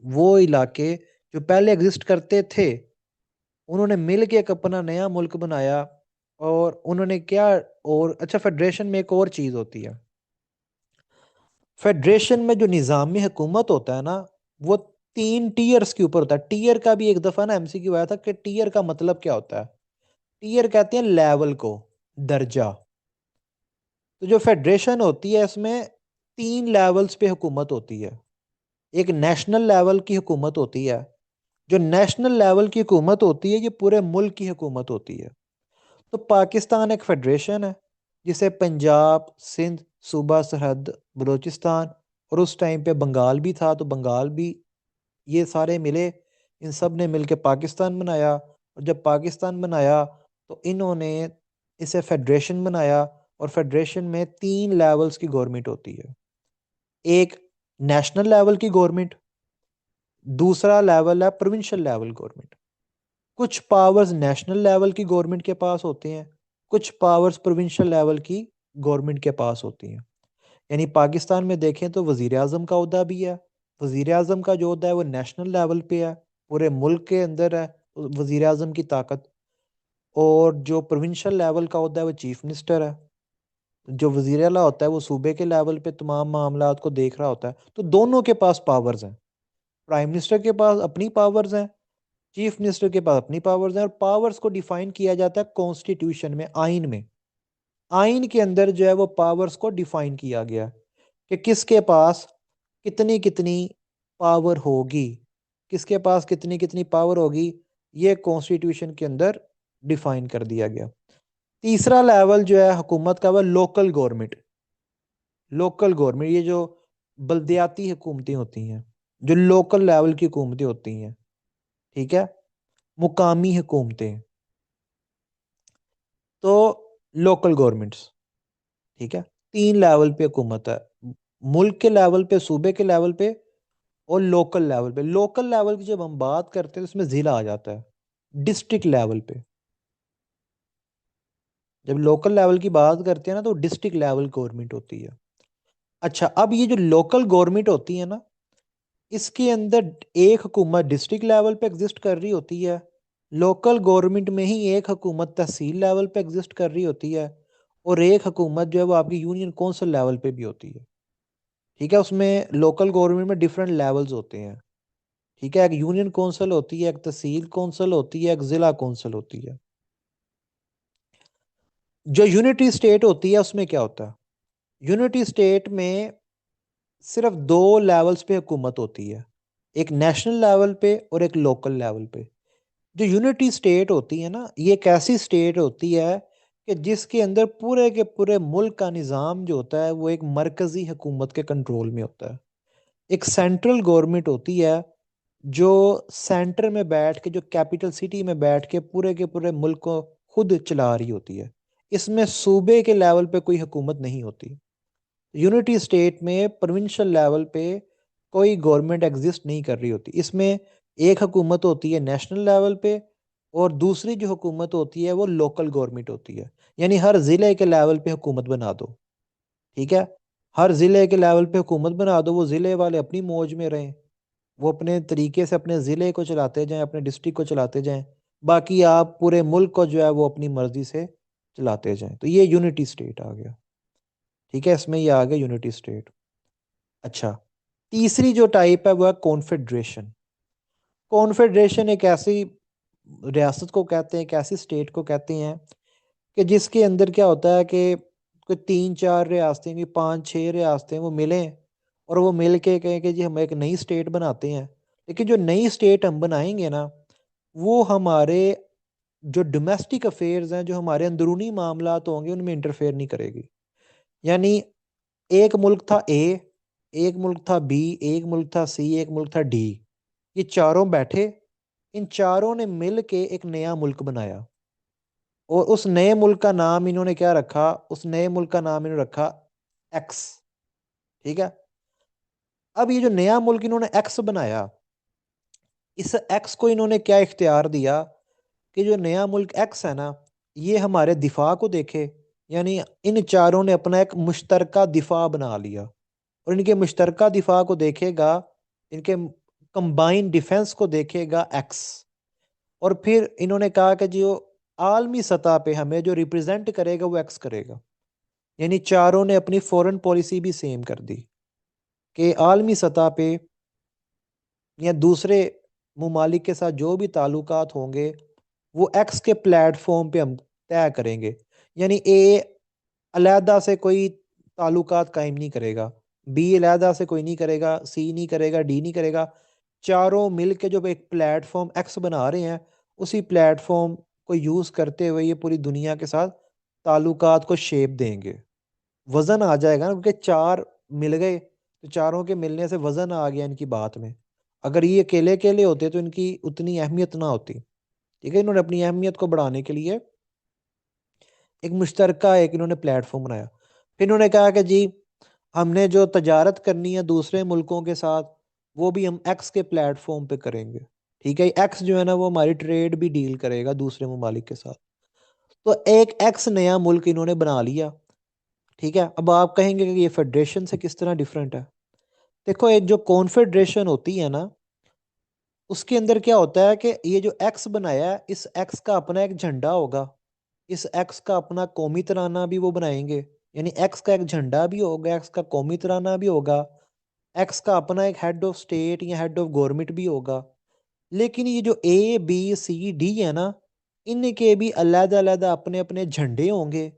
S1: वो इलाके जो पहले एग्जिस्ट करते थे, उन्होंने मिल के एक अपना नया मुल्क बनाया। और उन्होंने क्या, और अच्छा, फेडरेशन में एक और चीज़ होती है। फेडरेशन में जो निज़ामी हुकूमत होता है ना, वो तीन टीयर्स के ऊपर होता है। टीयर का भी एक दफ़ा ना एमसीक्यू आया था कि टीयर का मतलब क्या होता है। टीयर कहते हैं लेवल को, दर्जा। तो जो फेडरेशन होती है इसमें तीन लेवल्स पे हुकूमत होती है। एक नेशनल लेवल की हुकूमत होती है। जो नेशनल लेवल की हुकूमत होती है ये पूरे मुल्क की हुकूमत होती है। तो पाकिस्तान एक फेडरेशन है जिसे पंजाब, सिंध, सूबा सरहद, बलूचिस्तान, और उस टाइम पे बंगाल भी था, तो बंगाल भी, ये सारे मिले, इन सब ने मिलके पाकिस्तान बनाया। और जब पाकिस्तान बनाया तो इन्होंने इसे फेडरेशन बनाया। और फेडरेशन में तीन लेवल्स की गवर्नमेंट होती है। एक नेशनल लेवल की गवर्नमेंट, दूसरा लेवल है प्रोविंशियल लेवल गवर्नमेंट। कुछ पावर्स नेशनल लेवल की गवर्नमेंट के पास होते हैं, कुछ पावर्स प्रोविंशियल लेवल की गवर्नमेंट के पास होती हैं। यानी पाकिस्तान में देखें तो वजीर आजम का ओहदा भी है। वजीर आजम का जो ओहदा है वो नेशनल लेवल पे है, पूरे मुल्क के अंदर है वजीर आजम की ताकत। और जो प्रोविंशियल लेवल का ओहदा है वो चीफ मिनिस्टर है। जो वजीर आला होता है वो सूबे के लेवल पे तमाम मामलात को देख रहा होता है। तो दोनों के पास पावर्स हैं। प्राइम मिनिस्टर के पास अपनी पावर्स हैं, चीफ मिनिस्टर के पास अपनी पावर्स हैं। और पावर्स को डिफाइन किया जाता है कॉन्स्टिट्यूशन में, आइन में। आइन के अंदर जो है वो पावर्स को डिफाइन किया गया कि किसके पास कितनी कितनी पावर होगी, किसके पास कितनी कितनी पावर होगी, ये कॉन्स्टिट्यूशन के अंदर डिफाइन कर दिया गया। तीसरा लेवल जो है हुकूमत का, वह लोकल गवर्नमेंट। लोकल गवर्नमेंट, ये जो बलदियाती हुकूमतें होती हैं, जो लोकल लेवल की हुकूमतें होती हैं, ठीक है, मुकामी हुकूमतें, तो लोकल गवर्नमेंट्स, ठीक है, तीन लेवल पे हुकूमत है। मुल्क के लेवल पे, सूबे के लेवल पे, और लोकल लेवल पे। लोकल लेवल की जब हम बात करते हैं तो उसमें जिला आ जाता है, डिस्ट्रिक्ट लेवल पे। जब लोकल लेवल की बात करते हैं ना तो डिस्ट्रिक्ट लेवल गवर्नमेंट होती है। अच्छा, अब ये जो लोकल गवर्नमेंट होती है ना, इसके अंदर एक हुकूमत डिस्ट्रिक्ट लेवल पे एग्जिस्ट कर रही होती है, लोकल गवर्नमेंट में ही एक हुकूमत तहसील लेवल पे एग्जिस्ट कर रही होती है, और एक हुकूमत जो है वो आपकी यूनियन कौंसिल लेवल पे भी होती है। ठीक है, उसमें लोकल गवर्नमेंट में डिफरेंट लेवल्स होते हैं। ठीक है, एक यूनियन कौंसिल होती है, एक तहसील कौंसिल होती है, एक जिला कौंसिल होती है। जो यूनिटी स्टेट होती है उसमें क्या होता है? यूनिटी स्टेट में सिर्फ दो लेवल्स पे हुकूमत होती है, एक नेशनल लेवल पे और एक लोकल लेवल पे। जो यूनिटी स्टेट होती है ना, ये एक ऐसी स्टेट होती है कि जिसके अंदर पूरे के पूरे मुल्क का निज़ाम जो होता है वो एक मरकज़ी हुकूमत के कंट्रोल में होता है। एक सेंट्रल गवर्नमेंट होती है जो सेंटर में बैठ के, जो कैपिटल सिटी में बैठ के पूरे के पूरे मुल्क को खुद चला रही होती है। इसमें सूबे के लेवल पे कोई हुकूमत नहीं होती। यूनिटी स्टेट में प्रोविंशियल लेवल पे कोई गवर्नमेंट एग्जिस्ट नहीं कर रही होती। इसमें एक हुकूमत होती है नेशनल लेवल पे, और दूसरी जो हुकूमत होती है वो लोकल गवर्नमेंट होती है। यानी हर ज़िले के लेवल पे हुकूमत बना दो, ठीक है, हर ज़िले के लेवल पे हुकूमत बना दो, वो ज़िले वाले अपनी मौज में रहें, वो अपने तरीके से अपने ज़िले को चलाते जाएं, अपने डिस्ट्रिक्ट को चलाते जाएं, बाकी आप पूरे मुल्क को जो है वो अपनी मर्जी से चलाते जाएं। तो ये यूनिटी स्टेट आ गया। ठीक है, इसमें ये आ गया यूनिटी स्टेट। अच्छा, तीसरी जो टाइप है वो है कॉन्फेडरेशन। कॉन्फेडरेशन एक ऐसी रियासत को कहते हैं, एक ऐसी स्टेट को कहते हैं कि जिसके अंदर क्या होता है कि कोई तीन चार रियासतें, कोई पांच छह रियासतें वो मिलें, और वो मिल के कहें कि जी हम एक नई स्टेट बनाते हैं। लेकिन जो नई स्टेट हम बनाएंगे ना, वो हमारे जो डोमेस्टिक अफेयर्स हैं, जो हमारे अंदरूनी मामलात होंगे, उनमें इंटरफेयर नहीं करेगी। यानी एक मुल्क था ए, एक मुल्क था बी, एक मुल्क था सी, एक मुल्क था डी। ये चारों बैठे, इन चारों ने मिल के एक नया मुल्क बनाया, और उस नए मुल्क का नाम इन्होंने क्या रखा? उस नए मुल्क का नाम इन्होंने रखा एक्स। ठीक है, अब ये जो नया मुल्क इन्होंने एक्स बनाया, इस एक्स को इन्होंने क्या इख्तियार दिया कि जो नया मुल्क एक्स है ना, ये हमारे दिफा को देखे। यानी इन चारों ने अपना एक मुश्तरका दिफा बना लिया, और इनके मुश्तरका दिफा को देखेगा, इनके कंबाइन डिफेंस को देखेगा एक्स। और फिर इन्होंने कहा कि जो आलमी सतह पे हमें जो रिप्रेजेंट करेगा वो एक्स करेगा। यानी चारों ने अपनी फॉरेन पॉलिसी भी सेम कर दी कि आलमी सतह पे या दूसरे ममालिक के साथ जो भी ताल्लुकात होंगे वो एक्स के प्लेटफॉर्म पे हम तय करेंगे। यानी ए अलहदा से कोई ताल्लुकात कायम नहीं करेगा, बी अलहदा से कोई नहीं करेगा, सी नहीं करेगा, डी नहीं करेगा। चारों मिल के जो एक प्लेटफॉर्म एक्स बना रहे हैं, उसी प्लेटफॉर्म को यूज़ करते हुए ये पूरी दुनिया के साथ ताल्लुकात को शेप देंगे। वजन आ जाएगा ना, क्योंकि चार मिल गए, तो चारों के मिलने से वजन आ गया इनकी बात में। अगर ये अकेले अकेले होते तो इनकी उतनी अहमियत ना होती। ठीक है, इन्होंने अपनी अहमियत को बढ़ाने के लिए एक मुश्तरका एक इन्होंने प्लेटफॉर्म बनाया। फिर इन्होंने कहा कि जी हमने जो तजारत करनी है दूसरे मुल्कों के साथ, वो भी हम एक्स के प्लेटफॉर्म पे करेंगे। ठीक है, एक्स जो है ना वो हमारी ट्रेड भी डील करेगा दूसरे ममालिक के साथ। तो एक एक्स नया मुल्क इन्होंने बना लिया। ठीक है, अब आप कहेंगे कि ये फेडरेशन से किस तरह डिफरेंट है? देखो, एक जो कॉन्फेडरेशन होती है ना, उसके अंदर क्या होता है कि ये जो एक्स बनाया है, इस एक्स का अपना एक झंडा होगा, इस एक्स का अपना कौमी तराना भी वो बनाएंगे। यानी एक्स का एक झंडा भी होगा, एक्स का कौमी तराना भी होगा, एक्स का अपना एक हेड ऑफ स्टेट या हेड ऑफ गवर्नमेंट भी होगा। लेकिन ये जो ए बी सी डी है ना, इनके भी अलग अलग अपने अपने झंडे होंगे,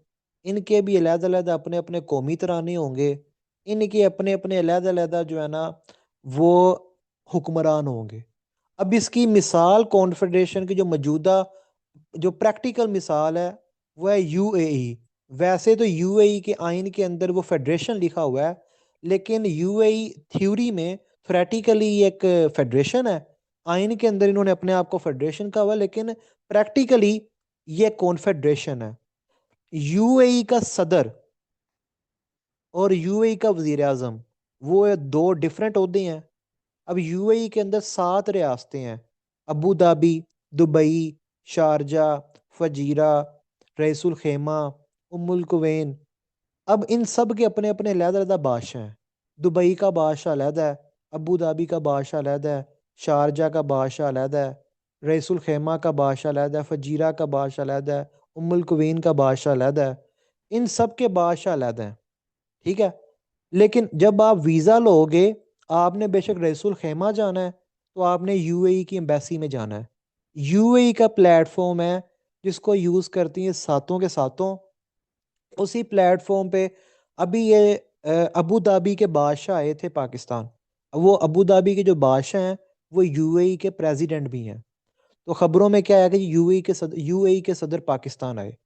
S1: इनके भी अलग अलग अपने अपने कौमी तराने होंगे, इनके अपने अपने अलग अलग जो है ना वो हुक्मरान होंगे। अब इसकी मिसाल कॉन्फेडरेशन की जो मौजूदा जो प्रैक्टिकल मिसाल है वो है यूएई। वैसे तो यूएई के आइन के अंदर वो फेडरेशन लिखा हुआ है, लेकिन यूएई थ्योरी में थ्योरेटिकली ये एक फेडरेशन है, आइन के अंदर इन्होंने अपने आप को फेडरेशन कहा हुआ है, लेकिन प्रैक्टिकली ये कॉन्फेडरेशन है। यूएई का सदर और यूएई का वजीर आजम, वो दो डिफरेंट ओहदे हैं। अब यूएई के अंदर 7 रियासतें हैं, Abu Dhabi, Dubai, Sharjah, फजीरा, Raisul खेमा, उम्मुल कुवैन। अब इन सब के अपने अपने अलग-अलग बादशाह हैं। दुबई का बादशाह अलग है, अबू धाबी का बादशाह अलग है, शारजा का बादशाह अलग है, रईसुल खेमा का बादशाह अलग है, फजीरा का बादशाह अलग है, उम्मुल कुवैन का बादशाह अलग है। इन सब के बादशाह अलग हैं, ठीक है। लेकिन जब आप वीज़ा लोगे, आपने बेशक रईसुल खेमा जाना है, तो आपने यूएई की एम्बेसी में जाना है। यूएई का प्लेटफॉर्म है जिसको यूज़ करती हैं सातों के सातों। उसी प्लेटफॉर्म पे अभी ये अबू धाबी के बादशाह आए थे पाकिस्तान। वो अबू धाबी के जो बादशाह हैं वो यूएई के प्रेसिडेंट भी हैं। तो खबरों में क्या है कि यूएई के सदर पाकिस्तान आए।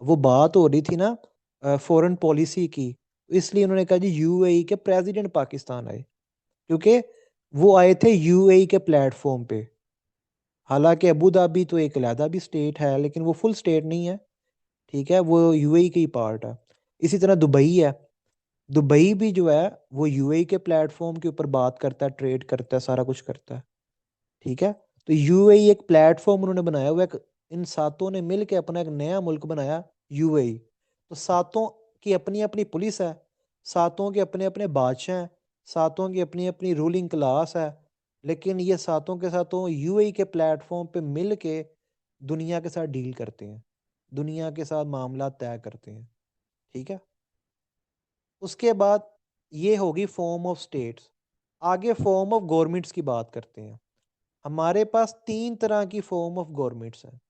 S1: वो बात हो रही थी ना फॉरेन पॉलिसी की, तो इसलिए उन्होंने कहा जी यूएई के प्रेसिडेंट पाकिस्तान आए, क्योंकि वो आए थे यूएई के प्लेटफॉर्म पे। हालांकि अबू धाबी तो एक अलहदा भी स्टेट है, लेकिन वो फुल स्टेट नहीं है, ठीक है, वो यूएई की पार्ट है। इसी तरह दुबई है। दुबई भी जो है वो यूएई के प्लेटफॉर्म के ऊपर बात करता है, ट्रेड करता है, सारा कुछ करता है, ठीक है। तो यूएई एक प्लेटफॉर्म उन्होंने बनाया हुआ है, इन सातों ने मिल के अपना एक नया मुल्क बनाया, यूएई। तो सातों की अपनी अपनी पुलिस है, सातों के अपने अपने बादशाह हैं, सातों की अपनी अपनी रूलिंग क्लास है, लेकिन ये सातों के सातों यूएई के प्लेटफॉर्म पे मिल के दुनिया के साथ डील करते हैं, दुनिया के साथ मामला तय करते हैं, ठीक है। उसके बाद ये होगी फॉर्म ऑफ स्टेट्स। आगे फॉर्म ऑफ गवर्नमेंट्स की बात करते हैं। हमारे पास 3 तरह की फॉर्म ऑफ गवर्नमेंट्स हैं।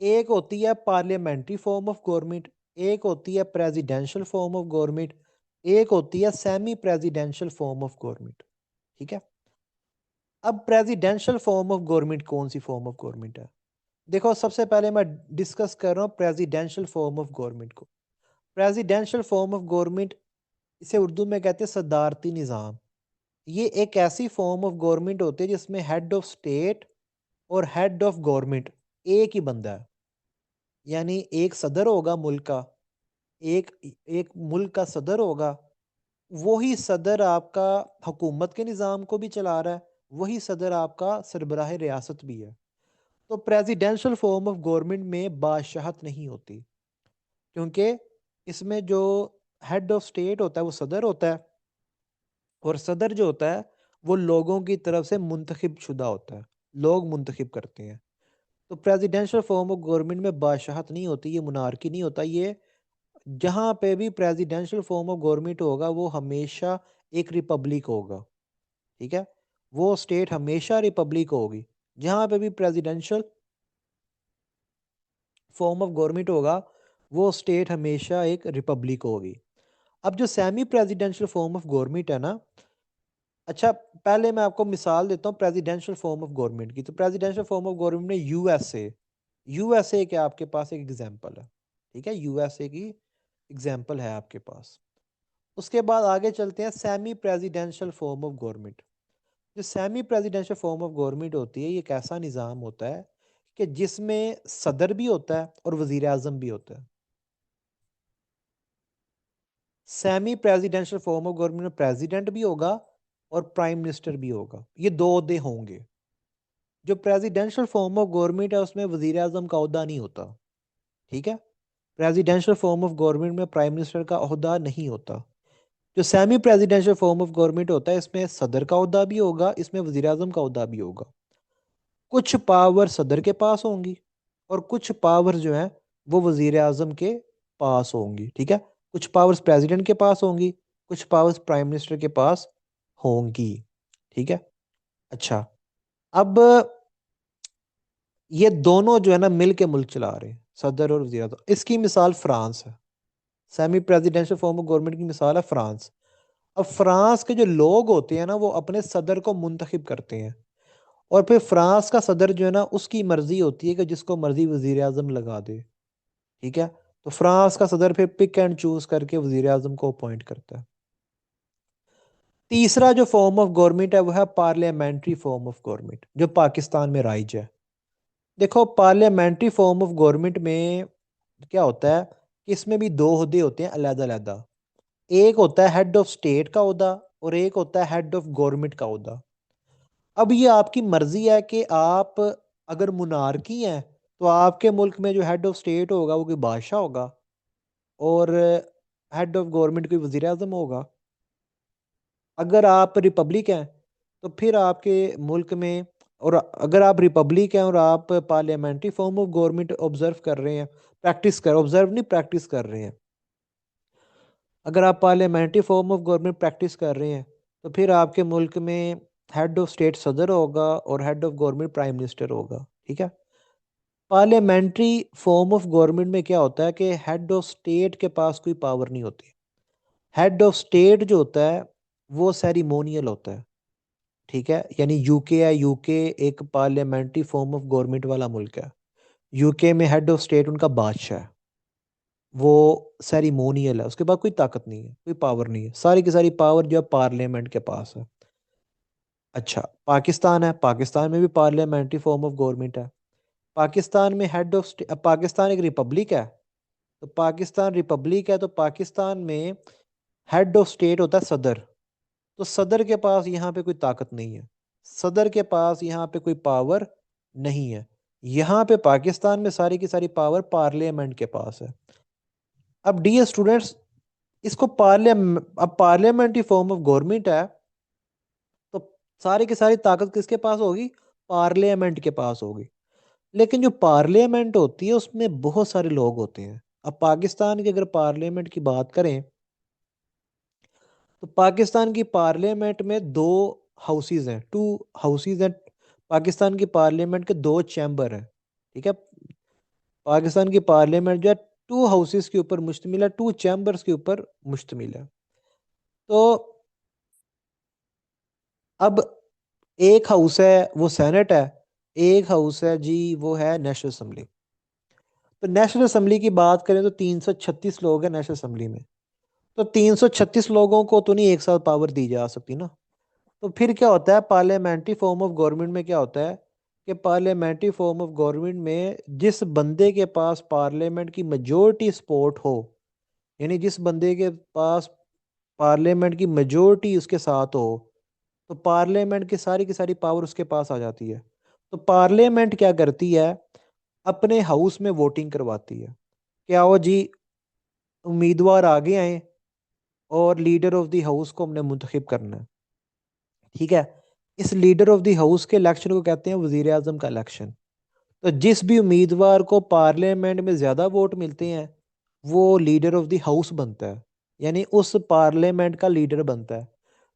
S1: एक होती है पार्लियामेंट्री फॉर्म ऑफ गवर्नमेंट, एक होती है प्रेसिडेंशियल फॉर्म ऑफ गवर्नमेंट, एक होती है semi presidential form of government, ठीक है। अब प्रेसिडेंशियल फॉर्म ऑफ गवर्नमेंट कौन सी फॉर्म ऑफ गवर्नमेंट है? देखो, सबसे पहले मैं डिस्कस कर रहा हूँ प्रेसिडेंशियल फॉर्म ऑफ गवर्नमेंट को। प्रेसिडेंशियल फॉर्म ऑफ गवर्नमेंट, इसे उर्दू में कहते हैं सदारती निज़ाम। ये एक ऐसी फॉर्म ऑफ गवर्नमेंट होती है जिसमें हेड ऑफ स्टेट और हेड ऑफ गवर्नमेंट एक ही बंदा है। यानी एक सदर होगा मुल्क का, एक एक मुल्क का सदर होगा। वही सदर आपका हुकूमत के निज़ाम को भी चला रहा है, वही सदर आपका सरबराह रियासत भी है। तो प्रेसिडेंशियल फॉर्म ऑफ गवर्नमेंट में बादशाहत नहीं होती, क्योंकि इसमें जो हेड ऑफ स्टेट होता है वो सदर होता है, और सदर जो होता है वो लोगों की तरफ से मुंतखब शुदा होता है, लोग मुंतखब करते हैं। तो प्रेसिडेंशियल फॉर्म ऑफ गवर्नमेंट में बादशाहत नहीं होती, ये मुनारकी नहीं होता। ये जहाँ पे भी प्रेसिडेंशियल फॉर्म ऑफ गवर्नमेंट होगा वो हमेशा एक रिपब्लिक होगा, ठीक है। वो स्टेट हमेशा रिपब्लिक होगी। जहाँ पे भी प्रेसिडेंशियल फॉर्म ऑफ गवर्नमेंट होगा वो स्टेट हमेशा एक रिपब्लिक होगी। अब जो semi presidential form of government है ना, अच्छा, पहले मैं आपको मिसाल देता हूँ प्रेसिडेंशियल फॉर्म ऑफ गवर्नमेंट की। तो प्रेसिडेंशियल फॉर्म ऑफ गवर्नमेंट में यूएसए, यूएसए के आपके पास एक एग्जांपल है, ठीक है, यूएसए की एग्जांपल है आपके पास। उसके बाद आगे चलते हैं semi presidential form of government. जो semi presidential form of government होती है, ये एक ऐसा निज़ाम होता है कि जिसमें सदर भी होता है और वजीर आजम भी होता है। Semi presidential form of government में प्रेसिडेंट भी होगा और प्राइम मिनिस्टर भी होगा, ये दो ओहदे होंगे। जो प्रेसिडेंशियल फॉर्म ऑफ गवर्नमेंट है उसमें वजीर आजम का ओहदा नहीं होता, ठीक है। प्रेसिडेंशियल फॉर्म ऑफ गवर्नमेंट में प्राइम मिनिस्टर का ओहदा नहीं होता। जो semi presidential form of government होता है इसमें सदर का ओहदा भी होगा, इसमें वजीर आजम का ओहदा भी होगा। कुछ पावर सदर के पास होंगी और कुछ पावर जो है वो वजीर आजम के पास होंगी, ठीक है। कुछ पावर्स प्रेसिडेंट के पास होंगी, कुछ पावर्स प्राइम मिनिस्टर के पास होंगी, ठीक है। अच्छा, अब ये दोनों जो है ना मिल के मुल्क चला रहे हैं, सदर और वजीर आजम। इसकी मिसाल फ्रांस है। Semi presidential form of government की मिसाल है फ्रांस। अब फ्रांस के जो लोग होते हैं ना वो अपने सदर को मुंतखब करते हैं, और फिर फ्रांस का सदर जो है ना उसकी मर्जी होती है कि जिसको मर्जी वजीर आजम लगा दे, ठीक है। तो फ्रांस का सदर फिर पिक एंड चूज करके वजीर आजम को अपॉइंट करता है। तीसरा जो फॉर्म ऑफ गवर्नमेंट है वो है पार्लियामेंट्री फॉर्म ऑफ गवर्नमेंट, जो पाकिस्तान में राइज है। देखो पार्लियामेंट्री फॉर्म ऑफ गवर्नमेंट में क्या होता है कि इसमें भी दो ओहदे होते हैं अलग अलग। एक होता है हेड ऑफ स्टेट का ओहदा और एक होता है हेड ऑफ गवर्नमेंट का ओहदा। अब ये आपकी मर्जी है कि आप अगर मुनारकी हैं तो आपके मुल्क में जो हेड ऑफ स्टेट होगा वो कोई बादशाह होगा और हेड ऑफ गवर्नमेंट कोई वजीर आजम होगा। अगर आप रिपब्लिक हैं तो फिर आपके मुल्क में, और अगर आप रिपब्लिक हैं और आप parliamentary form of government observe कर रहे हैं, प्रैक्टिस कर, ऑब्जर्व नहीं प्रैक्टिस कर रहे हैं, अगर आप parliamentary form of government practice कर रहे हैं तो फिर आपके मुल्क में हेड ऑफ स्टेट सदर होगा और head of government prime minister होगा। ठीक है। पार्लियामेंट्री फॉर्म ऑफ गवर्नमेंट में क्या होता है कि हेड ऑफ स्टेट के पास कोई पावर नहीं होती। हेड ऑफ स्टेट जो होता है वो सेरिमोनियल होता है। ठीक है, यानी यूके है, यूके एक पार्लियामेंट्री फॉर्म ऑफ गवर्नमेंट वाला मुल्क है। यूके में हेड ऑफ स्टेट उनका बादशाह है, वो सेरिमोनियल है, उसके बाद कोई ताकत नहीं है, कोई पावर नहीं है, सारी की सारी पावर जो है पार्लियामेंट के पास है। अच्छा, पाकिस्तान है, पाकिस्तान में भी पार्लियामेंट्री फॉर्म ऑफ गवर्नमेंट है। पाकिस्तान में हेड ऑफ स्टेट, पाकिस्तान एक रिपब्लिक है, तो पाकिस्तान रिपब्लिक है तो पाकिस्तान में हेड ऑफ स्टेट होता है सदर। तो सदर के पास यहाँ पे कोई ताकत नहीं है, सदर के पास यहाँ पे कोई पावर नहीं है। यहाँ पे पाकिस्तान में सारी की सारी पावर पार्लियामेंट के पास है। अब डियर स्टूडेंट्स, इसको अब पार्लियामेंट्री फॉर्म ऑफ गवर्नमेंट है तो सारी की सारी ताकत किसके पास होगी? पार्लियामेंट के पास होगी। लेकिन जो पार्लियामेंट होती है उसमें बहुत सारे लोग होते हैं। अब पाकिस्तान की अगर पार्लियामेंट की बात करें तो पाकिस्तान की पार्लियामेंट में दो हाउसेज हैं, टू हाउसेज हैं। पाकिस्तान की पार्लियामेंट के दो चैम्बर हैं। ठीक है, पाकिस्तान की पार्लियामेंट जो है टू हाउसेज के ऊपर मुश्तमिल है, टू चैम्बर्स के ऊपर मुश्तमिल है। तो अब एक हाउस है वो सेनेट है, एक हाउस है जी वो है नेशनल असम्बली। तो नेशनल असम्बली की बात करें तो 336 लोग हैं नेशनल असम्बली में। तो 336 लोगों को तो नहीं एक साथ पावर दी जा सकती ना। तो फिर क्या होता है पार्लियामेंट्री फॉर्म ऑफ गवर्नमेंट में, क्या होता है कि पार्लियामेंट्री फॉर्म ऑफ गवर्नमेंट में जिस बंदे के पास पार्लियामेंट की मेजोरिटी सपोर्ट हो, यानी जिस बंदे के पास पार्लियामेंट की मेजोरिटी उसके साथ हो, तो पार्लियामेंट की सारी पावर उसके पास आ जाती है। तो पार्लियामेंट क्या करती है, अपने हाउस में वोटिंग करवाती है। क्या हो जी, उम्मीदवार आगे आए और लीडर ऑफ द हाउस को हमने मुंतखब करना है। ठीक है, इस लीडर ऑफ द हाउस के इलेक्शन को कहते हैं वजीर आजम का इलेक्शन। तो जिस भी उम्मीदवार को पार्लियामेंट में ज़्यादा वोट मिलते हैं वो लीडर ऑफ द हाउस बनता है, यानी उस पार्लियामेंट का लीडर बनता है।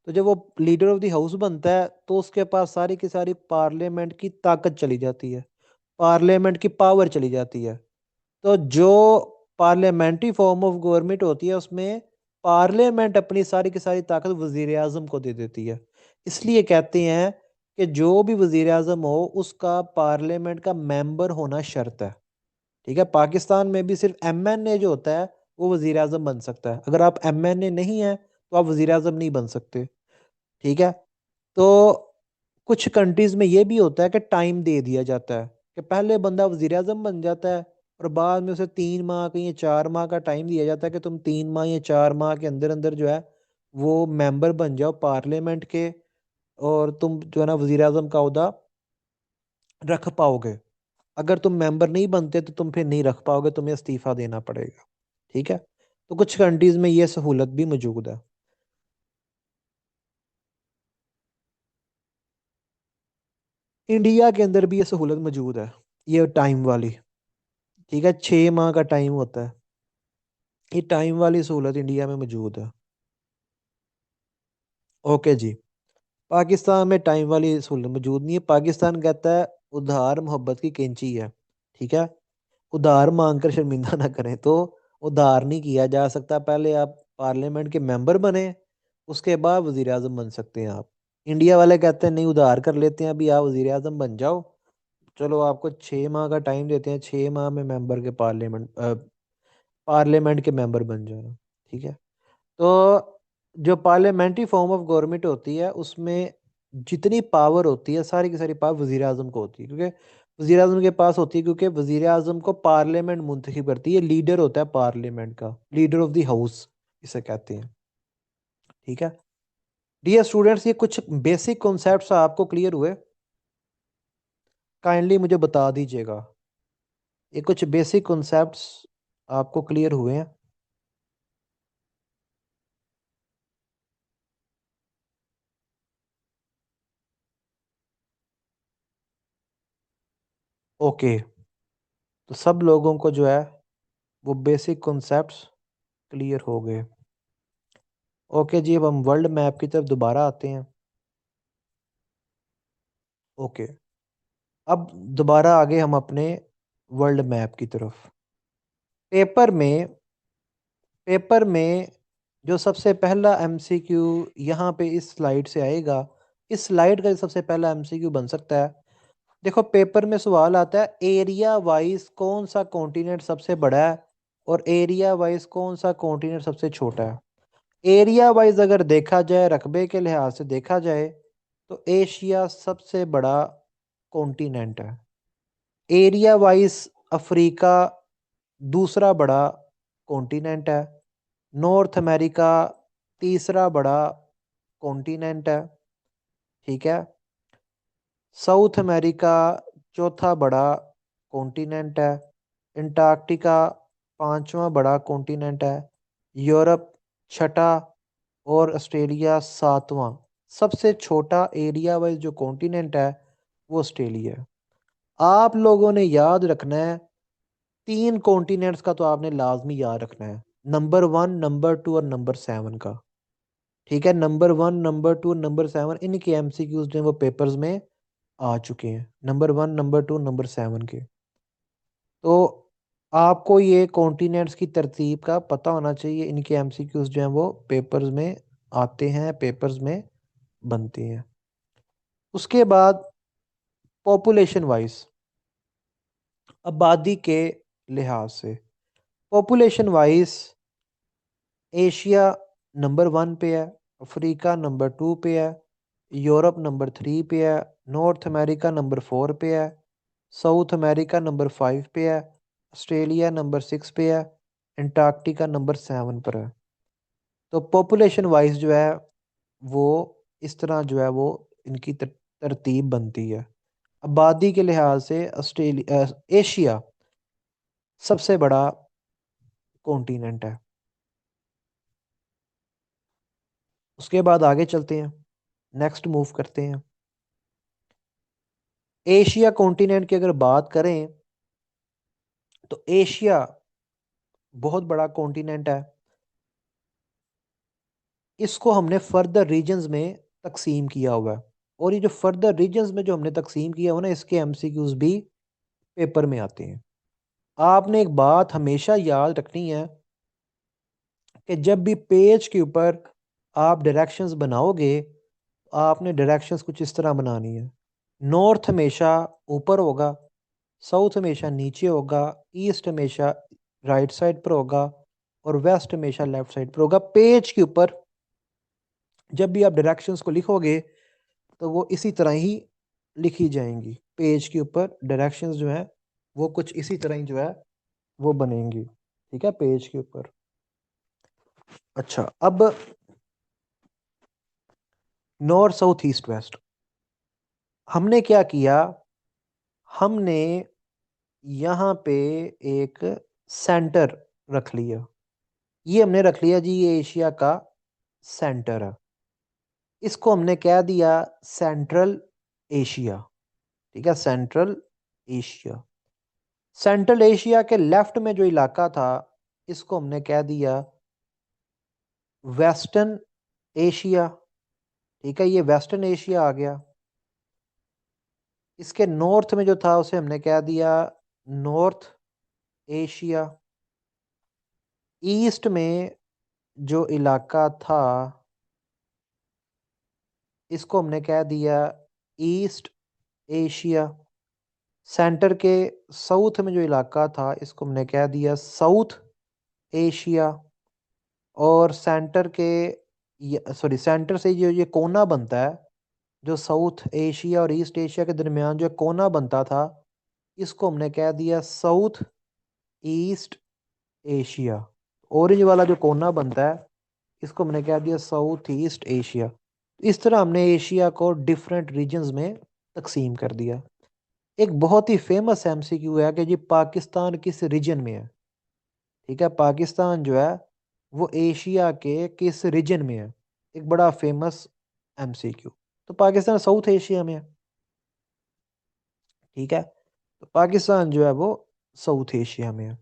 S1: तो जब वो लीडर ऑफ द हाउस बनता है तो उसके पास सारी की सारी पार्लियामेंट की ताकत चली जाती है, पार्लियामेंट की पावर चली जाती है। तो जो पार्लियामेंट्री फॉर्म ऑफ गवर्नमेंट होती है उसमें पार्लियामेंट अपनी सारी की सारी ताकत वजीर आजम को दे देती है। इसलिए कहते हैं कि जो भी वजीर आजम हो उसका पार्लियामेंट का मेंबर होना शर्त है। ठीक है, पाकिस्तान में भी सिर्फ एमएनए जो होता है वो वजीर आजम बन सकता है। अगर आप एमएनए नहीं है तो आप वजीर आजम नहीं बन सकते। ठीक है, तो कुछ कंट्रीज में ये भी होता है कि टाइम दे दिया जाता है कि पहले बंदा वजीर आजम बन जाता है और बाद में उसे 3 माह का या 4 माह का टाइम दिया जाता है कि तुम 3 माह या 4 माह के अंदर अंदर जो है वो मेंबर बन जाओ पार्लियामेंट के, और तुम जो है ना वजीर आजम का ओहदा रख पाओगे। अगर तुम मेंबर नहीं बनते तो तुम फिर नहीं रख पाओगे, तुम्हें इस्तीफा देना पड़ेगा। ठीक है, तो कुछ कंट्रीज में ये सहूलत भी मौजूद है। इंडिया के अंदर भी ये सहूलत मौजूद है, ये टाइम वाली। ठीक है, 6 माह का टाइम होता है, ये टाइम वाली सहूलत इंडिया में मौजूद है। ओके जी, पाकिस्तान में टाइम वाली सहूलत मौजूद नहीं है। पाकिस्तान कहता है उधार मोहब्बत की कैंची है। ठीक है, उधार मांग कर शर्मिंदा ना करें, तो उधार नहीं किया जा सकता। पहले आप पार्लियामेंट के मेंबर बने, उसके बाद वजीर आजम बन सकते हैं आप। इंडिया वाले कहते हैं नहीं, उधार कर लेते हैं, अभी आप वजीर आजम बन जाओ, चलो आपको 6 माह का टाइम देते हैं, 6 माह में मेंबर के पार्लियामेंट के मेंबर बन जाना। ठीक है, तो जो पार्लियामेंट्री फॉर्म ऑफ गवर्नमेंट होती है उसमें जितनी पावर होती है सारी की सारी पावर वजीर आजम को होती है, क्योंकि वजीर आजम के पास होती है, क्योंकि वजीर आजम को पार्लियामेंट मुंतखब करती है, लीडर होता है पार्लियामेंट का, लीडर ऑफ द हाउस इसे कहते हैं। ठीक है डियर स्टूडेंट्स, ये कुछ बेसिक कॉन्सेप्ट्स आपको क्लियर हुए? काइंडली मुझे बता दीजिएगा, ये कुछ बेसिक कॉन्सेप्ट्स आपको क्लियर हुए हैं? ओके, तो सब लोगों को जो है वो बेसिक कॉन्सेप्ट्स क्लियर हो गए। ओके जी, अब हम वर्ल्ड मैप की तरफ दोबारा आते हैं। ओके, अब दोबारा आगे हम अपने वर्ल्ड मैप की तरफ। पेपर में पेपर में जो सबसे पहला एमसीक्यू यहाँ पे इस स्लाइड से आएगा, इस स्लाइड का जो सबसे पहला एमसीक्यू बन सकता है। देखो पेपर में सवाल आता है एरिया वाइज कौन सा कॉन्टिनेंट सबसे बड़ा है और एरिया वाइज कौन सा कॉन्टिनेंट सबसे छोटा है। एरिया वाइज अगर देखा जाए, रकबे के लिहाज से देखा जाए, तो एशिया सबसे बड़ा कॉन्टिनेंट है। एरिया वाइज अफ्रीका दूसरा बड़ा कॉन्टिनेंट है। नॉर्थ अमेरिका तीसरा बड़ा कॉन्टिनेंट है। ठीक है, साउथ अमेरिका चौथा बड़ा कॉन्टिनेंट है। अंटार्कटिका पांचवा बड़ा कॉन्टिनेंट है। यूरोप छठा और ऑस्ट्रेलिया सातवां। सबसे छोटा एरिया वाइज जो कॉन्टिनेंट है वो ऑस्ट्रेलिया है। आप लोगों ने याद रखना है, तीन कॉन्टिनेंट्स का तो आपने लाजमी याद रखना है, नंबर 1, नंबर 2 और नंबर 7 का। ठीक है, नंबर 1, नंबर 2, नंबर 7 इनके एमसीक्यूज जो हैं वो पेपर्स में आ चुके हैं, नंबर 1, नंबर 2, नंबर 7 के। तो आपको ये कॉन्टिनेंट्स की तरतीब का पता होना चाहिए, इनके एमसीक्यूज जो हैं वो पेपर्स में आते हैं, पेपर्स में बनते हैं। उसके बाद पॉपुलेशन वाइज, आबादी के लिहाज से, पॉपुलेशन वाइज एशिया नंबर 1 पे है, अफ्रीका नंबर 2 पे है, यूरोप नंबर 3 पे है, नॉर्थ अमेरिका नंबर 4 पे है, साउथ अमेरिका नंबर 5 पे है, ऑस्ट्रेलिया नंबर 6 पे है, अंटार्कटिका नंबर 7 पर है। तो पॉपुलेशन वाइज जो है वो इस तरह जो है वो इनकी तरतीब बनती है। आबादी के लिहाज से ऑस्ट्रेलिया एशिया सबसे बड़ा कॉन्टिनेंट है। उसके बाद आगे चलते हैं, नेक्स्ट मूव करते हैं। एशिया कॉन्टिनेंट की अगर बात करें तो एशिया बहुत बड़ा कॉन्टिनेंट है। इसको हमने फर्दर रीजन्स में तकसीम किया हुआ है, और ये जो फर्दर रीजन्स में जो हमने तकसीम किया हुआ ना, इसके एमसीक्यूज भी पेपर में आते हैं। आपने एक बात हमेशा याद रखनी है कि जब भी पेज के ऊपर आप डायरेक्शंस बनाओगे, आपने डायरेक्शंस कुछ इस तरह बनानी है। नॉर्थ हमेशा ऊपर होगा, साउथ हमेशा नीचे होगा, ईस्ट हमेशा राइट साइड पर होगा, और वेस्ट हमेशा लेफ्ट साइड पर होगा। पेज के ऊपर जब भी आप डायरेक्शंस को लिखोगे तो वो इसी तरह ही लिखी जाएंगी। पेज के ऊपर डायरेक्शंस जो है वो कुछ इसी तरह ही जो है वो बनेंगी। ठीक है, पेज के ऊपर। अच्छा, अब नॉर्थ साउथ ईस्ट वेस्ट हमने क्या किया, हमने यहाँ पे एक सेंटर रख लिया। ये हमने रख लिया जी, ये एशिया का सेंटर है। इसको हमने कह दिया सेंट्रल एशिया। ठीक है, सेंट्रल एशिया। सेंट्रल एशिया के लेफ्ट में जो इलाका था इसको हमने कह दिया वेस्टर्न एशिया। ठीक है, ये वेस्टर्न एशिया आ गया। इसके नॉर्थ में जो था उसे हमने कह दिया नॉर्थ एशिया। ईस्ट में जो इलाका था इसको हमने कह दिया ईस्ट एशिया। सेंटर के साउथ में जो इलाका था इसको हमने कह दिया साउथ एशिया। और सेंटर के ये सॉरी, सेंटर से जो ये कोना बनता है, जो साउथ एशिया और ईस्ट एशिया के दरमियान जो कोना बनता था, इसको हमने कह दिया साउथ ईस्ट एशिया। ऑरेंज वाला जो कोना बनता है, इसको हमने कह दिया साउथ ईस्ट एशिया। इस तरह हमने एशिया को डिफरेंट रीजन्स में तकसीम कर दिया। एक बहुत ही फेमस एमसीक्यू है कि जी पाकिस्तान किस रीजन में है। ठीक है, पाकिस्तान जो है वो एशिया के किस रीजन में है, एक बड़ा फेमस एमसीक्यू। तो पाकिस्तान साउथ एशिया में है। ठीक है, तो पाकिस्तान जो है वो साउथ एशिया में है।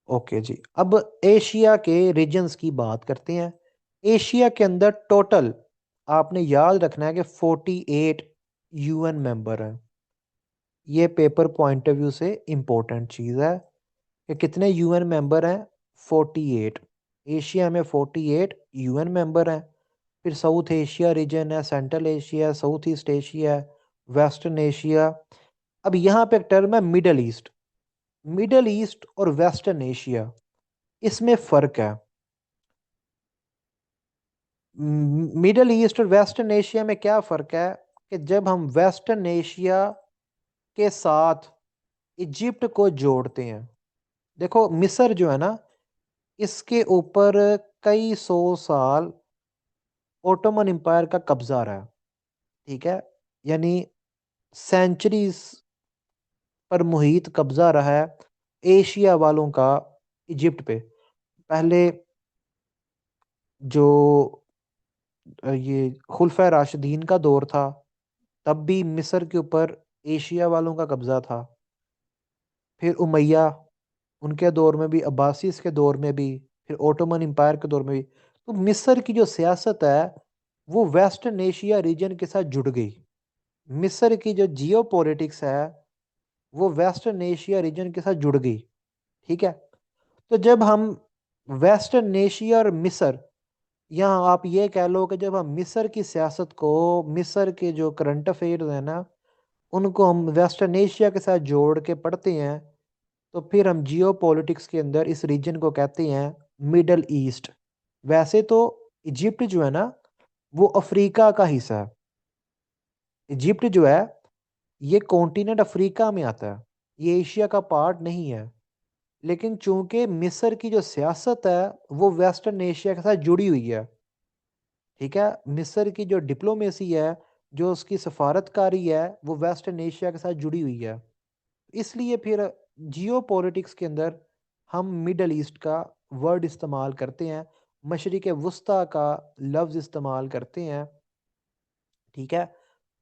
S1: ओके जी, अब एशिया के रीजन्स की बात करते हैं। एशिया के अंदर टोटल आपने याद रखना है कि 48 यूएन मेंबर हैं। ये पेपर पॉइंट ऑफ व्यू से इम्पोर्टेंट चीज़ है कि कितने यूएन मेंबर हैं। 48। एशिया में 48 यूएन मेंबर हैं। फिर साउथ एशिया रीजन है, central Asia, south east Asia, western Asia. अब यहाँ पे एक टर्म है मिडल ईस्ट। मिडल ईस्ट और वेस्टर्न एशिया, इसमें फ़र्क है। मिडल ईस्ट और वेस्टर्न एशिया में क्या फ़र्क है कि जब हम वेस्टर्न एशिया के साथ इजिप्ट को जोड़ते हैं, देखो मिस्र जो है ना, इसके ऊपर कई सौ साल ओटोमन एम्पायर का कब्जा रहा है। ठीक है, यानी सेंचुरीज पर मुहित कब्जा रहा है एशिया वालों का इजिप्ट पे। पहले जो ये खुलफा राशिदीन का दौर था, तब भी मिस्र के ऊपर एशिया वालों का कब्जा था। फिर उमैया, उनके दौर में भी, अब्बासीज के दौर में भी, फिर ओटोमन एम्पायर के दौर में भी। तो मिस्र की जो सियासत है वो वेस्टर्न एशिया रीजन के साथ जुड़ गई। मिस्र की जो जियो पॉलिटिक्स है वो वेस्टर्न एशिया रीजन के साथ जुड़ गई। ठीक है, तो जब हम वेस्टर्न एशिया और मिस्र, यहाँ आप ये कह लो कि जब हम मिस्र की सियासत को, मिस्र के जो करंट अफेयर्स है ना, उनको हम वेस्टर्न एशिया के साथ जोड़ के पढ़ते हैं, तो फिर हम जियो पॉलिटिक्स के अंदर इस रीजन को कहते हैं मिडल ईस्ट। वैसे तो इजिप्ट जो है ना वो अफ्रीका का हिस्सा है। इजिप्ट जो है ये कॉन्टिनेंट अफ्रीका में आता है, ये एशिया का पार्ट नहीं है। लेकिन चूंकि मिस्र की जो सियासत है वो वेस्टर्न एशिया के साथ जुड़ी हुई है। ठीक है, मिस्र की जो डिप्लोमेसी है, जो उसकी सफारतकारी है, वो वेस्टर्न एशिया के साथ जुड़ी हुई है। इसलिए फिर जियो पॉलिटिक्स के अंदर हम मिडल ईस्ट का वर्ड इस्तेमाल करते हैं, मशरिक वस्ता का लफ्ज़ इस्तेमाल करते हैं। ठीक है,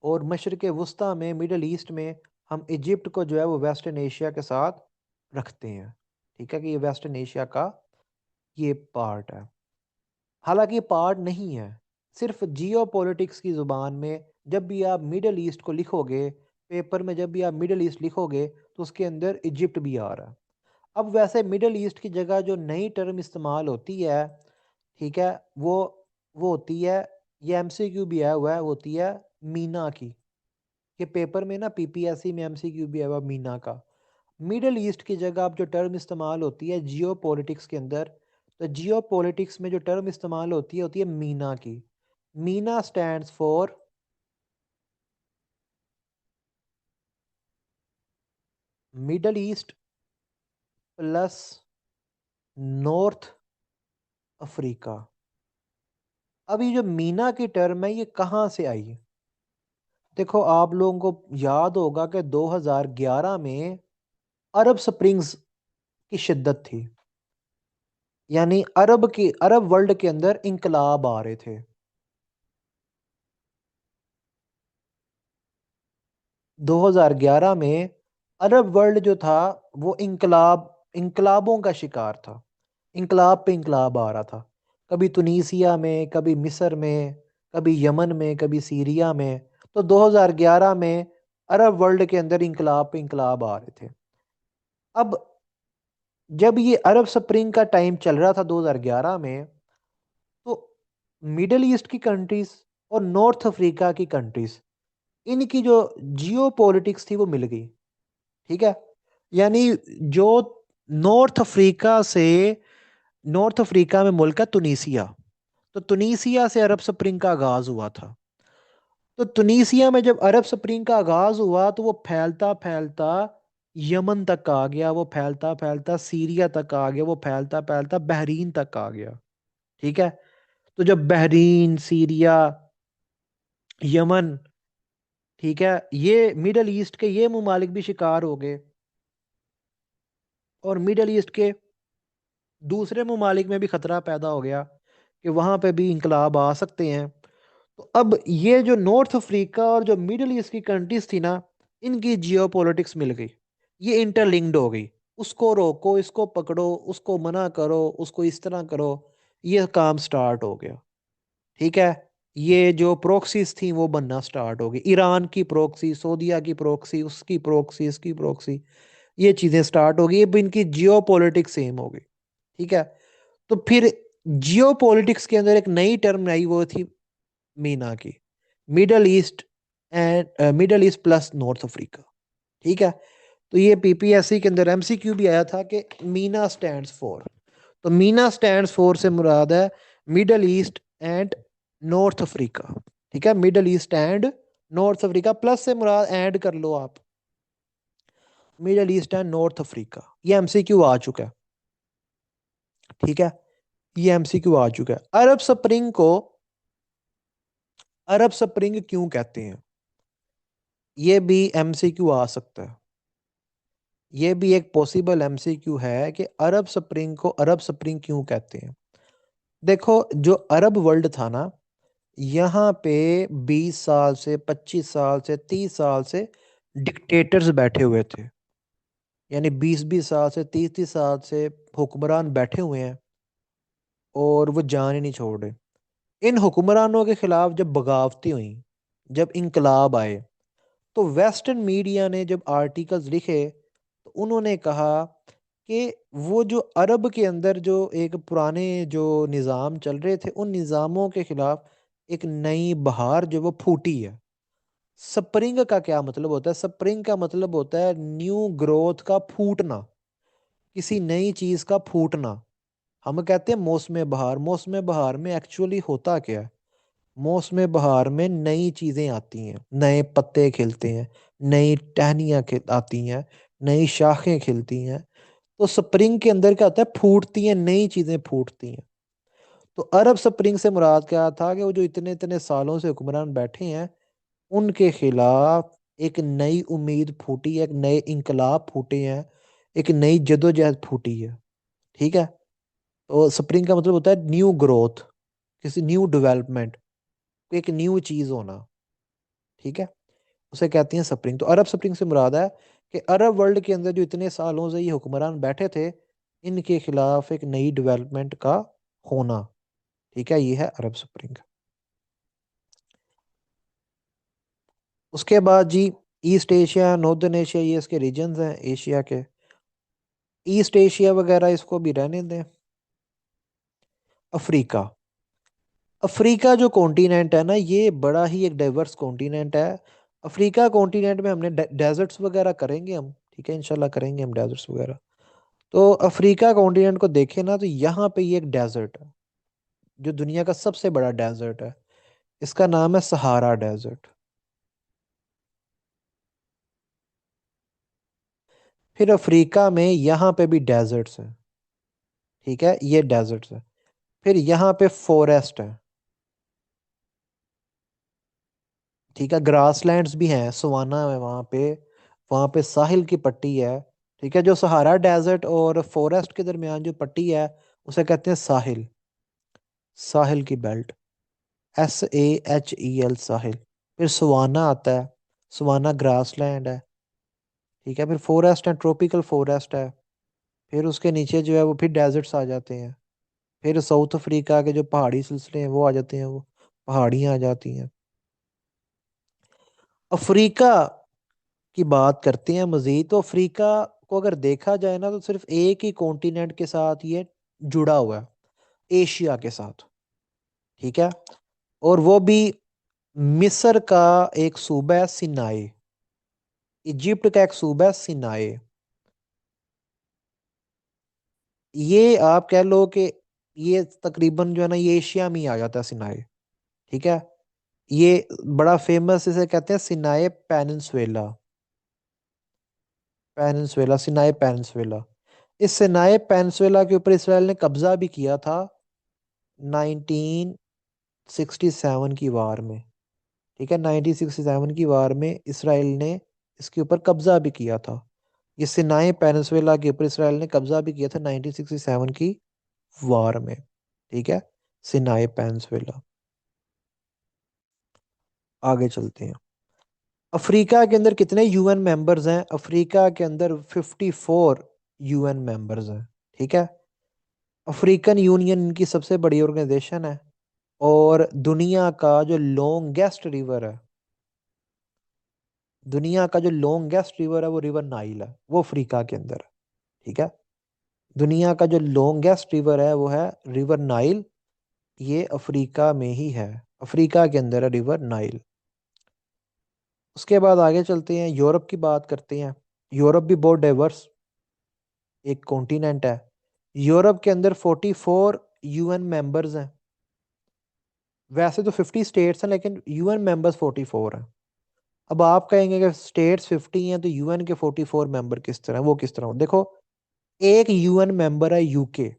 S1: और मशरिक वस्ता में, मिडल ईस्ट में, हम इजिप्ट को जो है वो वेस्टर्न एशिया के साथ रखते हैं। ठीक है, कि ये वेस्टर्न एशिया का ये पार्ट है। हालांकि ये पार्ट नहीं है। सिर्फ जियो पॉलिटिक्स की ज़ुबान में जब भी आप मिडल ईस्ट को लिखोगे, पेपर में जब भी आप मिडल ईस्ट लिखोगे, तो उसके अंदर इजिप्ट भी आ रहा है। अब वैसे मिडल ईस्ट की जगह जो नई टर्म इस्तेमाल होती है, ठीक है, वो होती है, ये एमसीक्यू भी आया हुआ है, वो होती है मीना की। ये पेपर में ना पीपीएससी में एमसीक्यू भी आया हुआ मीना का। मिडल ईस्ट की जगह अब जो टर्म इस्तेमाल होती है जियो पॉलिटिक्स के अंदर, तो जियो पॉलिटिक्स में जो टर्म इस्तेमाल होती है मीना की। Meena stands for middle east plus north Africa. अब ये जो मीना की टर्म है ये कहाँ से आई। देखो आप लोगों को याद होगा कि 2011 में अरब स्प्रिंग्स की शिद्दत थी, यानी अरब वर्ल्ड के अंदर इंकलाब आ रहे थे। 2011 में अरब वर्ल्ड जो था वो इंकलाबों का शिकार था। इंकलाब पे इंकलाब आ रहा था, कभी तुनीसिया में, कभी मिस्र में, कभी यमन में, कभी सीरिया में। तो 2011 में अरब वर्ल्ड के अंदर इंकलाब पे इंकलाब आ रहे थे। अब जब ये अरब स्प्रिंग का टाइम चल रहा था 2011 में, तो मिडल ईस्ट की कंट्रीज और नॉर्थ अफ्रीका की कंट्रीज, इनकी जो जियो पॉलिटिक्स थी वो मिल गई। ठीक है, यानी जो नॉर्थ अफ्रीका से, नॉर्थ अफ्रीका में मुल्क है तुनीसिया, तो तुनीसिया से अरब स्प्रिंग का आगाज हुआ था। तो तुनीसिया में जब अरब स्प्रिंग का आगाज हुआ तो वो फैलता फैलता यमन तक आ गया, वो फैलता फैलता सीरिया तक आ गया, वो फैलता फैलता बहरीन तक आ गया। ठीक है। तो जब बहरीन, सीरिया, यमन, ठीक है, ये मिडल ईस्ट के ये मुमालिक भी शिकार हो गए, और मिडल ईस्ट के दूसरे मुमालिक में भी खतरा पैदा हो गया कि वहां पे भी इंकलाब आ सकते हैं। तो अब ये जो नॉर्थ अफ्रीका और जो मिडल ईस्ट की कंट्रीज थी ना, इनकी जियोपॉलिटिक्स मिल गई, ये इंटरलिंक्ड हो गई। उसको रोको, इसको पकड़ो, उसको मना करो, उसको इस तरह करो, ये काम स्टार्ट हो गया। ठीक है। ये जो प्रोक्सीज थी वो बनना स्टार्ट हो गई, ईरान की प्रोक्सी, सऊदीया की प्रोक्सी, उसकी प्रोक्सी, इसकी प्रोक्सी, ये चीजें स्टार्ट हो गई। अब इनकी जियो पॉलिटिक्स सेम हो गई। ठीक है। तो फिर जियो पॉलिटिक्स के अंदर एक नई टर्म आई, वो थी मीना की, middle east and middle east plus north Africa. ठीक है। तो ये पीपीएससी के अंदर एमसीक्यू भी आया था कि मीना स्टैंड्स फॉर। तो मीना स्टैंड्स फॉर से मुराद है middle east and north Africa. ठीक है, middle east and north Africa, plus से मुराद ऐड कर लो आप, middle east and north Africa. ये एमसीक्यू आ चुका है। ठीक है, ये एमसीक्यू आ चुका है। अरब स्प्रिंग को अरब स्प्रिंग क्यों कहते हैं, ये भी एमसीक्यू आ सकता है। ये भी एक पॉसिबल एमसीक्यू है कि अरब स्प्रिंग को अरब स्प्रिंग क्यों कहते हैं। देखो, जो अरब वर्ल्ड था ना, यहाँ पे 20 साल से, 25 साल से, 30 साल से डिक्टेटर्स बैठे हुए थे। यानी 20 20 साल से, 30 30 साल से हुक्मरान बैठे हुए हैं, और वो जान ही नहीं छोड़ रहे। इन हुक्मरानों के खिलाफ जब बगावतें हुई, जब इनकलाब आए, तो वेस्टर्न मीडिया ने जब आर्टिकल्स लिखे, तो उन्होंने कहा कि वो जो अरब के अंदर जो एक पुराने जो निज़ाम चल रहे थे, उन निज़ामों के खिलाफ एक नई बहार जो वो फूटी है। स्प्रिंग का क्या मतलब होता है? स्प्रिंग का मतलब होता है न्यू ग्रोथ का फूटना, किसी नई चीज का फूटना। हम कहते हैं मौसम बहार। मौसम बहार में एक्चुअली होता क्या है? मौसम बहार में नई चीजें आती हैं, नए पत्ते खिलते हैं, नई टहनियाँ आती हैं, नई शाखें खिलती हैं। तो स्प्रिंग के अंदर क्या होता है? फूटती हैं, नई चीजें फूटती हैं। तो अरब स्प्रिंग से मुराद क्या था कि वो जो इतने इतने सालों से हुक्मरान बैठे हैं, उनके खिलाफ एक नई उम्मीद फूटी है, एक नए इंकलाब फूटे हैं, एक नई जदोजहद फूटी है। ठीक है। तो स्प्रिंग का मतलब होता है न्यू ग्रोथ, किसी न्यू डेवलपमेंट, एक न्यू चीज होना। ठीक है, उसे कहती हैं स्प्रिंग। तो अरब स्प्रिंग से मुराद है कि अरब वर्ल्ड के अंदर जो इतने सालों से ये हुक्मरान बैठे थे, इनके खिलाफ एक नई डेवलपमेंट का होना। ठीक है, ये है अरब स्प्रिंग। उसके बाद जी, ईस्ट एशिया, नॉर्दर्न एशिया, ये इसके रीजन्स हैं एशिया के। ईस्ट एशिया वगैरह इसको भी रहने दें। अफ्रीका। अफ्रीका जो कॉन्टिनेंट है ना, ये बड़ा ही एक डाइवर्स कॉन्टिनेंट है। अफ्रीका कॉन्टिनेंट में हमने डेजर्ट्स वगैरह करेंगे हम, ठीक है, इंशाल्लाह करेंगे हम डेजर्ट्स वगैरह। तो अफ्रीका कॉन्टिनेंट को देखें ना, तो यहाँ पे ये एक डेजर्ट है, जो दुनिया का सबसे बड़ा डेजर्ट है। इसका नाम है सहारा डेजर्ट। फिर अफ्रीका में यहाँ पे भी डेजर्ट्स हैं। ठीक है, ये डेजर्ट्स है। फिर यहाँ पे फॉरेस्ट है। ठीक है, ग्रासलैंड्स भी हैं, सवाना है वहाँ पे साहिल की पट्टी है। ठीक है, जो सहारा डेजर्ट और फॉरेस्ट के दरमियान जो पट्टी है, उसे कहते हैं साहिल, साहिल की बेल्ट, SAHEL, साहिल। फिर सवाना आता है, सवाना ग्रासलैंड है। ठीक है, फिर फॉरेस्ट है, ट्रॉपिकल फॉरेस्ट है। फिर उसके नीचे जो है वो फिर डेजर्ट्स आ जाते हैं। फिर साउथ अफ्रीका के जो पहाड़ी सिलसिले हैं वो आ जाते हैं, वो पहाड़ियाँ आ जाती हैं। अफ्रीका की बात करते हैं मजीद, तो अफ्रीका को अगर देखा जाए ना, तो सिर्फ एक ही कॉन्टिनेंट के साथ ये जुड़ा हुआ है, एशिया के साथ। ठीक है, और वो भी मिस्र का एक सूबा है सिनाई, इजिप्ट का एक सूबा है सिनाई। ये आप कह लो कि ये तकरीबन जो है ना ये एशिया में ही आ जाता है सिनाई। ठीक है। ये बड़ा फेमस, इसे कहते हैं सिनाई पेनिनसुएला। पेनिनसुएला, सिनाई पेनिनसुएला। इस सिनाई पेनिनसुएला के ऊपर इसराइल ने कब्जा भी किया था 1967 की वार में। ठीक है, 1967 की वार में इसराइल ने इसके ऊपर कब्जा भी किया था। ये सिनाई पेनिनसुएला के ऊपर इसराइल ने कब्जा भी किया था 1967 की वार में। ठीक है, सिनाई पेनिनसुएला। आगे चलते हैं। अफ्रीका के अंदर कितने यूएन मेंबर्स हैं? अफ्रीका के अंदर 54 यूएन मेंबर्स हैं। ठीक है। अफ्रीकन यूनियन इनकी सबसे बड़ी ऑर्गेनाइजेशन है। और दुनिया का जो लॉन्गेस्ट रिवर है, दुनिया का जो लॉन्गेस्ट रिवर है वो रिवर नाइल है, वो अफ्रीका के अंदर है। ठीक है। दुनिया का जो लॉन्गेस्ट रिवर है वो है रिवर नाइल। ये अफ्रीका में ही है, अफ्रीका के अंदर है रिवर नाइल। उसके बाद आगे चलते हैं, यूरोप की बात करते हैं। यूरोप भी बहुत डाइवर्स एक कॉन्टिनेंट है। यूरोप के अंदर 44 यूएन मेंबर्स हैं। वैसे तो 50 स्टेट्स हैं लेकिन यूएन मेंबर्स 44 हैं। अब आप कहेंगे कि स्टेट्स 50 हैं तो यूएन के 44 मेंबर किस तरह, वो किस तरह हो? देखो, एक यूएन मेंबर है यूके।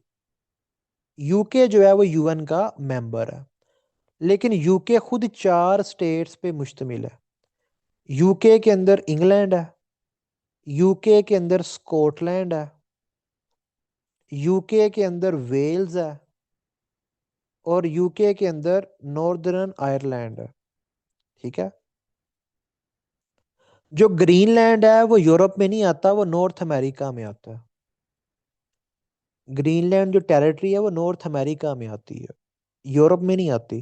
S1: यूके जो है वो यूएन का मेंबर है, लेकिन यूके खुद 4 स्टेट्स पे मुश्तमिल है। यूके के अंदर इंग्लैंड है, यूके के अंदर स्कॉटलैंड है, यूके के अंदर वेल्स है, और यूके के अंदर नॉर्दर्न आयरलैंड है। ठीक है। जो ग्रीनलैंड है वो यूरोप में नहीं आता, वो नॉर्थ अमेरिका में आता है। ग्रीनलैंड जो टेरिटरी है वो नॉर्थ अमेरिका में आती है, यूरोप में नहीं आती।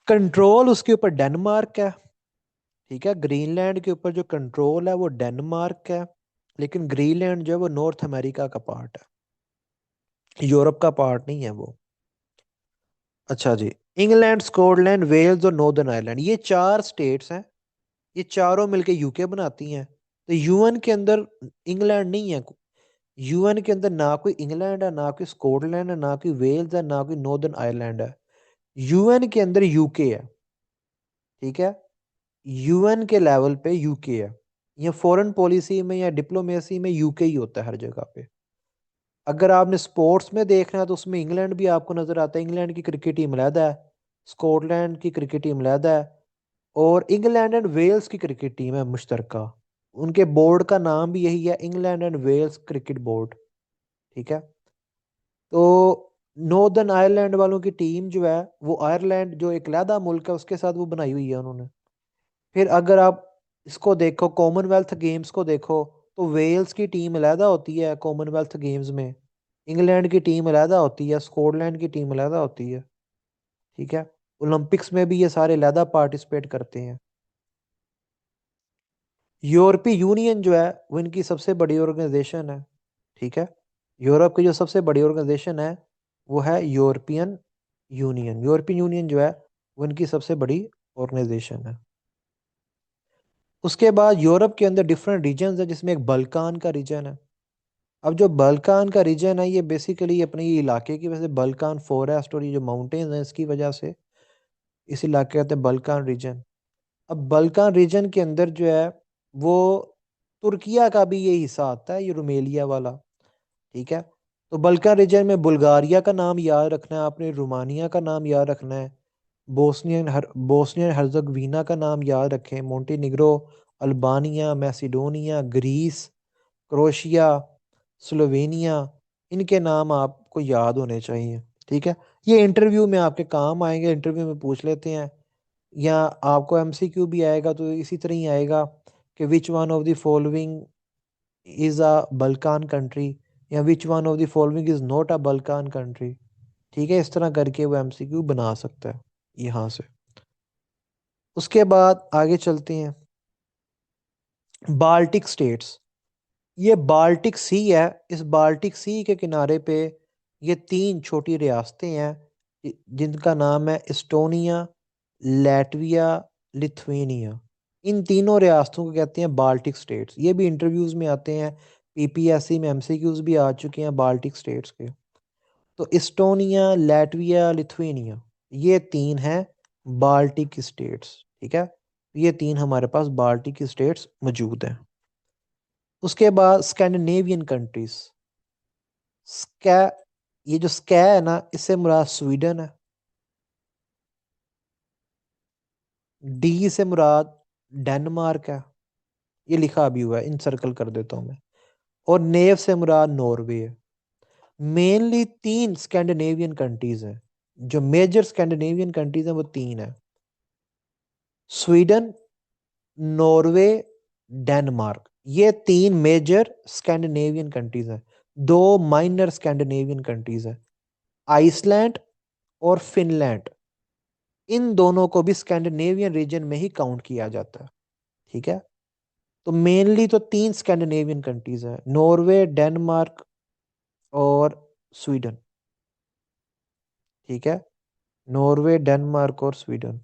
S1: कंट्रोल उसके ऊपर डेनमार्क है। ठीक है, ग्रीनलैंड के ऊपर जो कंट्रोल है वो डेनमार्क है, लेकिन ग्रीनलैंड जो है वो नॉर्थ अमेरिका का पार्ट है, यूरोप का पार्ट नहीं है वो। अच्छा जी। इंग्लैंड, स्कॉटलैंड, वेल्स और नॉर्दर्न आयरलैंड, ये 4 स्टेट्स हैं। ये चारों मिलके यूके बनाती हैं। तो यूएन के अंदर इंग्लैंड नहीं है। यूएन के अंदर ना कोई इंग्लैंड है, ना कोई स्कॉटलैंड है, ना कोई वेल्स है, ना कोई नॉर्दर्न आयरलैंड है। यूएन के अंदर यूके है। ठीक है। यूएन के लेवल पे यूके है। ये फॉरेन पॉलिसी में या डिप्लोमेसी में यूके ही होता है हर जगह पे। अगर आपने स्पोर्ट्स में देखना है तो उसमें इंग्लैंड भी आपको नजर आता है। इंग्लैंड की क्रिकेट टीम अलहदा है, स्कॉटलैंड की क्रिकेट टीम अलहदा है, और इंग्लैंड एंड वेल्स की क्रिकेट टीम है मुश्तरका। उनके बोर्ड का नाम भी यही है, England and Wales cricket board. ठीक है। तो नॉर्दर्न आयरलैंड वालों की टीम जो है वो आयरलैंड जो एक अलहदा मुल्क है उसके साथ वो बनाई हुई है उन्होंने। फिर अगर आप इसको देखो, कॉमनवेल्थ गेम्स को देखो, तो वेल्स की टीम अलहदा होती है कॉमनवेल्थ गेम्स में, इंग्लैंड की टीम अलहदा होती है, स्कॉटलैंड की टीम अलहदा होती है। ठीक है। ओलंपिक्स में भी ये सारे अलहदा पार्टिसिपेट करते हैं। यूरोपीय यूनियन जो है वो इनकी सबसे बड़ी ऑर्गेनाइजेशन है। ठीक है। यूरोप की जो सबसे बड़ी ऑर्गेनाइजेशन है वो है यूरोपियन यूनियन। यूरोपियन यूनियन जो है वो इनकी सबसे बड़ी ऑर्गेनाइजेशन है। उसके बाद यूरोप के अंदर डिफरेंट रीजन्स है, जिसमें एक बल्कान का रीजन है। अब जो बल्कान का रीजन है ये बेसिकली अपने ये इलाके की वजह से, बल्कान फॉरेस्ट और ये जो माउंटेन्स हैं इसकी वजह से इस इलाके कहते हैं बल्कान रीजन। अब बल्कान रीजन के अंदर जो है वो तुर्किया का भी ये हिस्सा आता है, ये रोमेलिया वाला। ठीक है। तो बल्कान रीजन में बुल्गारिया का नाम याद रखना है आपने, रोमानिया का नाम याद रखना है, बोस्नियन हर्जगोविना का नाम याद रखें, Montenegro, Albania, Macedonia, Greece, Croatia, Slovenia, इनके नाम आपको याद होने चाहिए। ठीक है। ये इंटरव्यू में आपके काम आएंगे, इंटरव्यू में पूछ लेते हैं, या आपको एमसीक्यू भी आएगा तो इसी तरह ही आएगा कि which one of the following is a Balkan country, या which one of the following is not a Balkan country. ठीक है, इस तरह करके वो एमसीक्यू बना सकता है यहाँ से। उसके बाद आगे चलते हैं। बाल्टिक स्टेट्स, ये बाल्टिक सी है। इस बाल्टिक सी के किनारे पे ये 3 छोटी रियासतें हैं, जिनका नाम है एस्टोनिया, लैटविया, लिथुआनिया। इन तीनों रियासतों को कहते हैं बाल्टिक स्टेट्स। ये भी इंटरव्यूज में आते हैं पीपीएससी में एमसीक्यूज भी आ चुके हैं बाल्टिक स्टेट्स के। तो इस्टोनिया, लैटविया, लिथुएनिया, ये तीन हैं बाल्टिक स्टेट्स। ठीक है, ये तीन हमारे पास बाल्टिक स्टेट्स मौजूद हैं। उसके बाद स्कैंडिनेवियन कंट्रीज। स्कै ये जो स्कै है ना, इससे मुराद स्वीडन है। डी से मुराद डेनमार्क है, ये लिखा भी हुआ है, इन सर्कल कर देता हूँ मैं। और नेव से मुराद नॉर्वे है। मेनली तीन स्कैंडिनेवियन कंट्रीज हैं, जो मेजर स्कैंडिनेवियन कंट्रीज हैं वो तीन है, स्वीडन, नॉर्वे, डेनमार्क। ये तीन मेजर स्कैंडिनेवियन कंट्रीज हैं। दो माइनर स्कैंडिनेवियन कंट्रीज हैं, आइसलैंड और फिनलैंड। इन दोनों को भी स्कैंडिनेवियन रीजन में ही काउंट किया जाता है। ठीक है, तो मेनली तो तीन स्कैंडिनेवियन कंट्रीज हैं, नॉर्वे, डेनमार्क और स्वीडन। ठीक है, नॉर्वे, डेनमार्क और स्वीडन।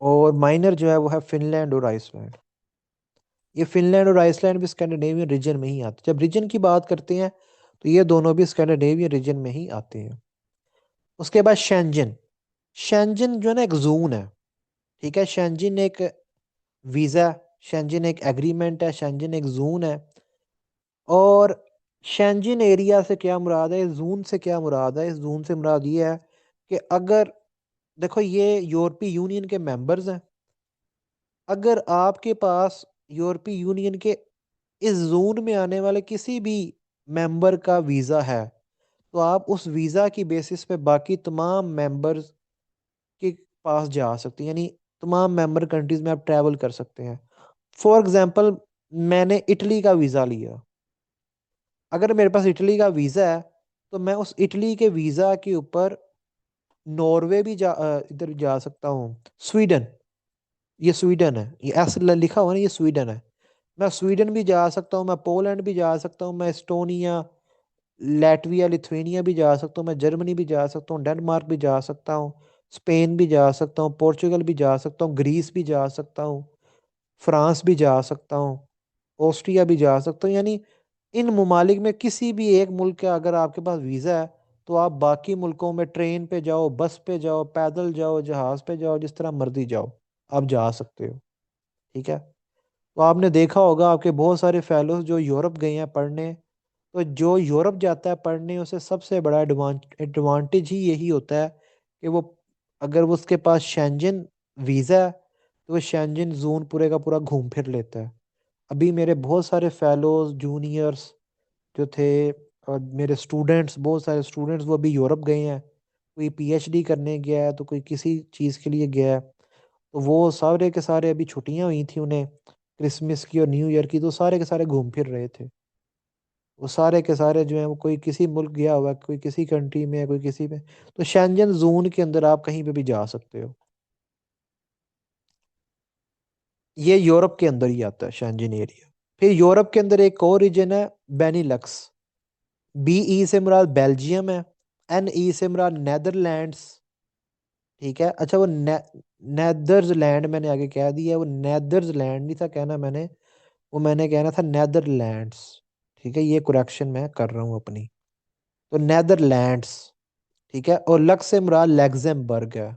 S1: और माइनर जो है वो है फिनलैंड और आइसलैंड। ये फिनलैंड और आइसलैंड भी स्कैंडिनेवियन रीजन में ही आते हैं। जब रीजन की बात करते हैं तो ये दोनों भी स्कैंडिनेवियन रीजन में ही आते हैं। उसके बाद शेंजन। शेंजन जो है ना एक जोन है। ठीक है, शेंजन एक वीजा, शेंजन एक एग्रीमेंट है, शेंजन एक जोन है। और शेंजन एरिया से क्या मुराद है, इस जोन से क्या मुराद है, इस जोन से मुराद ये है कि अगर, देखो ये यूरोपीय यूनियन के मेंबर्स हैं, अगर आपके पास यूरोपीय यूनियन के इस जोन में आने वाले किसी भी मेंबर का वीज़ा है, तो आप उस वीज़ा की बेसिस पे बाकी तमाम मेंबर्स के पास जा सकते हैं, यानी तमाम मेंबर कंट्रीज में आप ट्रैवल कर सकते हैं। फॉर एग्जांपल, मैंने इटली का वीज़ा लिया। अगर मेरे पास इटली का वीज़ा है तो मैं उस इटली के वीज़ा के ऊपर नॉर्वे भी इधर जा सकता हूँ, स्वीडन, ये स्वीडन है, ये ऐसे लिखा हुआ ना, ये स्वीडन है। मैं स्वीडन भी जा सकता हूँ, मैं पोलैंड भी जा सकता हूँ, मैं एस्टोनिया, लैटविया, लिथुएनिया भी जा सकता हूँ, मैं जर्मनी भी जा सकता हूँ, डेनमार्क भी जा सकता हूँ, स्पेन भी जा सकता हूँ, पोर्चुगल भी जा सकता हूँ, ग्रीस भी जा सकता हूँ, फ्रांस भी जा सकता हूँ, ऑस्ट्रिया भी जा सकता हूँ। यानी इन ममालिक में किसी भी एक मुल्क का अगर आपके पास वीज़ा है तो आप बाकी मुल्कों में ट्रेन पे जाओ, बस पे जाओ, पैदल जाओ, जहाज पे जाओ, जिस तरह मर्जी जाओ, आप जा सकते हो। ठीक है, तो आपने देखा होगा आपके बहुत सारे फेलोज जो यूरोप गए हैं पढ़ने, तो जो यूरोप जाता है पढ़ने उसे सबसे बड़ा एडवांटेज ही यही होता है कि वो, अगर वो उसके पास शेंजन वीज़ा है तो वो शेंजन जोन पूरे का पूरा घूम फिर लेता है। अभी मेरे बहुत सारे फेलोज, जूनियर्स जो थे, और मेरे स्टूडेंट्स, बहुत सारे स्टूडेंट्स वो अभी यूरोप गए हैं। कोई पीएचडी करने गया है, तो कोई किसी चीज़ के लिए गया है। तो वो सारे के सारे अभी छुट्टियां हुई थी उन्हें, क्रिसमस की और न्यू ईयर की, तो सारे के सारे घूम फिर रहे थे। वो सारे के सारे जो है वो कोई किसी मुल्क गया हुआ है, कोई किसी कंट्री में है, कोई किसी में। तो शेंजन जोन के अंदर आप कहीं पे भी जा सकते हो। ये यूरोप के अंदर ही आता है शेंजन एरिया। फिर यूरोप के अंदर एक और रीजन है, बेनिलक्स। बीई से मुराद बेल्जियम है, एनई से मुराद नेदरलैंड्स। ठीक है, अच्छा वो नेदरलैंड मैंने आगे कह दिया, वो नेदरलैंड नहीं था कहना मैंने, वो मैंने कहना था नेदरलैंड्स। ठीक है, ये करेक्शन मैं कर रहा हूँ अपनी। तो नेदरलैंड्स। ठीक है, और लक्स से मुराद लैक्सेमबर्ग है।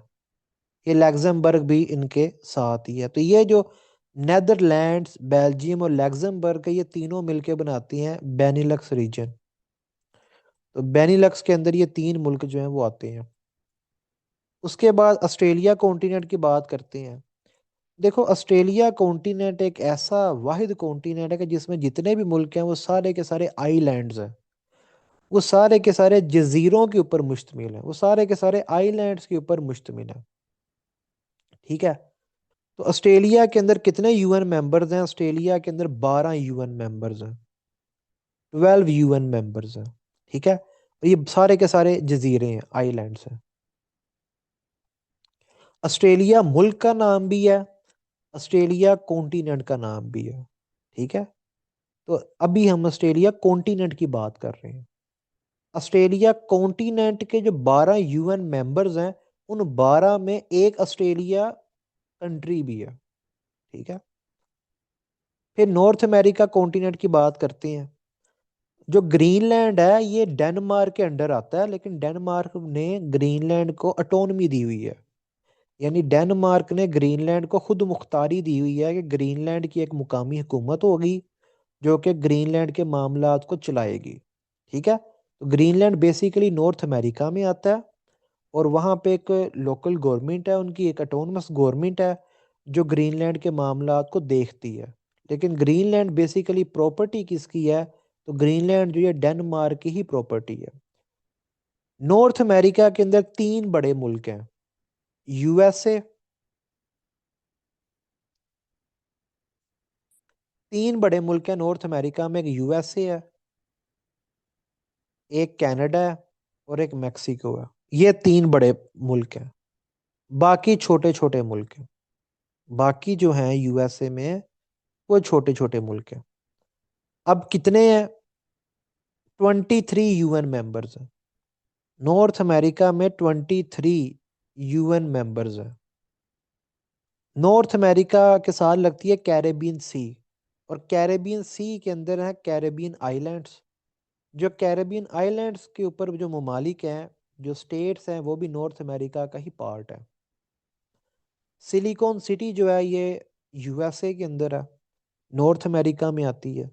S1: ये लैक्सेमबर्ग भी इनके साथ ही है। तो ये जो नेदरलैंड्स, बेल्जियम और लैक्सेमबर्ग है, ये तीनों मिलके बनाती हैं बेनिलक्स रीजन। तो बेनिलक्स के अंदर ये तीन मुल्क जो हैं वो आते हैं। उसके बाद ऑस्ट्रेलिया कॉन्टिनेंट की बात करते हैं। देखो, ऑस्ट्रेलिया कॉन्टिनेंट एक ऐसा वाहिद कॉन्टिनेंट है कि जिसमें जितने भी मुल्क हैं वो सारे के सारे आइलैंड्स हैं। वो सारे के सारे जजीरों के ऊपर मुश्तमिल हैं, वो सारे के सारे आइलैंड्स के ऊपर मुश्तमिल हैं। ठीक है, तो ऑस्ट्रेलिया के अंदर कितने यूएन मेंबर्स हैं, ऑस्ट्रेलिया के अंदर 12 यूएन मेंबर्स हैं, 12 यूएन मेंबर्स हैं। ठीक है, और ये सारे के सारे जजीरे हैं, आइलैंड्स हैं। ऑस्ट्रेलिया मुल्क का नाम भी है, ऑस्ट्रेलिया कॉन्टिनेंट का नाम भी है। ठीक है, तो अभी हम ऑस्ट्रेलिया कॉन्टिनेंट की बात कर रहे हैं। ऑस्ट्रेलिया कॉन्टिनेंट के जो 12 यूएन मेंबर्स हैं उन 12 में एक ऑस्ट्रेलिया कंट्री भी है। ठीक है। फिर नॉर्थ अमेरिका कॉन्टिनेंट की बात करते हैं। जो ग्रीनलैंड है ये डेनमार्क के अंडर आता है, लेकिन डेनमार्क ने ग्रीनलैंड को ऑटोनमी दी हुई है। यानी डेनमार्क ने ग्रीनलैंड को खुद मुख्तारी दी हुई है कि ग्रीनलैंड की एक मुकामी हुकूमत होगी जो कि ग्रीनलैंड के मामलात को चलाएगी। ठीक है। तो ग्रीनलैंड बेसिकली नॉर्थ अमेरिका में आता है, और वहाँ पे एक लोकल गवर्नमेंट है, उनकी एक ऑटोनमस गवर्नमेंट है जो ग्रीनलैंड के मामलात को देखती है। लेकिन ग्रीनलैंड बेसिकली प्रॉपर्टी किसकी है? तो ग्रीनलैंड जो है डेनमार्क की ही प्रॉपर्टी है। नॉर्थ अमेरिका के अंदर तीन बड़े मुल्क हैं। यूएसए, तीन बड़े मुल्क हैं नॉर्थ अमेरिका में। एक यूएसए है, एक कनाडा है, और एक मेक्सिको है। ये तीन बड़े मुल्क हैं। बाकी छोटे छोटे मुल्क हैं। बाकी जो हैं यूएसए में वो छोटे छोटे मुल्क हैं। अब कितने हैं? 23 यूएन मेंबर्स हैं। नॉर्थ अमेरिका में 23 यूएन मेंबर्स हैं। नॉर्थ अमेरिका के साथ लगती है कैरेबियन सी, और कैरेबियन सी के अंदर है कैरेबियन आइलैंड्स। जो कैरेबियन आइलैंड्स के ऊपर जो ममालिक हैं, जो स्टेट्स हैं, वो भी नॉर्थ अमेरिका का ही पार्ट है। सिलिकॉन सिटी जो है ये यूएसए के अंदर है, नॉर्थ अमेरिका में आती है।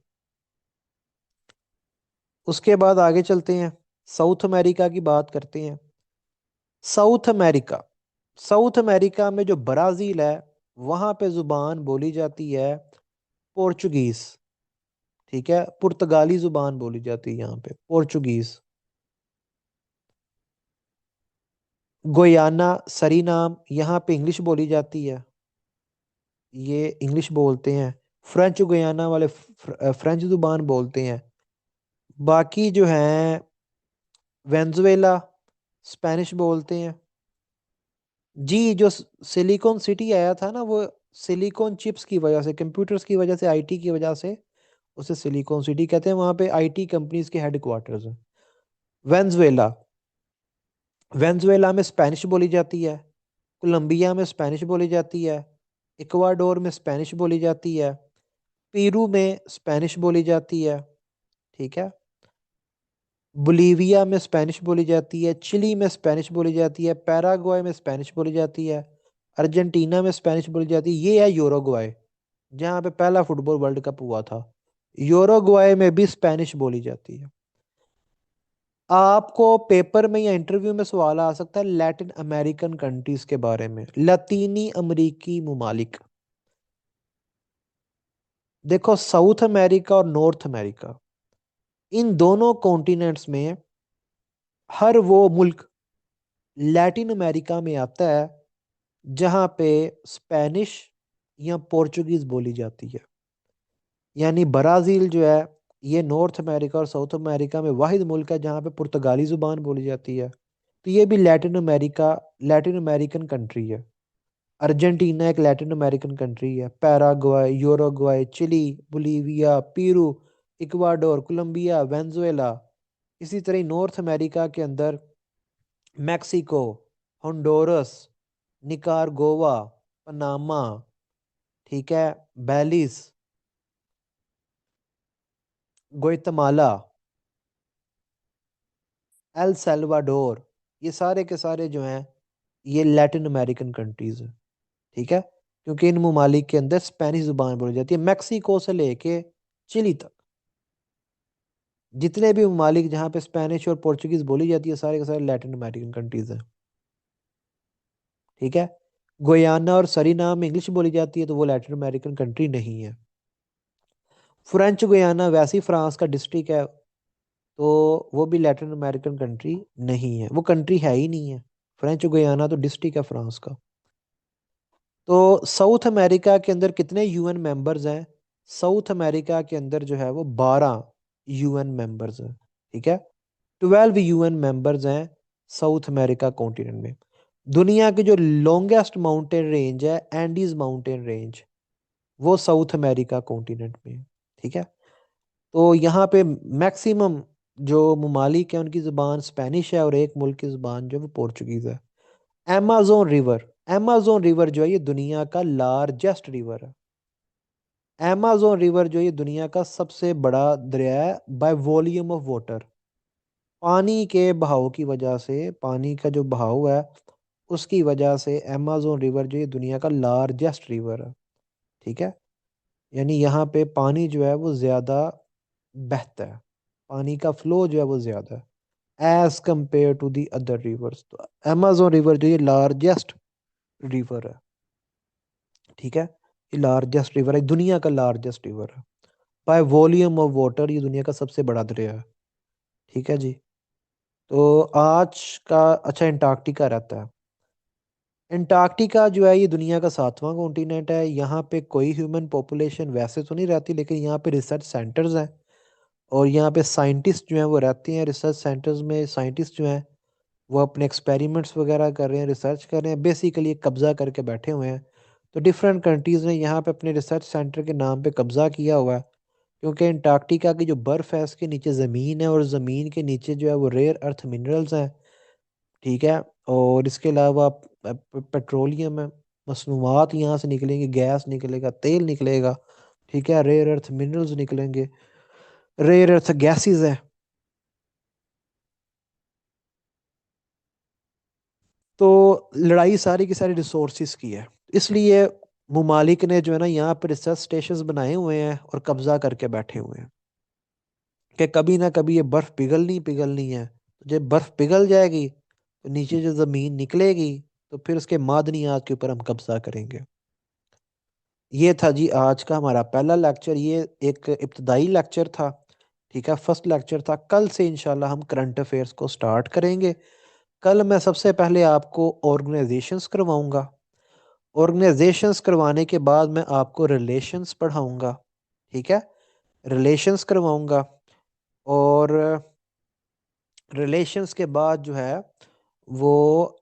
S1: उसके बाद आगे चलते हैं, साउथ अमेरिका की बात करते हैं। साउथ अमेरिका, साउथ अमेरिका में जो ब्राज़ील है वहाँ पे ज़ुबान बोली जाती है पोर्चुगीज़। ठीक है, पुर्तगाली ज़ुबान बोली जाती है यहाँ पे, पोर्चुगीज़। गोयाना, सरीनाम, यहाँ पे इंग्लिश बोली जाती है, ये इंग्लिश बोलते हैं। फ्रेंच गुयाना वाले फ्रेंच ज़ुबान बोलते हैं। बाकी जो हैं वेनेजुएला, स्पेनिश बोलते हैं। जी, जो सिलिकॉन सिटी आया था ना, वो सिलिकॉन चिप्स की वजह से, कंप्यूटर्स की वजह से, आईटी की वजह से उसे सिलिकॉन सिटी कहते हैं। वहाँ पे आईटी कंपनीज के हेडक्वार्टर्स हैं। वेनेजुएला, वेनेजुएला में स्पेनिश बोली जाती है। कोलंबिया में स्पेनिश बोली जाती है। इक्वाडोर में स्पेनिश बोली जाती है। पेरू में स्पेनिश बोली जाती है। ठीक है। बोलीविया में स्पेनिश बोली जाती है। चिली में स्पेनिश बोली जाती है। पैराग्वाय में स्पेनिश बोली जाती है। अर्जेंटीना में स्पेनिश बोली जाती है। ये है यूरुग्वाय, जहाँ पे पहला फुटबॉल वर्ल्ड कप हुआ था। यूरुग्वाय में भी स्पेनिश बोली जाती है। आपको पेपर में या इंटरव्यू में सवाल आ सकता है लैटिन अमेरिकन कंट्रीज के बारे में, लतीनी अमेरिकी मुमालिक। देखो, साउथ अमेरिका और नॉर्थ अमेरिका, इन दोनों कॉन्टिनेंट्स में हर वो मुल्क लैटिन अमेरिका में आता है जहाँ पे स्पेनिश या पोर्चुगीज बोली जाती है। यानी ब्राज़ील जो है ये नॉर्थ अमेरिका और साउथ अमेरिका में वाहिद मुल्क है जहाँ पे पुर्तगाली ज़ुबान बोली जाती है। तो ये भी Latin America, Latin American country है। अर्जेंटीना एक लैटिन अमेरिकन कंट्री है। Paraguay, Uruguay, Chile, Bolivia, Peru, Ecuador, Colombia, Venezuela. इसी तरह नॉर्थ अमेरिका के अंदर मैक्सिको, होंडोरस, निकारागुआ, पनामा, ठीक है, बेलिस, ग्वाटेमाला, एल सल्वाडोर, ये सारे के सारे जो हैं ये लैटिन अमेरिकन कंट्रीज हैं। ठीक है। क्योंकि इन ममालिक के अंदर स्पेनिश जुबान बोली जाती है। मैक्सिको से लेके चिली तक जितने भी ममालिक जहाँ पे स्पेनिश और पोर्चुगीज बोली जाती है, सारे के सारे लैटिन अमेरिकन कंट्रीज हैं। ठीक है। गोयाना और सरीनाम में इंग्लिश बोली जाती है, तो वो लैटिन अमेरिकन कंट्री नहीं है। फ्रेंच गुयाना वैसे ही फ्रांस का डिस्ट्रिक्ट है, तो वो भी लैटिन अमेरिकन कंट्री नहीं है, वो कंट्री है ही नहीं है। फ्रेंच गुयाना तो डिस्ट्रिक्ट है फ्रांस का। तो साउथ अमेरिका के अंदर कितने यूएन मेंबर्स हैं? साउथ अमेरिका के अंदर जो है वो 12 यूएन मेंबर्स हैं। ठीक है। 12 यूएन मेंबर्स हैं साउथ अमेरिका कॉन्टिनेंट में। दुनिया की जो लॉन्गेस्ट माउंटेन रेंज है एंडीज माउंटेन रेंज, वो साउथ अमेरिका कॉन्टिनेंट में है। ठीक है। तो यहाँ पे मैक्सिमम जो ममालिक है उनकी ज़ुबान स्पेनिश है, और एक मुल्क की ज़ुबान जो है वो पोर्चुगीज़ है। amazon रिवर, amazon रिवर जो है ये दुनिया का लार्जेस्ट रिवर है। amazon रिवर जो ये दुनिया का सबसे बड़ा दरिया है बाय वॉल्यूम ऑफ वाटर। पानी के बहाव की वजह से, पानी का जो बहाव है उसकी वजह से amazon रिवर जो ये दुनिया का लार्जेस्ट रिवर है। ठीक है, यानी यहाँ पे पानी जो है वो ज़्यादा बहता है, पानी का फ्लो जो है वो ज़्यादा है as compare to the other rivers. तो अमेजोन रिवर जो ये लार्जेस्ट रिवर है। ठीक है, ये लार्जेस्ट रिवर है, दुनिया का लार्जेस्ट रिवर है बाय वॉल्यूम ऑफ वाटर, ये दुनिया का सबसे बड़ा दरिया है। ठीक है जी। तो आज का, अच्छा अंटार्कटिका रहता है। अंटार्कटिका जो है ये दुनिया का 7वां कॉन्टिनेंट है। यहाँ पे कोई ह्यूमन पॉपुलेशन वैसे तो नहीं रहती, लेकिन यहाँ पे रिसर्च सेंटर्स हैं और यहाँ पे साइंटिस्ट जो हैं वो रहते हैं। रिसर्च सेंटर्स में साइंटिस्ट जो हैं वो अपने एक्सपेरिमेंट्स वगैरह कर रहे हैं, रिसर्च कर रहे हैं, बेसिकली कब्जा करके बैठे हुए हैं। तो डिफरेंट कंट्रीज़ ने यहाँ पे अपने रिसर्च सेंटर के नाम पे कब्जा किया हुआ है, क्योंकि अंटार्कटिका की जो बर्फ़ है उसके नीचे ज़मीन है और ज़मीन के नीचे जो है वो रेयर अर्थ मिनरल्स हैं। ठीक है, और इसके अलावा पेट्रोलियम है, मसनूआत यहाँ से निकलेंगी, गैस निकलेगा, तेल निकलेगा। ठीक है, रेयर अर्थ मिनरल्स निकलेंगे, रेयर अर्थ गैसेस है। तो लड़ाई सारी की सारी रिसोर्सिस की है, इसलिए मुमालिक ने जो है ना यहाँ पर रिसर्च स्टेशंस बनाए हुए हैं और कब्जा करके बैठे हुए हैं कि कभी ना कभी ये बर्फ पिघलनी है। तो जब बर्फ पिघल जाएगी तो नीचे जो जमीन निकलेगी, तो फिर उसके मादनियात के ऊपर हम कब्जा करेंगे। ये था जी आज का हमारा पहला लेक्चर, ये एक इब्तदाई लेक्चर था। ठीक है, फर्स्ट लेक्चर था। कल से इंशाल्लाह हम करंट अफेयर्स को स्टार्ट करेंगे। कल मैं सबसे पहले आपको ऑर्गेनाइजेशंस करवाऊंगा। ऑर्गेनाइजेशंस करवाने के बाद मैं आपको रिलेशंस पढ़ाऊंगा। ठीक है, रिलेशंस करवाऊंगा, और रिलेशंस के बाद जो है वो